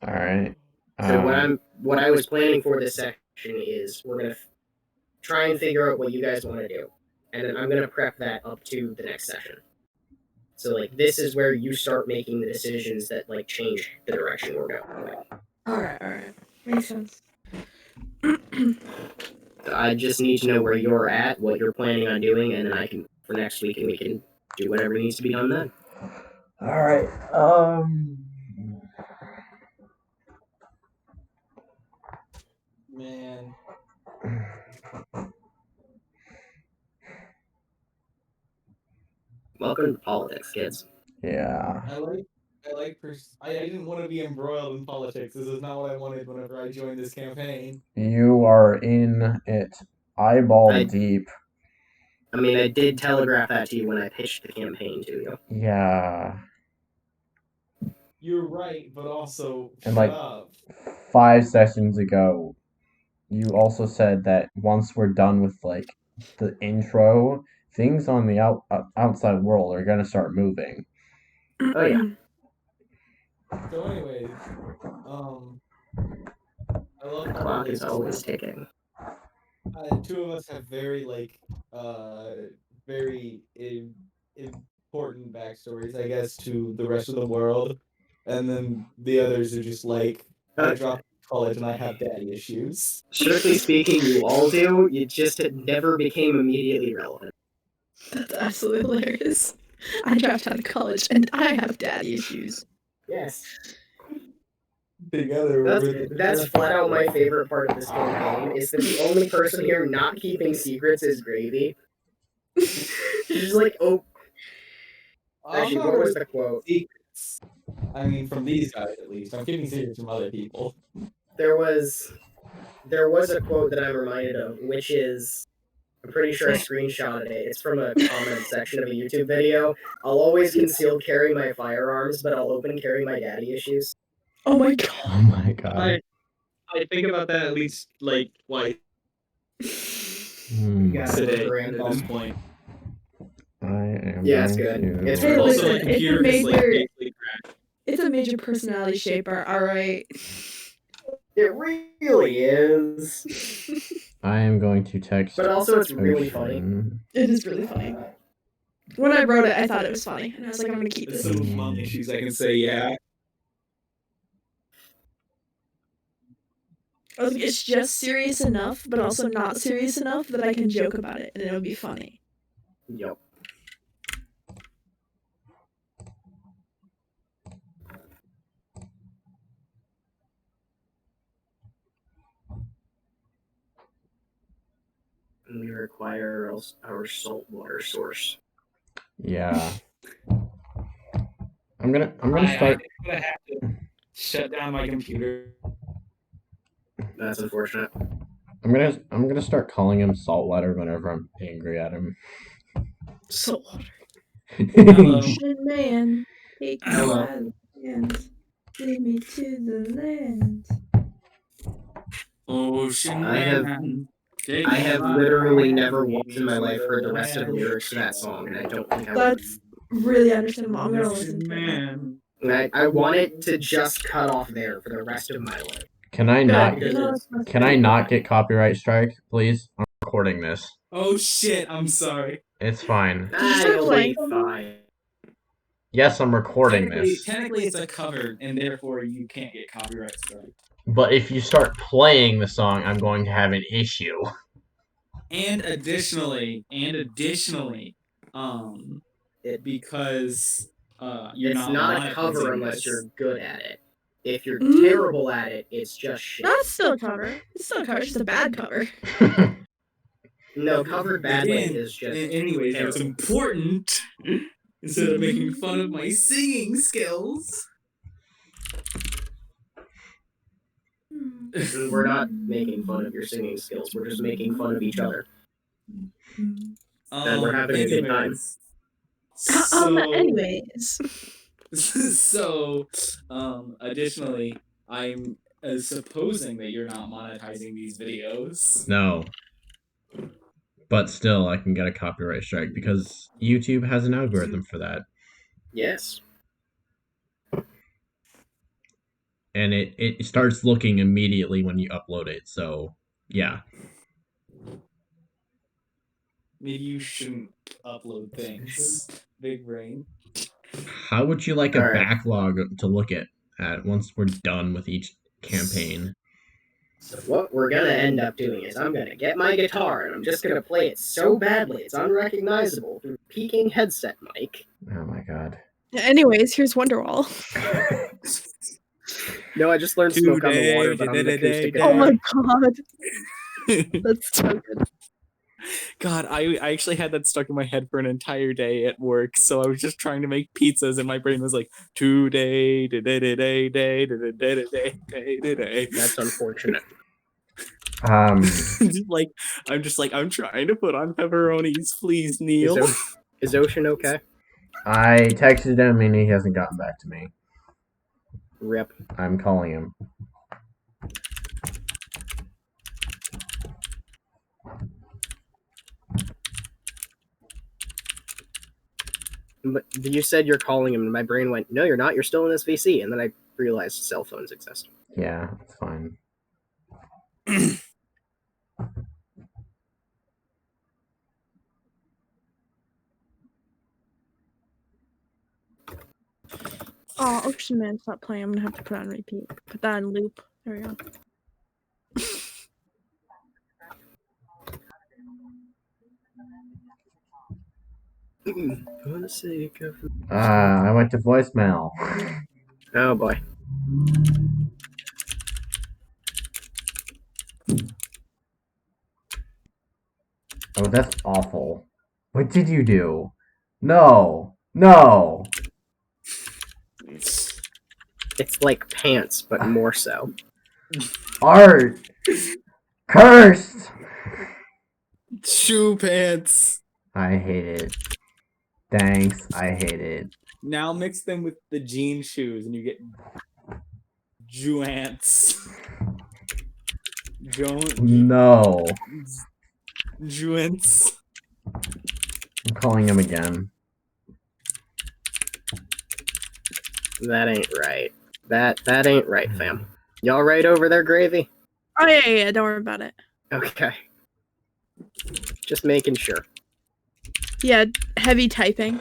All right. So what I was planning for this section is we're gonna try and figure out what you guys want to do, and then I'm gonna prep that up to the next session. So like this is where you start making the decisions that like change the direction we're going. Alright. Makes sense. So I just need to know where you're at, what you're planning on doing, and then I can for next week, and we can do whatever needs to be done then. All right. Man. Welcome to politics, kids. Yeah. I didn't want to be embroiled in politics. This is not what I wanted whenever I joined this campaign. You are in it eyeball deep. I mean, I did telegraph that to you when I pitched the campaign to you. Yeah. You're right, but also And shut like up. 5 sessions ago, you also said that once we're done with like the intro, things on the outside world are gonna start moving. Oh yeah. So anyways, I love The clock is always ticking. two of us have very very important backstories, I guess, to the rest of the world, and then the others are just like, I dropped college and I have daddy issues. Strictly speaking, you all do. You just never became immediately relevant. That's absolutely hilarious. I dropped out of college and I have daddy issues. Yes. Together, that's flat out my favorite part of this campaign, is that the only person here not keeping secrets is Gravy. She's just like, oh. Actually, what was the quote? Secrets. I mean, from these guys at least. I'm keeping secrets from other people. There was a quote that I'm reminded of, which is, I'm pretty sure I screenshotted it. It's from a comment section of a YouTube video. I'll always conceal carry my firearms, but I'll open carry my daddy issues. Oh my god. Oh my god. I think about that at least like twice today at this point. I am. Yeah, it's good. It's Hey, really listen, Also, my computer is like basically it's a major personality shaper, alright? It really is. I am going to text. But also, it's really funny. Ocean. It is really funny. When I wrote it, I thought it was funny, and I was like, I'm gonna keep There's this. some mom issues I can say, yeah. I was like, it's just serious enough, but also not serious enough that I can joke about it, and it'll be funny. Yep. We require our saltwater source. Yeah. I'm gonna start. I'm gonna have to shut down my computer. That's unfortunate. I'm gonna start calling him Saltwater whenever I'm angry at him. Saltwater. Hello. Ocean man, take me Hello. by the hand, lead me to the land. Ocean I have- man. I have literally never once in my life heard the rest of the lyrics to that song, and I don't think I would. That's really understandable. I'm gonna listen to it. Man. And I want it to just cut off there for the rest of my life. Can I not? Yeah, Can I not get copyright strike, please? I'm recording this. Oh shit, I'm sorry. It's fine. Did you start I'll playing be something? fine. Yes, I'm recording this. Technically it's a cover, and therefore you can't get copyright strike. But if you start playing the song, I'm going to have an issue. And additionally, because you're It's not a cover monetizing unless this. you're good at it. If you're Mm. terrible at it, it's just shit. That's still a cover. It's still a cover. It's just a bad cover. No, covered badly Again, is just. anyways, it's terrible. important. Instead of making fun of my singing skills. We're not making fun of your singing skills. We're just making fun of each other. And we're having a good time. Anyways. So, additionally, I'm supposing that you're not monetizing these videos. No. But still, I can get a copyright strike because YouTube has an algorithm for that. Yes. And it starts looking immediately when you upload it, so yeah. Maybe you shouldn't upload things. Big brain. How would you like a Alright. backlog to look at once we're done with each campaign? So what we're gonna end up doing is I'm gonna get my guitar and I'm just gonna play it so badly it's unrecognizable through peaking headset mic. Oh my god. Anyways, here's Wonderwall. No, I just learned Smoke on the Water, but I'm an acoustic guitar. Oh my god. That's so good. God, I actually had that stuck in my head for an entire day at work, so I was just trying to make pizzas, and my brain was like, today, day. That's unfortunate. Um, I'm trying to put on pepperonis, please, Neil. Is Ocean okay? I texted him and he hasn't gotten back to me. Rip. I'm calling him. But you said you're calling him, and my brain went, no, you're not, you're still in this VC. And then I realized cell phones exist. Yeah, it's fine. Oh, Ocean Man, stop playing. I'm gonna have to put it on repeat. Put that on loop. There we go. For the sake of... I went to voicemail. Oh boy. Oh, that's awful. What did you do? No. No. It's like pants, but more so. Art. Cursed. Shoe pants. I hate it. Thanks. I hate it. Now mix them with the jean shoes, and you get Juants. No. Juants. I'm calling him again. That ain't right. That ain't right, fam. Y'all right over there, Gravy? Oh yeah, don't worry about it. Okay. Just making sure. Yeah, heavy typing.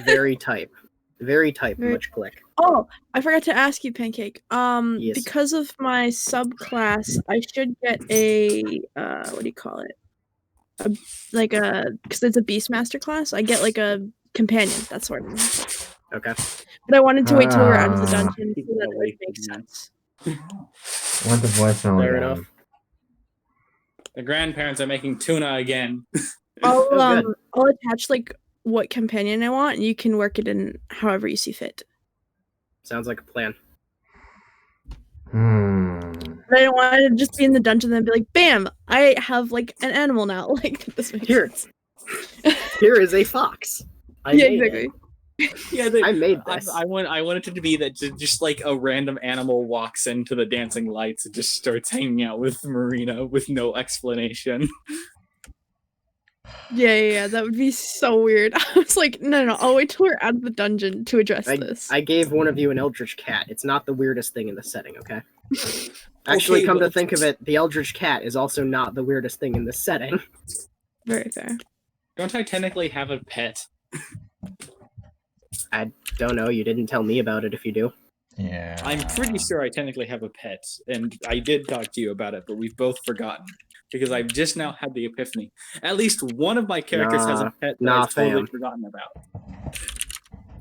Very type. Very type, Very- much click. Oh, I forgot to ask you, Pancake. Yes. Because of my subclass, I should get a what do you call it? Because it's a Beastmaster class, I get like a companion. That's what I mean. Okay. But I wanted to wait till we were out of the Ah. dungeon so that it would make sense. Went to voicemail Fair again. enough. The grandparents are making tuna again. I'll Oh, good. I'll attach like what companion I want, and you can work it in however you see fit. Sounds like a plan. But I don't want it to just be in the dungeon and then be like, bam! I have like an animal now. Like this makes Here. sense. Here is a fox. I Yeah, made it. exactly. Yeah, I made this. I want it to be that just like a random animal walks into the dancing lights and just starts hanging out with Marina with no explanation. Yeah, that would be so weird. I was like, no, I'll wait till we're out of the dungeon to address this. I gave one of you an Eldritch Cat. It's not the weirdest thing in the setting, okay? Actually, Okay, come well- to think of it, the Eldritch Cat is also not the weirdest thing in the setting. Very fair. Don't I technically have a pet? I don't know, you didn't tell me about it if you do. Yeah. I'm pretty sure I technically have a pet, and I did talk to you about it, but we've both forgotten. because I've just now had the epiphany. At least one of my characters has a pet that Nah, I've totally fam. forgotten about.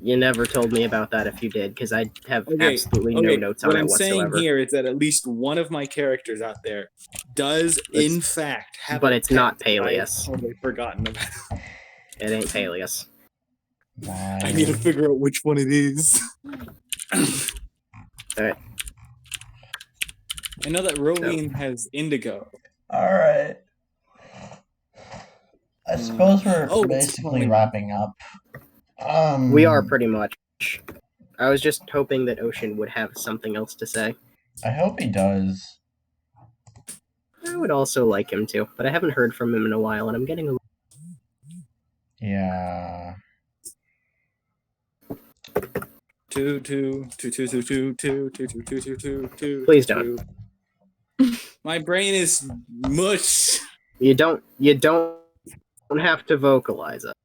You never told me about that if you did, because I have Okay, absolutely no notes on what it I'm whatsoever. saying here is that at least one of my characters out there does, in fact, have but a it's pet not that I've Peleus. totally forgotten about. It ain't Peleus. I need to figure out which one it is. Alright. I know that Rovine has Indigo. Alright. I suppose we're Oh, it's basically fine. wrapping up. We are pretty much. I was just hoping that Ocean would have something else to say. I hope he does. I would also like him to, but I haven't heard from him in a while, and I'm getting a little... Yeah. Please don't. My brain is mush. You don't have to vocalize it.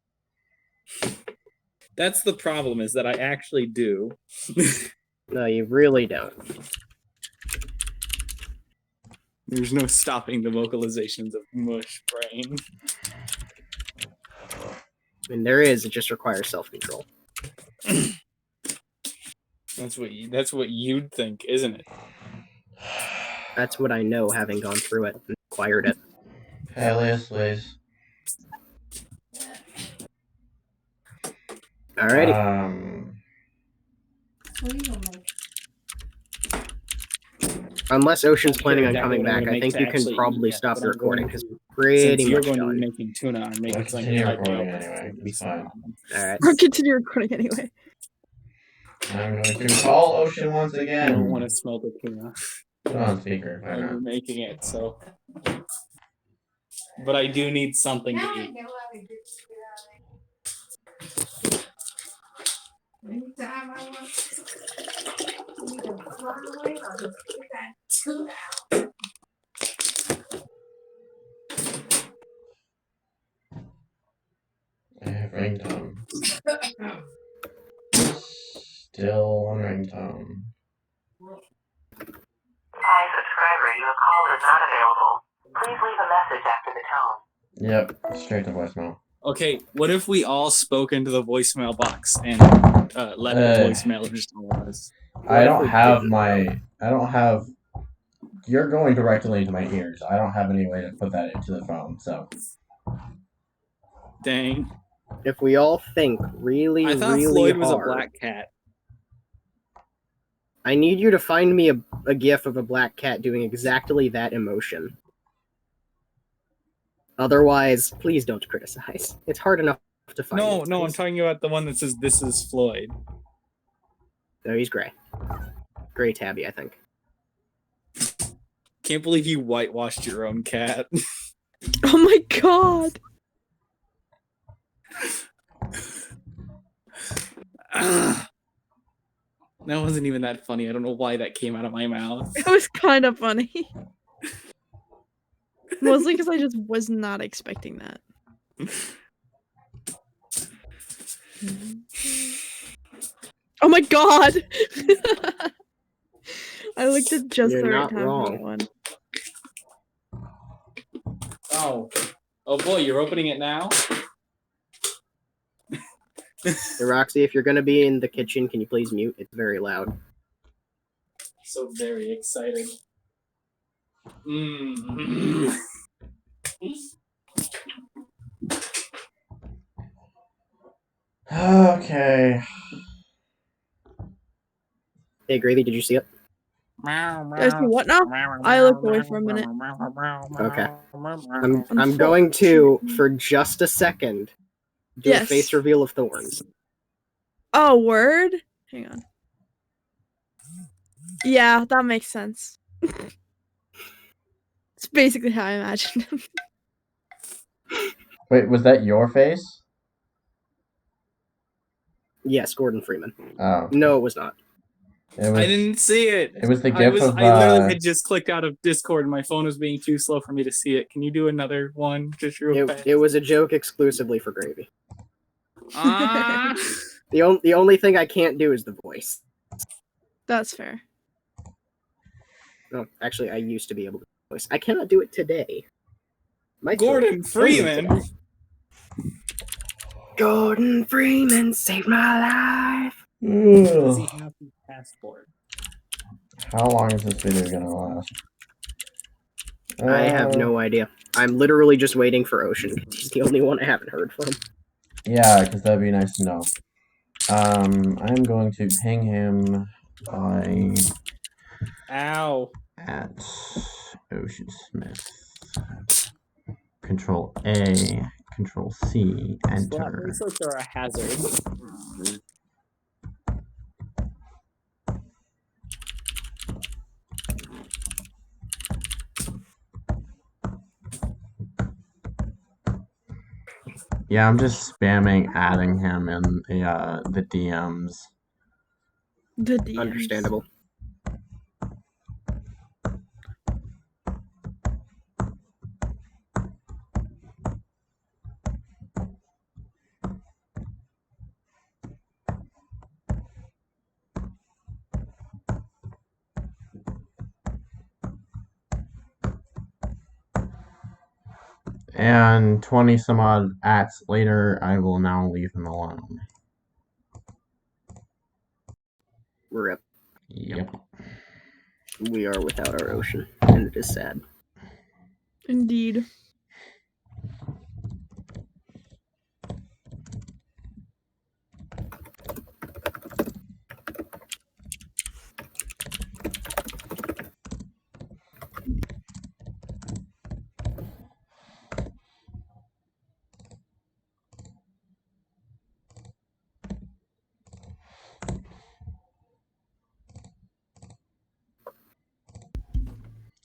That's the problem, is that I actually do. No, you really don't. There's no stopping the vocalizations of mush brain. I mean, there is, it just requires self-control. That's what you'd think, isn't it? That's what I know, having gone through it and acquired it. Peleus, please. Alrighty. Unless Ocean's planning on coming back, I think you can probably stop the recording, because pretty Since you're much going to be done. making tuna, I'm making Let's something continue like recording that. anyway. It's fine. Alright. We'll continue recording anyway. I'm going to call Ocean once I don't again. want to smell the tuna. Put on speaker. Why I'm not? making it, so. But I do need something to eat. Anytime I want to fly away, I'll just get that tuna out. I have ringtone. Still on ringtone. Hi, subscriber. You have called is not available. Please leave a message after the tone. Yep, straight to voicemail. Okay, what if we all spoke into the voicemail box and left the voicemail just on us? I don't have. You're going directly into my ears. I don't have any way to put that into the phone, so. Dang. If we all think really, I thought really Floyd was a hard, black cat. I need you to find me a gif of a black cat doing exactly that emotion. Otherwise, please don't criticize. It's hard enough to find. No, I'm talking about the one that says "This is Floyd." No, he's gray. Gray tabby, I think. Can't believe you whitewashed your own cat. Oh my god! That wasn't even that funny. I don't know why that came out of my mouth. It was kind of funny. Mostly because I just was not expecting that. Oh my god! I looked at just You're the right not time for wrong. that one. Oh boy, you're opening it now? Hey, Roxy, if you're gonna be in the kitchen, can you please mute? It's very loud. So very excited. Mm. Okay. Hey, Gravy, did you see it? There's what now? I looked away for a minute. Okay. I'm going to, for just a second, do a Yes. face reveal of Thorns. Oh, word? Hang on. Yeah, that makes sense. It's basically how I imagined him. Wait, was that your face? Yes, Gordon Freeman. Oh. No, it was not. It was, I didn't see it. It was the I gif of. I literally had just clicked out of Discord and my phone was being too slow for me to see it. Can you do another one just real fast? It was a joke exclusively for Gravy. Ah. The only thing I can't do is the voice. That's fair. No, actually, I used to be able to do the voice. I cannot do it today. My Gordon throat kills me Freeman. today. Gordon Freeman saved my life. Does he have his passport? How long is this video gonna last? I have no idea. I'm literally just waiting for Ocean. He's the only one I haven't heard from. Yeah, because that'd be nice to know. I'm going to ping him by Ow. at Ocean Smith. Control A, Control C, Slap enter. bracelets are a hazard. Yeah, I'm just spamming adding him in the DMs. The DMs. Understandable. And 20 some odd acts later, I will now leave him alone. Rip. Yep. We are without our Ocean, and it is sad. Indeed.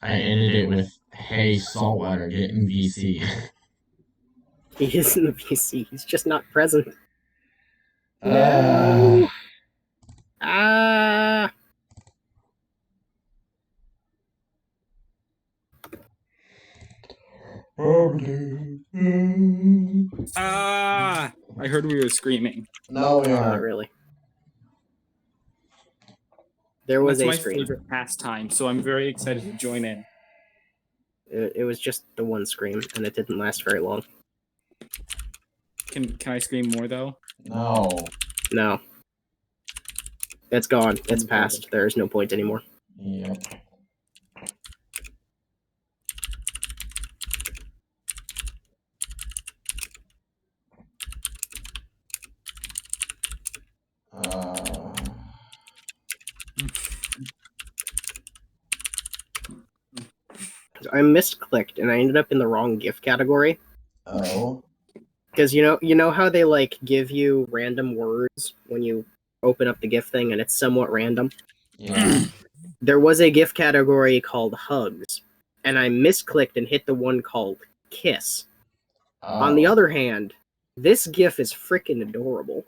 I ended it with, hey, Saltwater, get in VC. He is in the PC. He's just not present. No. Ah. Ah! I heard we were screaming. No, we Not aren't. really. There was That's my a scream. favorite pastime, so I'm very excited to join in. It was just the one scream, and it didn't last very long. Can I scream more though? No. No. It's gone. It's past. There is no point anymore. Yep. I misclicked, and I ended up in the wrong GIF category. Oh. Because you know how they like give you random words when you open up the GIF thing, and it's somewhat random. Yeah. There was a GIF category called hugs, and I misclicked and hit the one called kiss. On the other hand, this GIF is freaking adorable.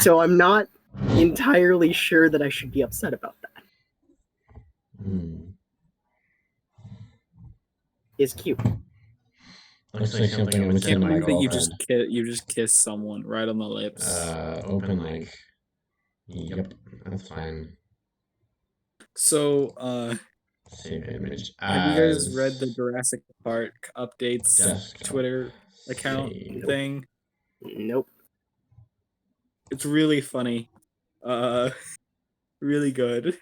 So I'm not entirely sure that I should be upset about that. It's cute. Looks like something was in Can't my believe that girlfriend. you just kissed someone right on the lips. Open link. Yep, that's fine. So, Save image. have you guys read the Jurassic Park updates Desktop. Twitter account Save. thing? Nope. It's really funny. Really good.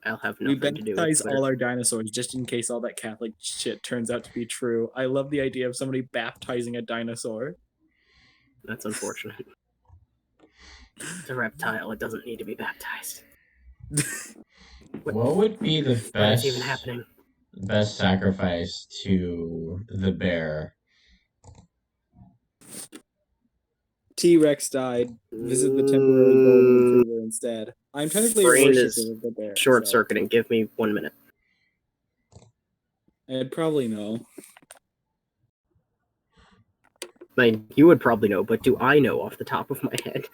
I'll have We nothing to do with baptize Twitter. all our dinosaurs just in case all that Catholic shit turns out to be true. I love the idea of somebody baptizing a dinosaur. That's unfortunate. It's a reptile. It doesn't need to be baptized. What would be the What is even happening? best sacrifice to the bear? T-Rex died. Visit the temporary golden retriever instead. I'm technically a Brain worshiper is of the bear. short so circuiting. Give me 1 minute. I'd probably know. I mean, you would probably know, but do I know off the top of my head?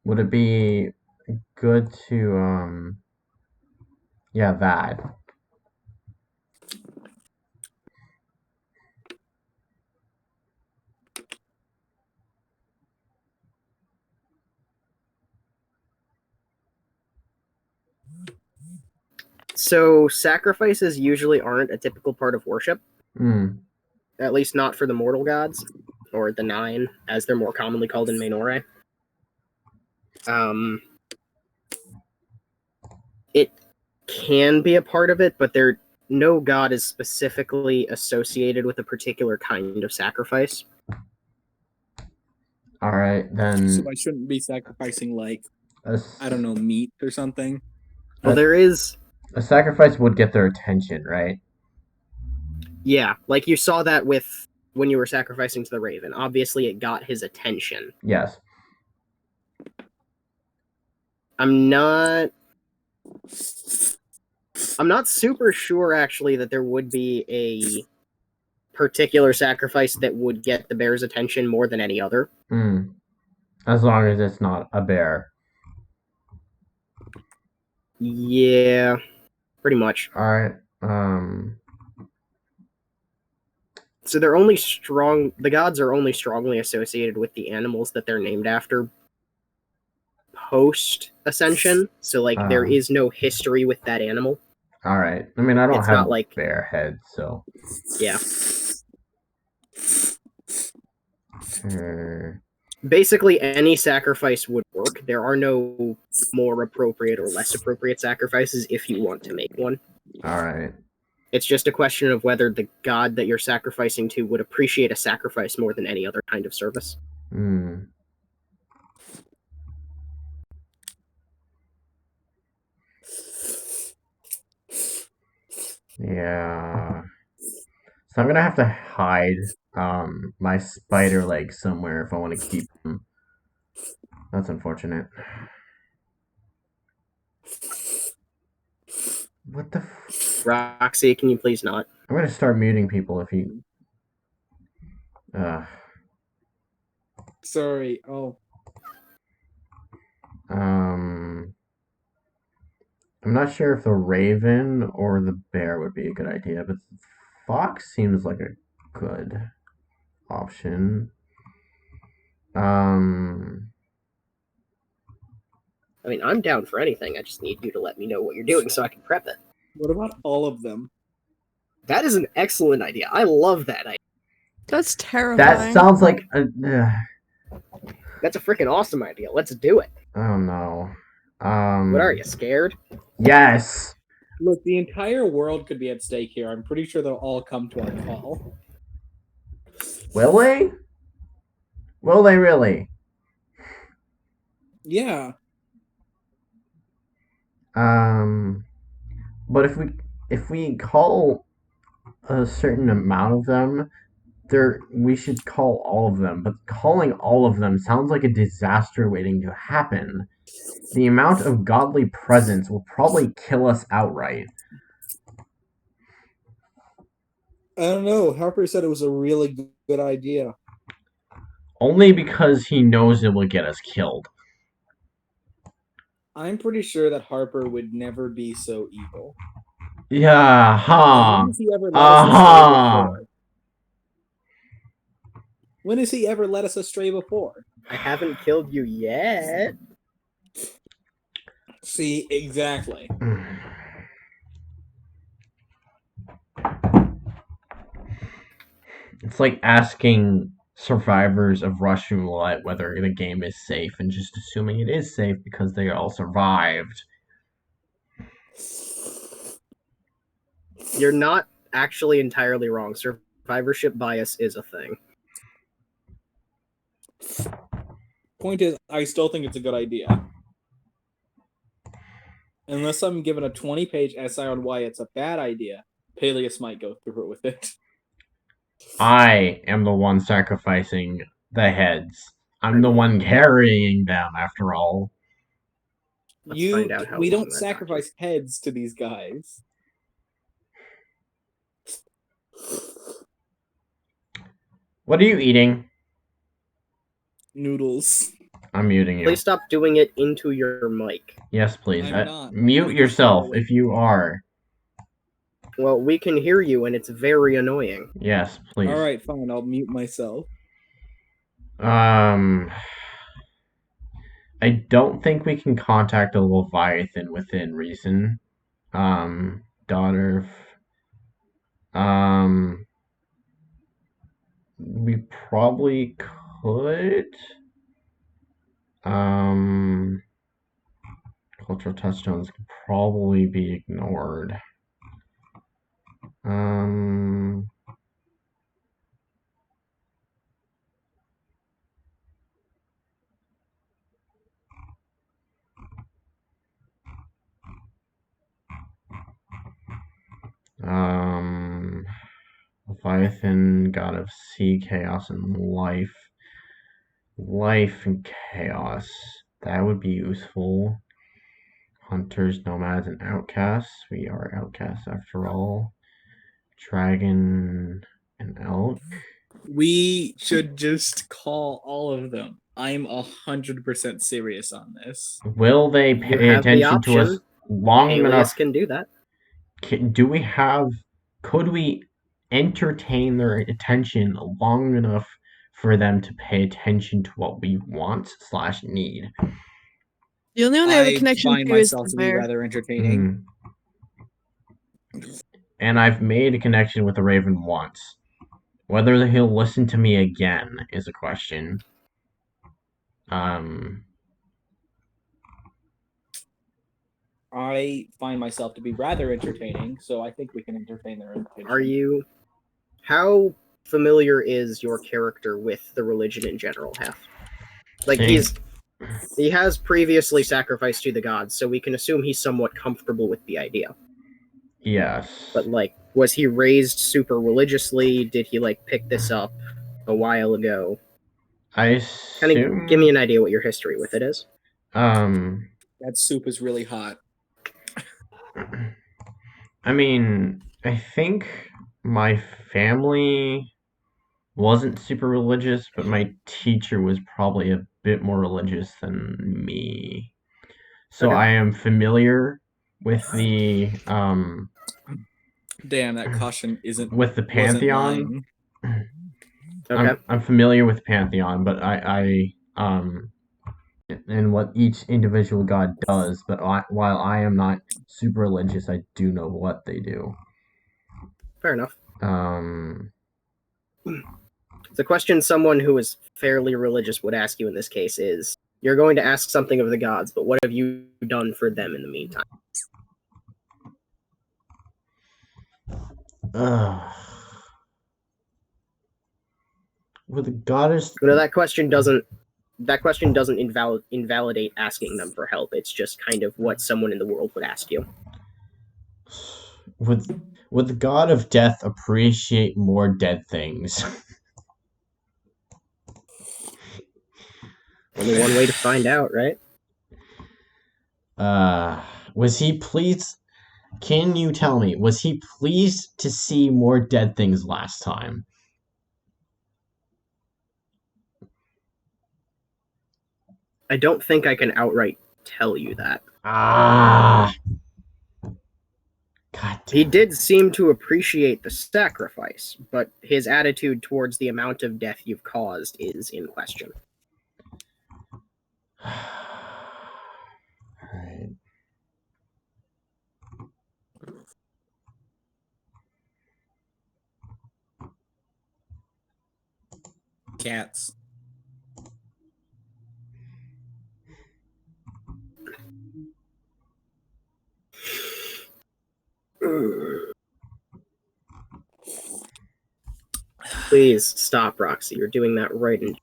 Would it be good to yeah, that. So sacrifices usually aren't a typical part of worship, at least not for the mortal gods, or the Nine, as they're more commonly called in Maenore. It can be a part of it, but no god is specifically associated with a particular kind of sacrifice. All right, then. So I shouldn't be sacrificing, like, I don't know, meat or something. Well, there is... A sacrifice would get their attention, right? Yeah, like you saw that with when you were sacrificing to the Raven. Obviously, it got his attention. Yes. I'm not super sure, actually, that there would be a particular sacrifice that would get the bear's attention more than any other. As long as it's not a bear. Yeah, pretty much. Alright, So they're only the gods are only strongly associated with the animals that they're named after post-ascension. So, like, there is no history with that animal. Alright. I mean, I don't have like bear head, so... Yeah. Basically, any sacrifice would work. There are no more appropriate or less appropriate sacrifices if you want to make one. Alright. It's just a question of whether the god that you're sacrificing to would appreciate a sacrifice more than any other kind of service. Yeah. So I'm gonna have to hide my spider leg somewhere if I want to keep them. That's unfortunate. What the Roxy, can you please not? I'm gonna start muting people if you... Sorry, I'm not sure if the Raven or the bear would be a good idea, but Fox seems like a good option. I mean, I'm down for anything. I just need you to let me know what you're doing so I can prep it. What about all of them? That is an excellent idea. I love that idea. That's terrifying. That sounds like a... That's a freaking awesome idea. Let's do it. Oh no. What are you, scared? Yes. Look, the entire world could be at stake here. I'm pretty sure they'll all come to our call. Will they? Will they really? Yeah. But if we call a certain amount of them, we should call all of them. But calling all of them sounds like a disaster waiting to happen. The amount of godly presence will probably kill us outright. I don't know. Harper said it was a really good idea. Only because he knows it will get us killed. I'm pretty sure that Harper would never be so evil. Yeah, huh. When has he ever let us astray before? When has he ever let us astray before? I haven't killed you yet. See, exactly. It's like asking survivors of Russian roulette whether the game is safe and just assuming it is safe because they all survived. You're not actually entirely wrong. Survivorship bias is a thing. Point is, I still think it's a good idea. Unless I'm given a 20-page essay on why it's a bad idea, Peleus might go through it with it. I am the one sacrificing the heads. I'm the one carrying them, after all. We don't sacrifice heads to these guys. What are you eating? Noodles. I'm muting you. Please stop doing it into your mic. Yes, please. I'm not. Mute yourself if you are. Well, we can hear you, and it's very annoying. Yes, please. Alright, fine. I'll mute myself. I don't think we can contact a Leviathan within reason. daughter. We probably could. Cultural touchstones could probably be ignored. Leviathan, god of sea, chaos, and life. Life and chaos. That would be useful. Hunters, nomads, and outcasts. We are outcasts after all. Dragon and elk. We should just call all of them. I'm 100% serious on this. Will they You pay have the attention to us option. long Alias enough? can do that. Could we entertain their attention long enough for them to pay attention to what we want / need? The only one I have a I connection find to is myself the to be bear. rather entertaining. And I've made a connection with the Raven once. Whether he'll listen to me again is a question. I find myself to be rather entertaining, so I think we can entertain their Are attention. how familiar is your character with the religion in general, Half? Like, he has previously sacrificed to the gods, so we can assume he's somewhat comfortable with the idea. Yes. But, like, was he raised super religiously? Did he, like, pick this up a while ago? I Kind of give me an idea what your history with it is. That soup is really hot. I mean, I think my family wasn't super religious, but my teacher was probably a bit more religious than me. So Okay. I am familiar with the Damn, that caution isn't with the Pantheon. Okay. I'm familiar with Pantheon, but I and what each individual god does, but while I am not super religious, I do know what they do. Fair enough. The question someone who is fairly religious would ask you in this case is, you're going to ask something of the gods, but what have you done for them in the meantime? With the goddess... No, that question doesn't invalidate asking them for help. It's just kind of what someone in the world would ask you. Would the god of death appreciate more dead things? Only one way to find out, right? Was he pleased? Can you tell me, was he pleased to see more dead things last time? I don't think I can outright tell you that. God he did seem to appreciate the sacrifice, but his attitude towards the amount of death you've caused is in question. Alright. Cats. Please stop, Roxy. You're doing that right in...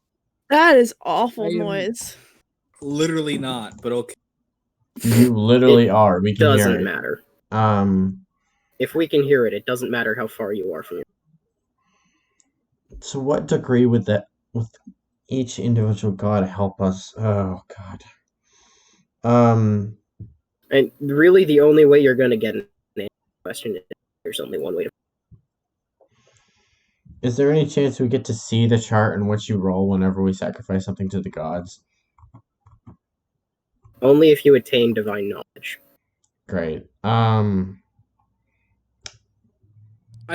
That is awful noise. Literally not, but okay. You literally are. We can hear it. Doesn't matter. If we can hear it, it doesn't matter how far you are from it. To what degree would each individual god help us? Oh god. And really, the only way you're going to get an question is there's only one way to... Is there any chance we get to see the chart in which you roll whenever we sacrifice something to the gods? Only if you attain divine knowledge. Great. I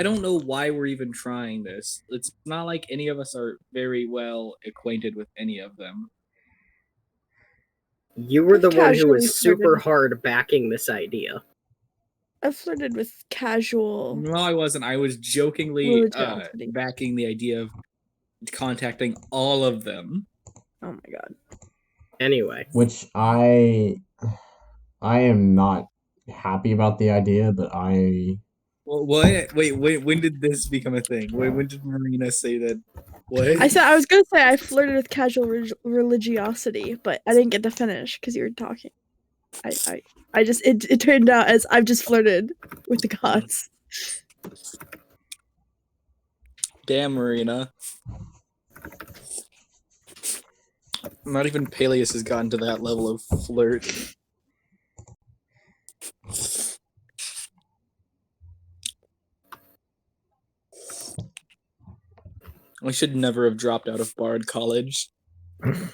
don't know why we're even trying this. It's not like any of us are very well acquainted with any of them. You were the one who was super hard backing this idea. I flirted with casual No, I wasn't. I was jokingly religiosity. backing the idea of contacting all of them. Oh my god. Anyway, Which I am not happy about the idea, but Well, what? Wait, when did this become a thing? When did Marina say that? What? I was gonna say I flirted with casual religiosity, but I didn't get to finish because you were talking. I just it turned out as I've just flirted with the gods. Damn, Marina. Not even Peleus has gotten to that level of flirt. I should never have dropped out of Bard College. Oh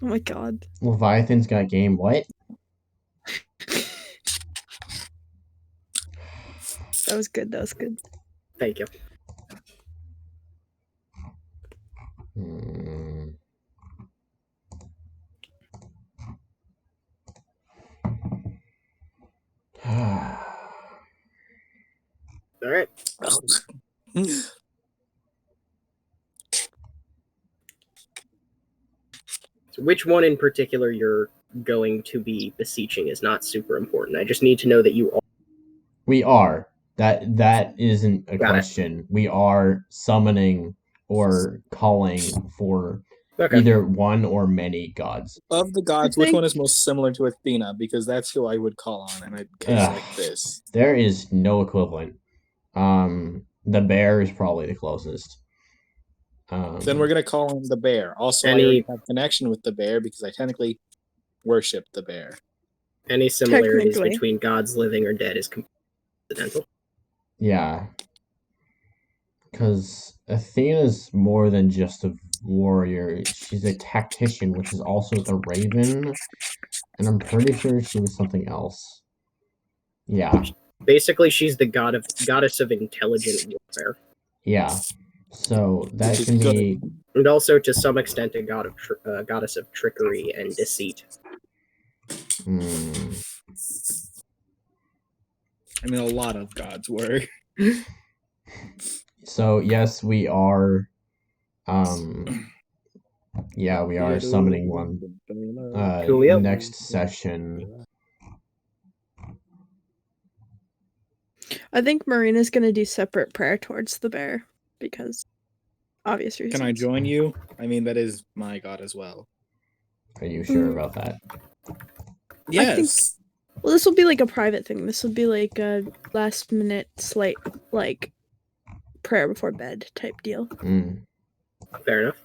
my god. Leviathan's got game. What? That was good. That was good. thank you. Hmm. All right. So which one in particular you're going to be beseeching is not super important. I just need to know that you are. We are. That isn't a Got it. question. We are summoning or calling for Okay. either one or many gods. Of the gods, I which think- one is most similar to Athena? Because that's who I would call on in a case Ugh. like this. There is no equivalent. The bear is probably the closest. Then we're gonna call him the bear. Also, I Any- already have connection with the bear because I technically worship the bear. Any similarities Technically. between gods living or dead is coincidental. Yeah. Because Athena's more than just a warrior. She's a tactician, which is also the raven. And I'm pretty sure she was something else. Yeah. Basically, she's the goddess of intelligent warfare, Yeah. So that Which is can good. be. and also to some extent a goddess of trickery and deceit. Hmm. I mean, a lot of gods were. So yes, we are. Yeah, we are summoning one. Coolio. Next session. I think Marina's gonna do separate prayer towards the bear because obvious reasons. Can I join you? I mean, that is my god as well. Are you sure about that? Yes. Well, this will be like a private thing. This will be like a last minute slight like prayer before bed type deal. Mm, Fair enough.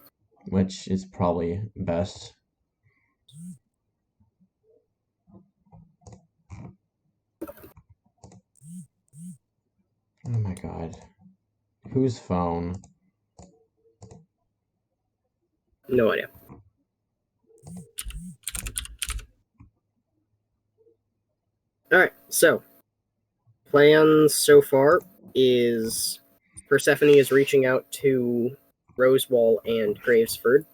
which is probably best. Oh my god. Whose phone? No idea. Alright, so plans so far is Persephone is reaching out to Rosewall and Gravesford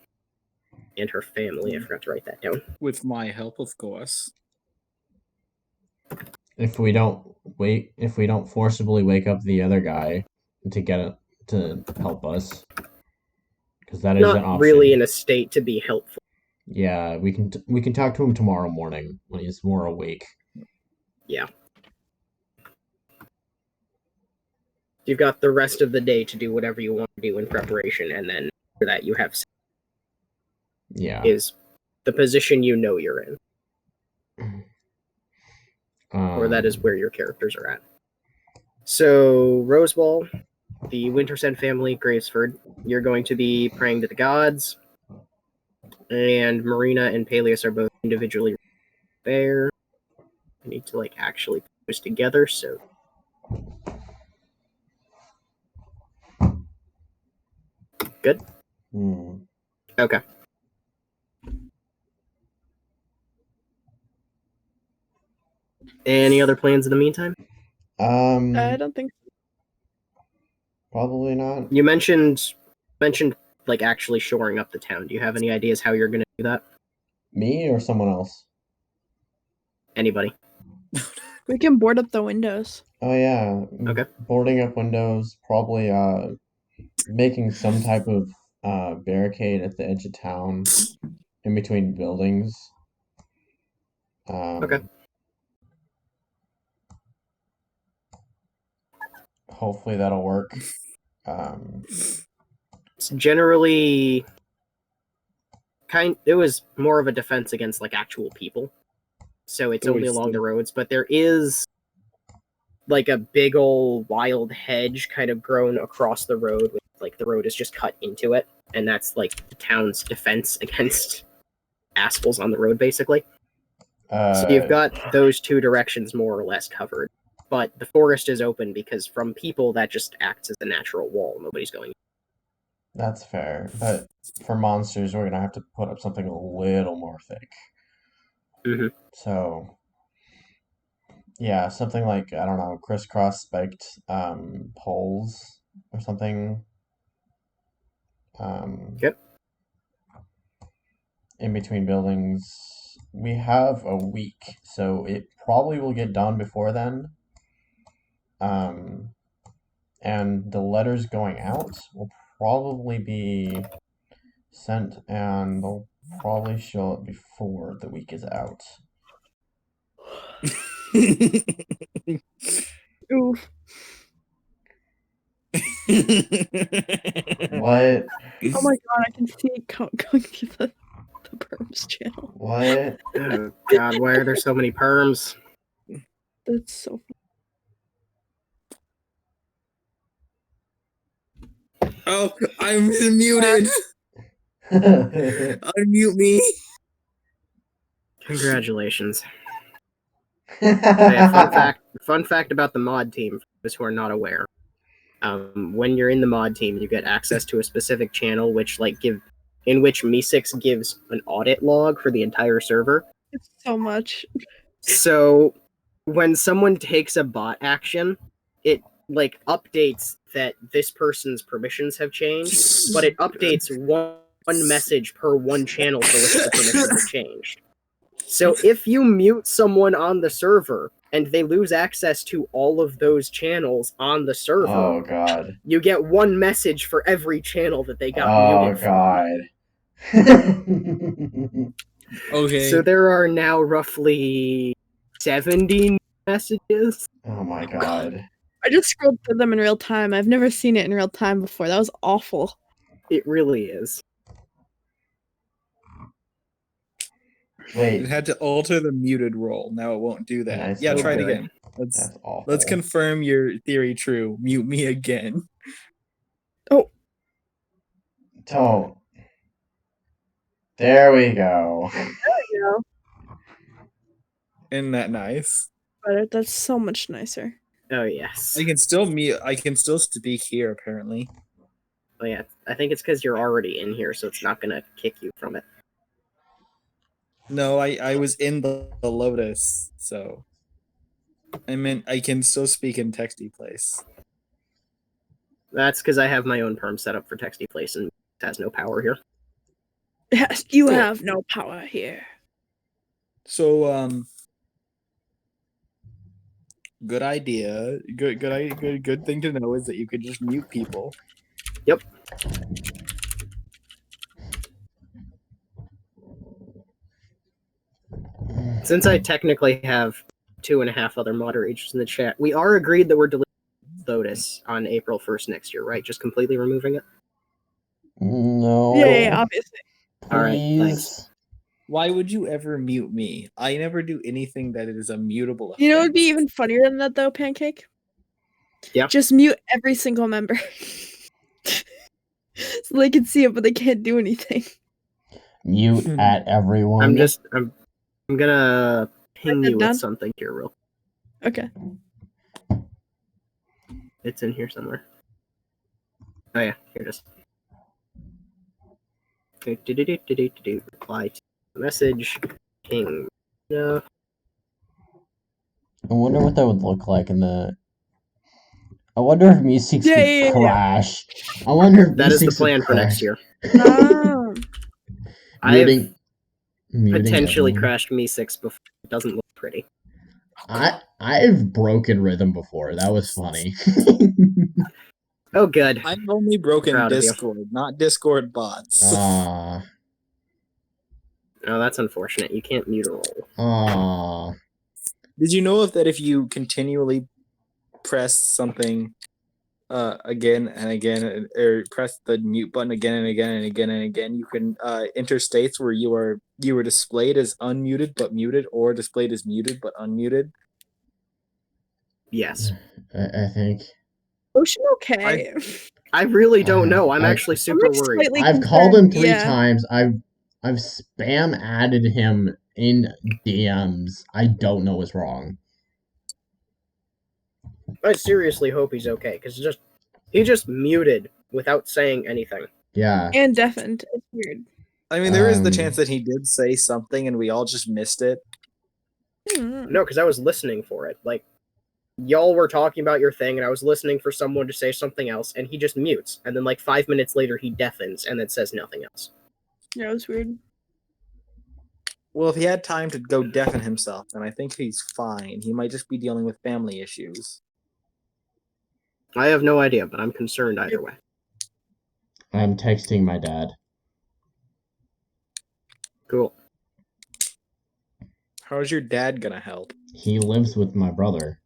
and her family. I forgot to write that down. With my help, of course. If we don't forcibly wake up the other guy to get it to help us, because that is an Not option. really in a state to be helpful. Yeah, we can talk to him tomorrow morning when he's more awake. Yeah. You've got the rest of the day to do whatever you want to do in preparation, and then after that you have Yeah. is the position you know you're in, or that is where your characters are at. So, Rosewall, the Wintersend family, Gravesford, you're going to be praying to the gods, and Marina and Peleus are both individually there. I need to actually put this together, so good. Okay. Any other plans in the meantime? I don't think Probably not. You mentioned actually shoring up the town. Do you have any ideas how you're going to do that? Me or someone else? Anybody? We can board up the windows. Oh yeah. Okay. Boarding up windows, probably making some type of barricade at the edge of town in between buildings. Okay. Hopefully that'll work. It's generally it was more of a defense against like actual people. So it's only along the roads, but there is like a big old wild hedge kind of grown across the road with like the road is just cut into it, and that's like the town's defense against assholes on the road basically. So you've got those two directions more or less covered. But the forest is open because from people that just acts as a natural wall. Nobody's going. That's fair. But for monsters, we're gonna have to put up something a little more thick. Mm-hmm. So yeah, something like, I don't know, crisscross spiked poles or something. Yep. In between buildings. We have a week, so it probably will get done before then. And the letters going out will probably be sent, and they'll probably show up before the week is out. Oof. What? Oh my god, I can see it going through the perms channel. What? Oh god, why are there so many perms? That's so funny. Oh, I'm muted. Unmute me. Congratulations. Yeah, fun fact about the mod team, for those who are not aware. When you're in the mod team, you get access to a specific channel in which Meesix gives an audit log for the entire server. It's so much. So when someone takes a bot action, it like updates that this person's permissions have changed, but it updates one message per one channel for which the permissions have changed. So if you mute someone on the server and they lose access to all of those channels on the server, oh god, you get one message for every channel that they got muted from. Okay. So there are now roughly 70 messages. Oh my god. I just scrolled through them in real time. I've never seen it in real time before. That was awful. It really is. Wait. It had to alter the muted role. Now it won't do that. Nice. Yeah, try it Okay. again. That's awful. Let's confirm your theory true. Mute me again. Don't. There we go. You know, Isn't that nice? but that's so much nicer. Oh yes. I can still mute. I can still speak here. Apparently. Oh yeah. I think it's because you're already in here, so it's not gonna kick you from it. No, I was in the Lotus, so I meant I can still speak in Texty Place. That's because I have my own perm set up for Texty Place and it has no power here. Yes, you Cool. have no power here. So good idea. Good thing to know is that you could just mute people. Yep. Since I technically have 2.5 other moderators in the chat, we are agreed that we're deleting Lotus on April 1st next year, right? Just completely removing it? No. Yeah, obviously. Alright, Please. thanks. Why would you ever mute me? I never do anything that is a mutable. You know what would be offense. even funnier than that, though, Pancake? Yeah. Just mute every single member. So they can see it, but they can't do anything. Mute at everyone. I'm gonna ping Write you that down. with something here, real. Okay. It's in here somewhere. Oh yeah, here it is. Reply to the message. Ping. No. I wonder what that would look like in the. I wonder if Meesix Yeah, would yeah, yeah. crash. I wonder if That is the Meesix would plan for next crash. year. Oh. I've Muting potentially everyone. crashed Me6 before. It doesn't look pretty. I've broken rhythm before. That was funny. Oh, good. I've only broken Proud of you. Discord, not Discord bots. Ah, Oh, that's unfortunate. You can't mute a roll. ah. Did you know that if you continually press something again and again, or press the mute button again and again and again and again, you can enter states where you were displayed as unmuted but muted, or displayed as muted but unmuted? Yes. I think Ocean okay? I really don't know. I'm I- actually super like, worried. slightly I've called him concerned, 3 yeah. times. I've spam added him in DMs. I don't know what's wrong. I seriously hope he's okay, because he just muted without saying anything. Yeah. And deafened. It's weird. I mean, there is the Um, chance that he did say something and we all just missed it. No, because I was listening for it. Like, y'all were talking about your thing, and I was listening for someone to say something else, and he just mutes. And then, like, 5 minutes later, he deafens and then says nothing else. Yeah, it was weird. Well, if he had time to go deafen himself, then I think he's fine. He might just be dealing with family issues. I have no idea, but I'm concerned either way. I'm texting my dad. Cool. How's your dad gonna help? He lives with my brother.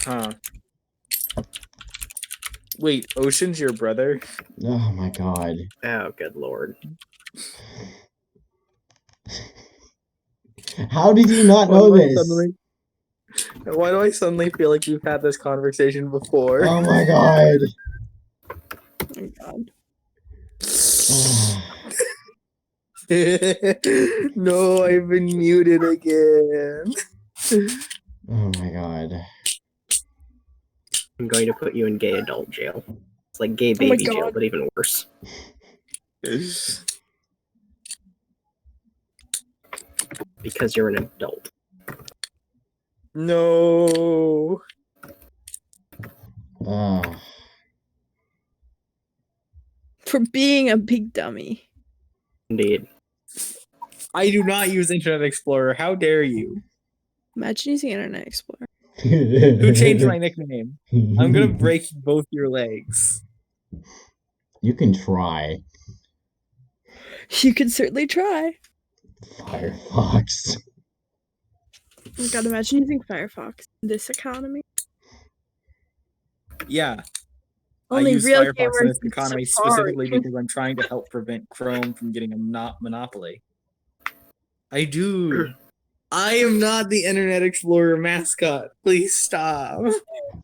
Huh. Wait, Ocean's your brother? Oh my god. Oh, good lord. How did you not know this? Why do I suddenly feel like we've had this conversation before? Oh my god. Oh my god. No, I've been muted again. Oh my god. I'm going to put you in gay adult jail. It's like gay Oh my baby jail, God. but even worse. Because you're an adult. No. Oh. For being a big dummy. Indeed. I do not use Internet Explorer. How dare you? Imagine using Internet Explorer. Who changed my nickname? I'm gonna break both your legs. You can try. You could certainly try. Firefox. Oh my god, imagine using Firefox in this economy. Yeah. Only I use real Firefox in gamers this use economy Safari. specifically because I'm trying to help prevent Chrome from getting a monopoly. I do. I am not the Internet Explorer mascot. Please stop.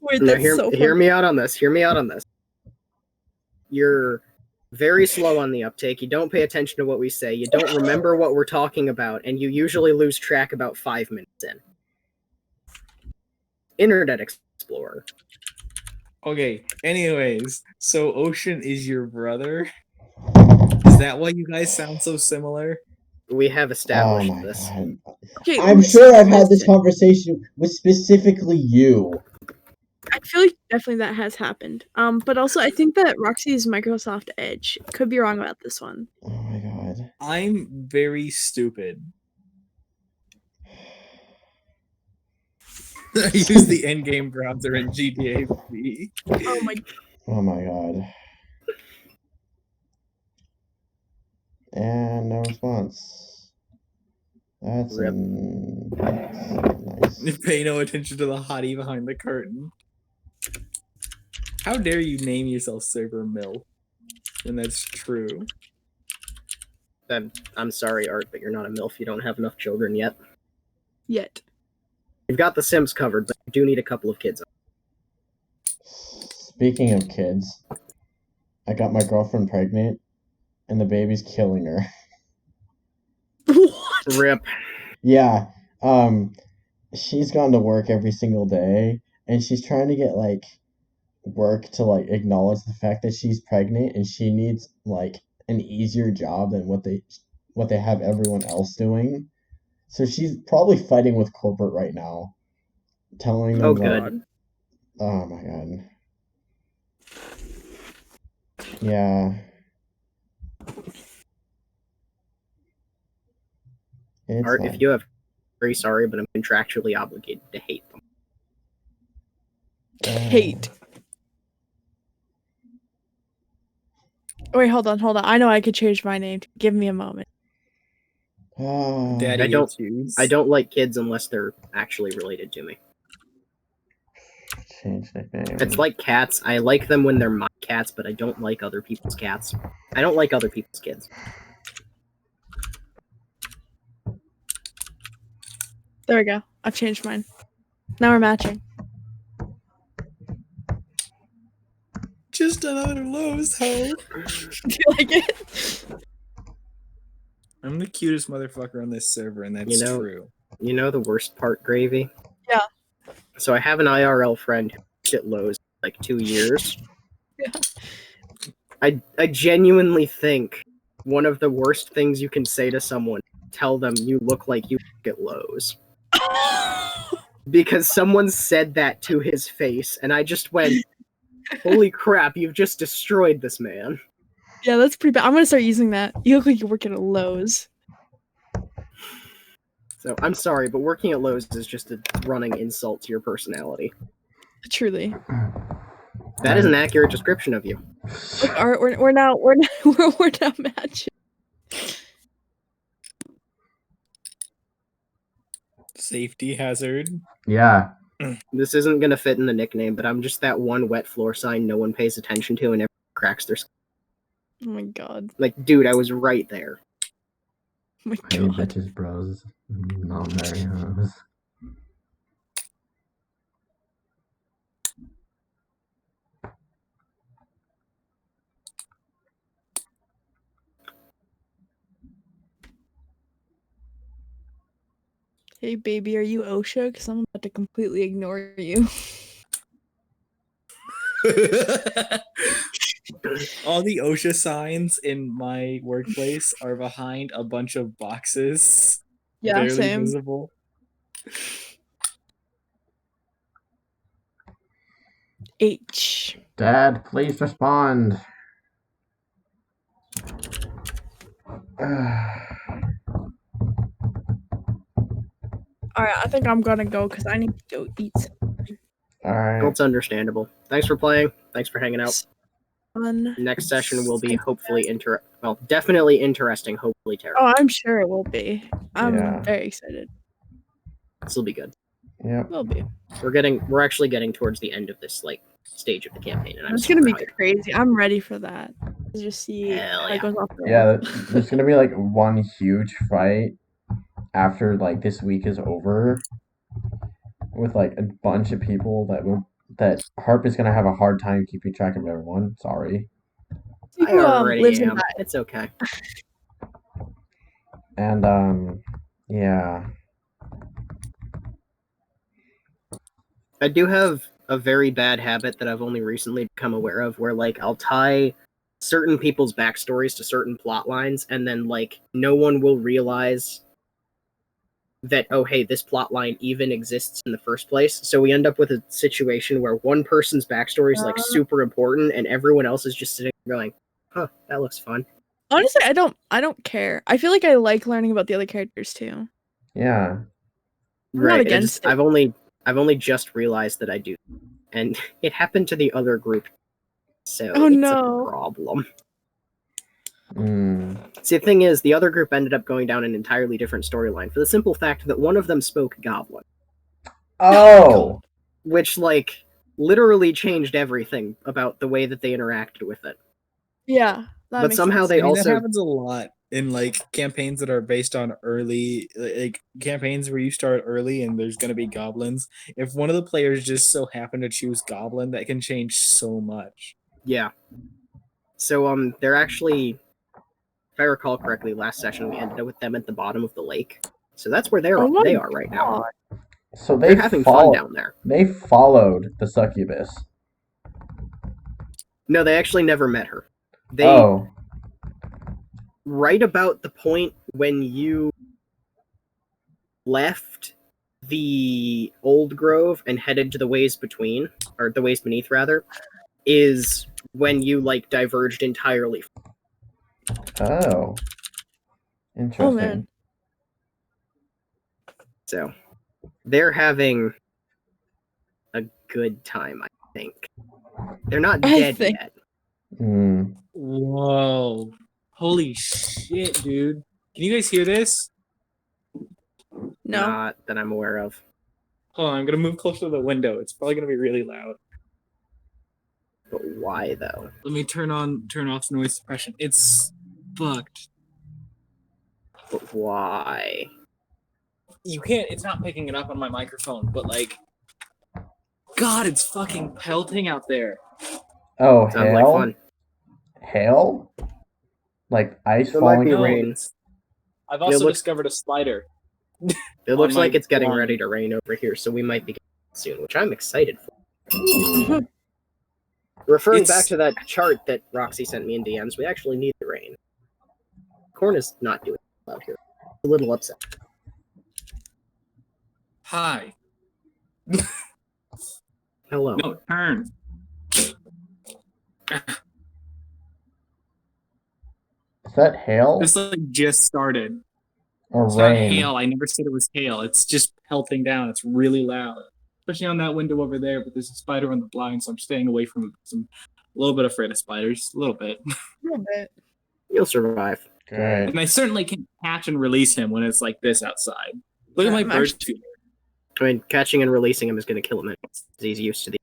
Wait, No, that's hear, so hear funny. me out on this. Hear me out on this. You're very slow on the uptake. You don't pay attention to what we say. You don't remember what we're talking about, and you usually lose track about 5 minutes in. Internet Explorer. Okay, anyways, so Ocean is your brother? Is that why you guys sound so similar? We have Oh established my this. god. Okay, I'm sure I've had this conversation with specifically you. I feel like definitely that has happened. But also I think that Roxy is Microsoft Edge. Could be wrong about this one. Oh my god. I'm very stupid. I use the endgame browser in GTA V. Oh my Oh my god. And no response. That's Rip. nice. Pay no attention to the hottie behind the curtain. How dare you name yourself Server Mill? And that's true. I'm sorry, Art, but you're not a MILF. You don't have enough children yet. yet. You've got the Sims covered, but you do need a couple of kids. Speaking of kids, I got my girlfriend pregnant, and the baby's killing her. What? Rip. Yeah, she's gone to work every single day, and she's trying to get, like, work to, like, acknowledge the fact that she's pregnant, and she needs, like, an easier job than what they have everyone else doing. So she's probably fighting with corporate right now, telling them, Oh, like, good. oh my god. Yeah. It's Art, fine. if you have, very sorry, but I'm contractually obligated to hate them. Hate. Wait, hold on. I know I could change my name. Give me a moment. Daddy I don't- issues. I don't like kids unless they're actually related to me. Change nickname. It's like cats. I like them when they're my cats, but I don't like other people's cats. I don't like other people's kids. There we go. I've changed mine. Now we're matching. Just another Lowe's hoe. Do you like it? I'm the cutest motherfucker on this server, and that's You know- true. You know the worst part, Gravy? Yeah. So I have an IRL friend who worked at Lowe's for like 2 years. Yeah. I genuinely think one of the worst things you can say to someone, tell them you look like you work at Lowe's. Because someone said that to his face, and I just went, holy crap, you've just destroyed this man. Yeah, that's pretty bad. I'm gonna start using that. You look like you work at a Lowe's. So I'm sorry, but working at Lowe's is just a running insult to your personality. Truly. That is an accurate description of you. Look, Art, we're now matching. Safety hazard. Yeah. This isn't gonna fit in the nickname, but I'm just that one wet floor sign no one pays attention to and everyone cracks their skull. Oh my god. Like, dude, I was right there. Oh my Hey, god. bitches, bros. Non-marry hoes. Hey baby, are you OSHA? Because I'm about to completely ignore you. All the OSHA signs in my workplace are behind a bunch of boxes. Yeah, barely same. visible. H. Dad, please respond. Alright, I think I'm gonna go because I need to go eat Alright. That's understandable. Thanks for playing. Thanks for hanging out. fun. Next session will be hopefully definitely interesting, hopefully terrible. Oh, I'm sure it will be. I'm Yeah. very excited. This will be good. Yep. It will be. We're actually getting towards the end of this stage of the campaign, and I'm It's gonna be super hyped. crazy. I'm ready for that. Just see Hell how yeah. it goes off. Yeah, there's gonna be like one huge fight after like this week is over with like a bunch of people that Harp is gonna have a hard time keeping track of everyone. Sorry. See I who already lives in am. that. It's okay. And yeah. I do have a very bad habit that I've only recently become aware of, where like I'll tie certain people's backstories to certain plot lines, and then like no one will realize that, oh hey, this plot line even exists in the first place. So we end up with a situation where one person's backstory is like super important, and everyone else is just sitting there going, "Huh, that looks fun." Honestly, I don't care. I feel like I like learning about the other characters too. Yeah. I'm not against it. I've only just realized that I do, and it happened to the other group, so Oh, it's no. a problem. Mm. See, the thing is, the other group ended up going down an entirely different storyline for the simple fact that one of them spoke Goblin, Oh. which, like, literally changed everything about the way that they interacted with it. Yeah, that But makes somehow sense. they I mean, that also... happens a lot in like campaigns that are based on early, like campaigns where you start early and there's gonna be goblins. If one of the players just so happen to choose goblin, that can change so much. Yeah. So, they're actually... If I recall correctly, last session we ended up with them at the bottom of the lake. So that's where they Oh my are right now. God. So They're having fun down there. They followed the succubus. No, they actually never met her. They... Oh. Right about the point when you left the Old Grove and headed to the Ways Between, or the Ways Beneath rather, is when you like diverged entirely. Oh. Interesting. Oh man. So they're having a good time, I think. They're not I dead think- yet. Hmm. Whoa. Holy shit, dude. Can you guys hear this? No. Not that I'm aware of. Hold on, I'm gonna move closer to the window. It's probably gonna be really loud. But why though? Let me turn off noise suppression. It's fucked. But why? You can't, it's not picking it up on my microphone, but like, God, it's fucking pelting out there. Oh, Sounds like hail? fun. Hail? Like ice There might falling? be No, rain. I've also looks- discovered a spider. It looks my like it's getting lawn. ready to rain over here, so we might be getting it soon, which I'm excited for. Ooh. Referring It's- back to that chart that Roxy sent me in DMs, we actually need the rain. Corn is not doing well out here. It's a little upset. Hi. Hello. No, turn. Is that hail This like just started. or It's rain? not hail. I never said it was hail. It's just pelting down. It's really loud, especially on that window over there. But there's a spider on the blind, so I'm staying away from it. 'Cause I'm a little bit afraid of spiders, a little bit. A little bit. You'll survive. Great. And I certainly can catch and release him when it's like this outside. Look at my I'm bird feeder. I mean, catching and releasing him is going to kill him. He's used to the.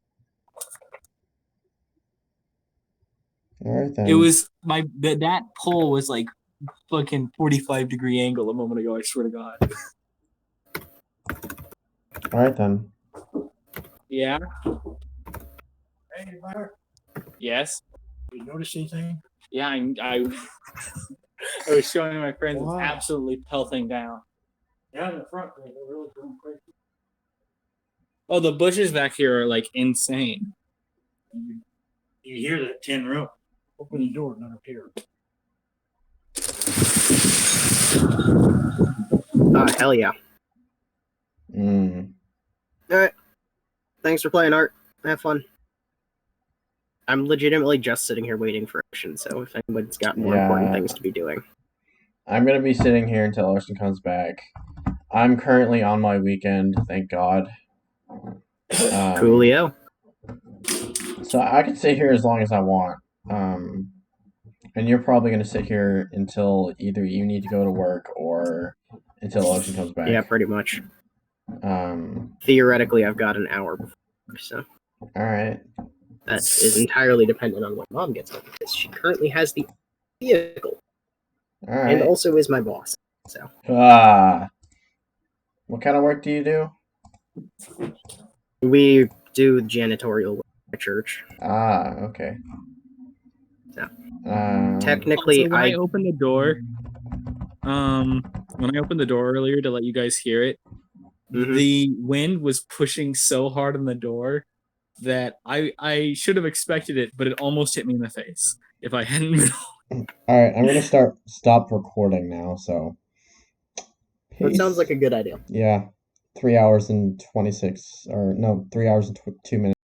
All right then. It was that pole was like fucking 45-degree angle a moment ago. I swear to God. All right then. Yeah. Hey, Fire, Yes. you notice anything? Yeah. I was showing my friends. Wow. It's absolutely pelting down. Down in the front, they're really going crazy. Oh, the bushes back here are like insane. You hear that tin roof? Open the door, none up here. Hell yeah. Mm. Alright. Thanks for playing, Art. Have fun. I'm legitimately just sitting here waiting for Ocean, so if anybody's got more important Yeah. things to be doing. I'm gonna be sitting here until Ocean comes back. I'm currently on my weekend, thank God. Coolio. So I can sit here as long as I want. And you're probably gonna sit here until either you need to go to work or until Ocean comes back. Yeah, pretty much. Um. Theoretically, I've got an hour before, so All right. that is entirely dependent on when Mom gets home, because she currently has the vehicle All and right. also is my boss. So What kind of work do you do? we do janitorial work at church. Okay. Yeah. Technically, Also, when I opened the door, when I opened the door earlier to let you guys hear it, Mhm. the wind was pushing so hard on the door that I should have expected it, but it almost hit me in the face if I hadn't been. All right. I'm gonna stop recording now. So. That sounds Peace. like a good idea. Yeah. 3 hours and 26, or no, 3 hours and 2 minutes.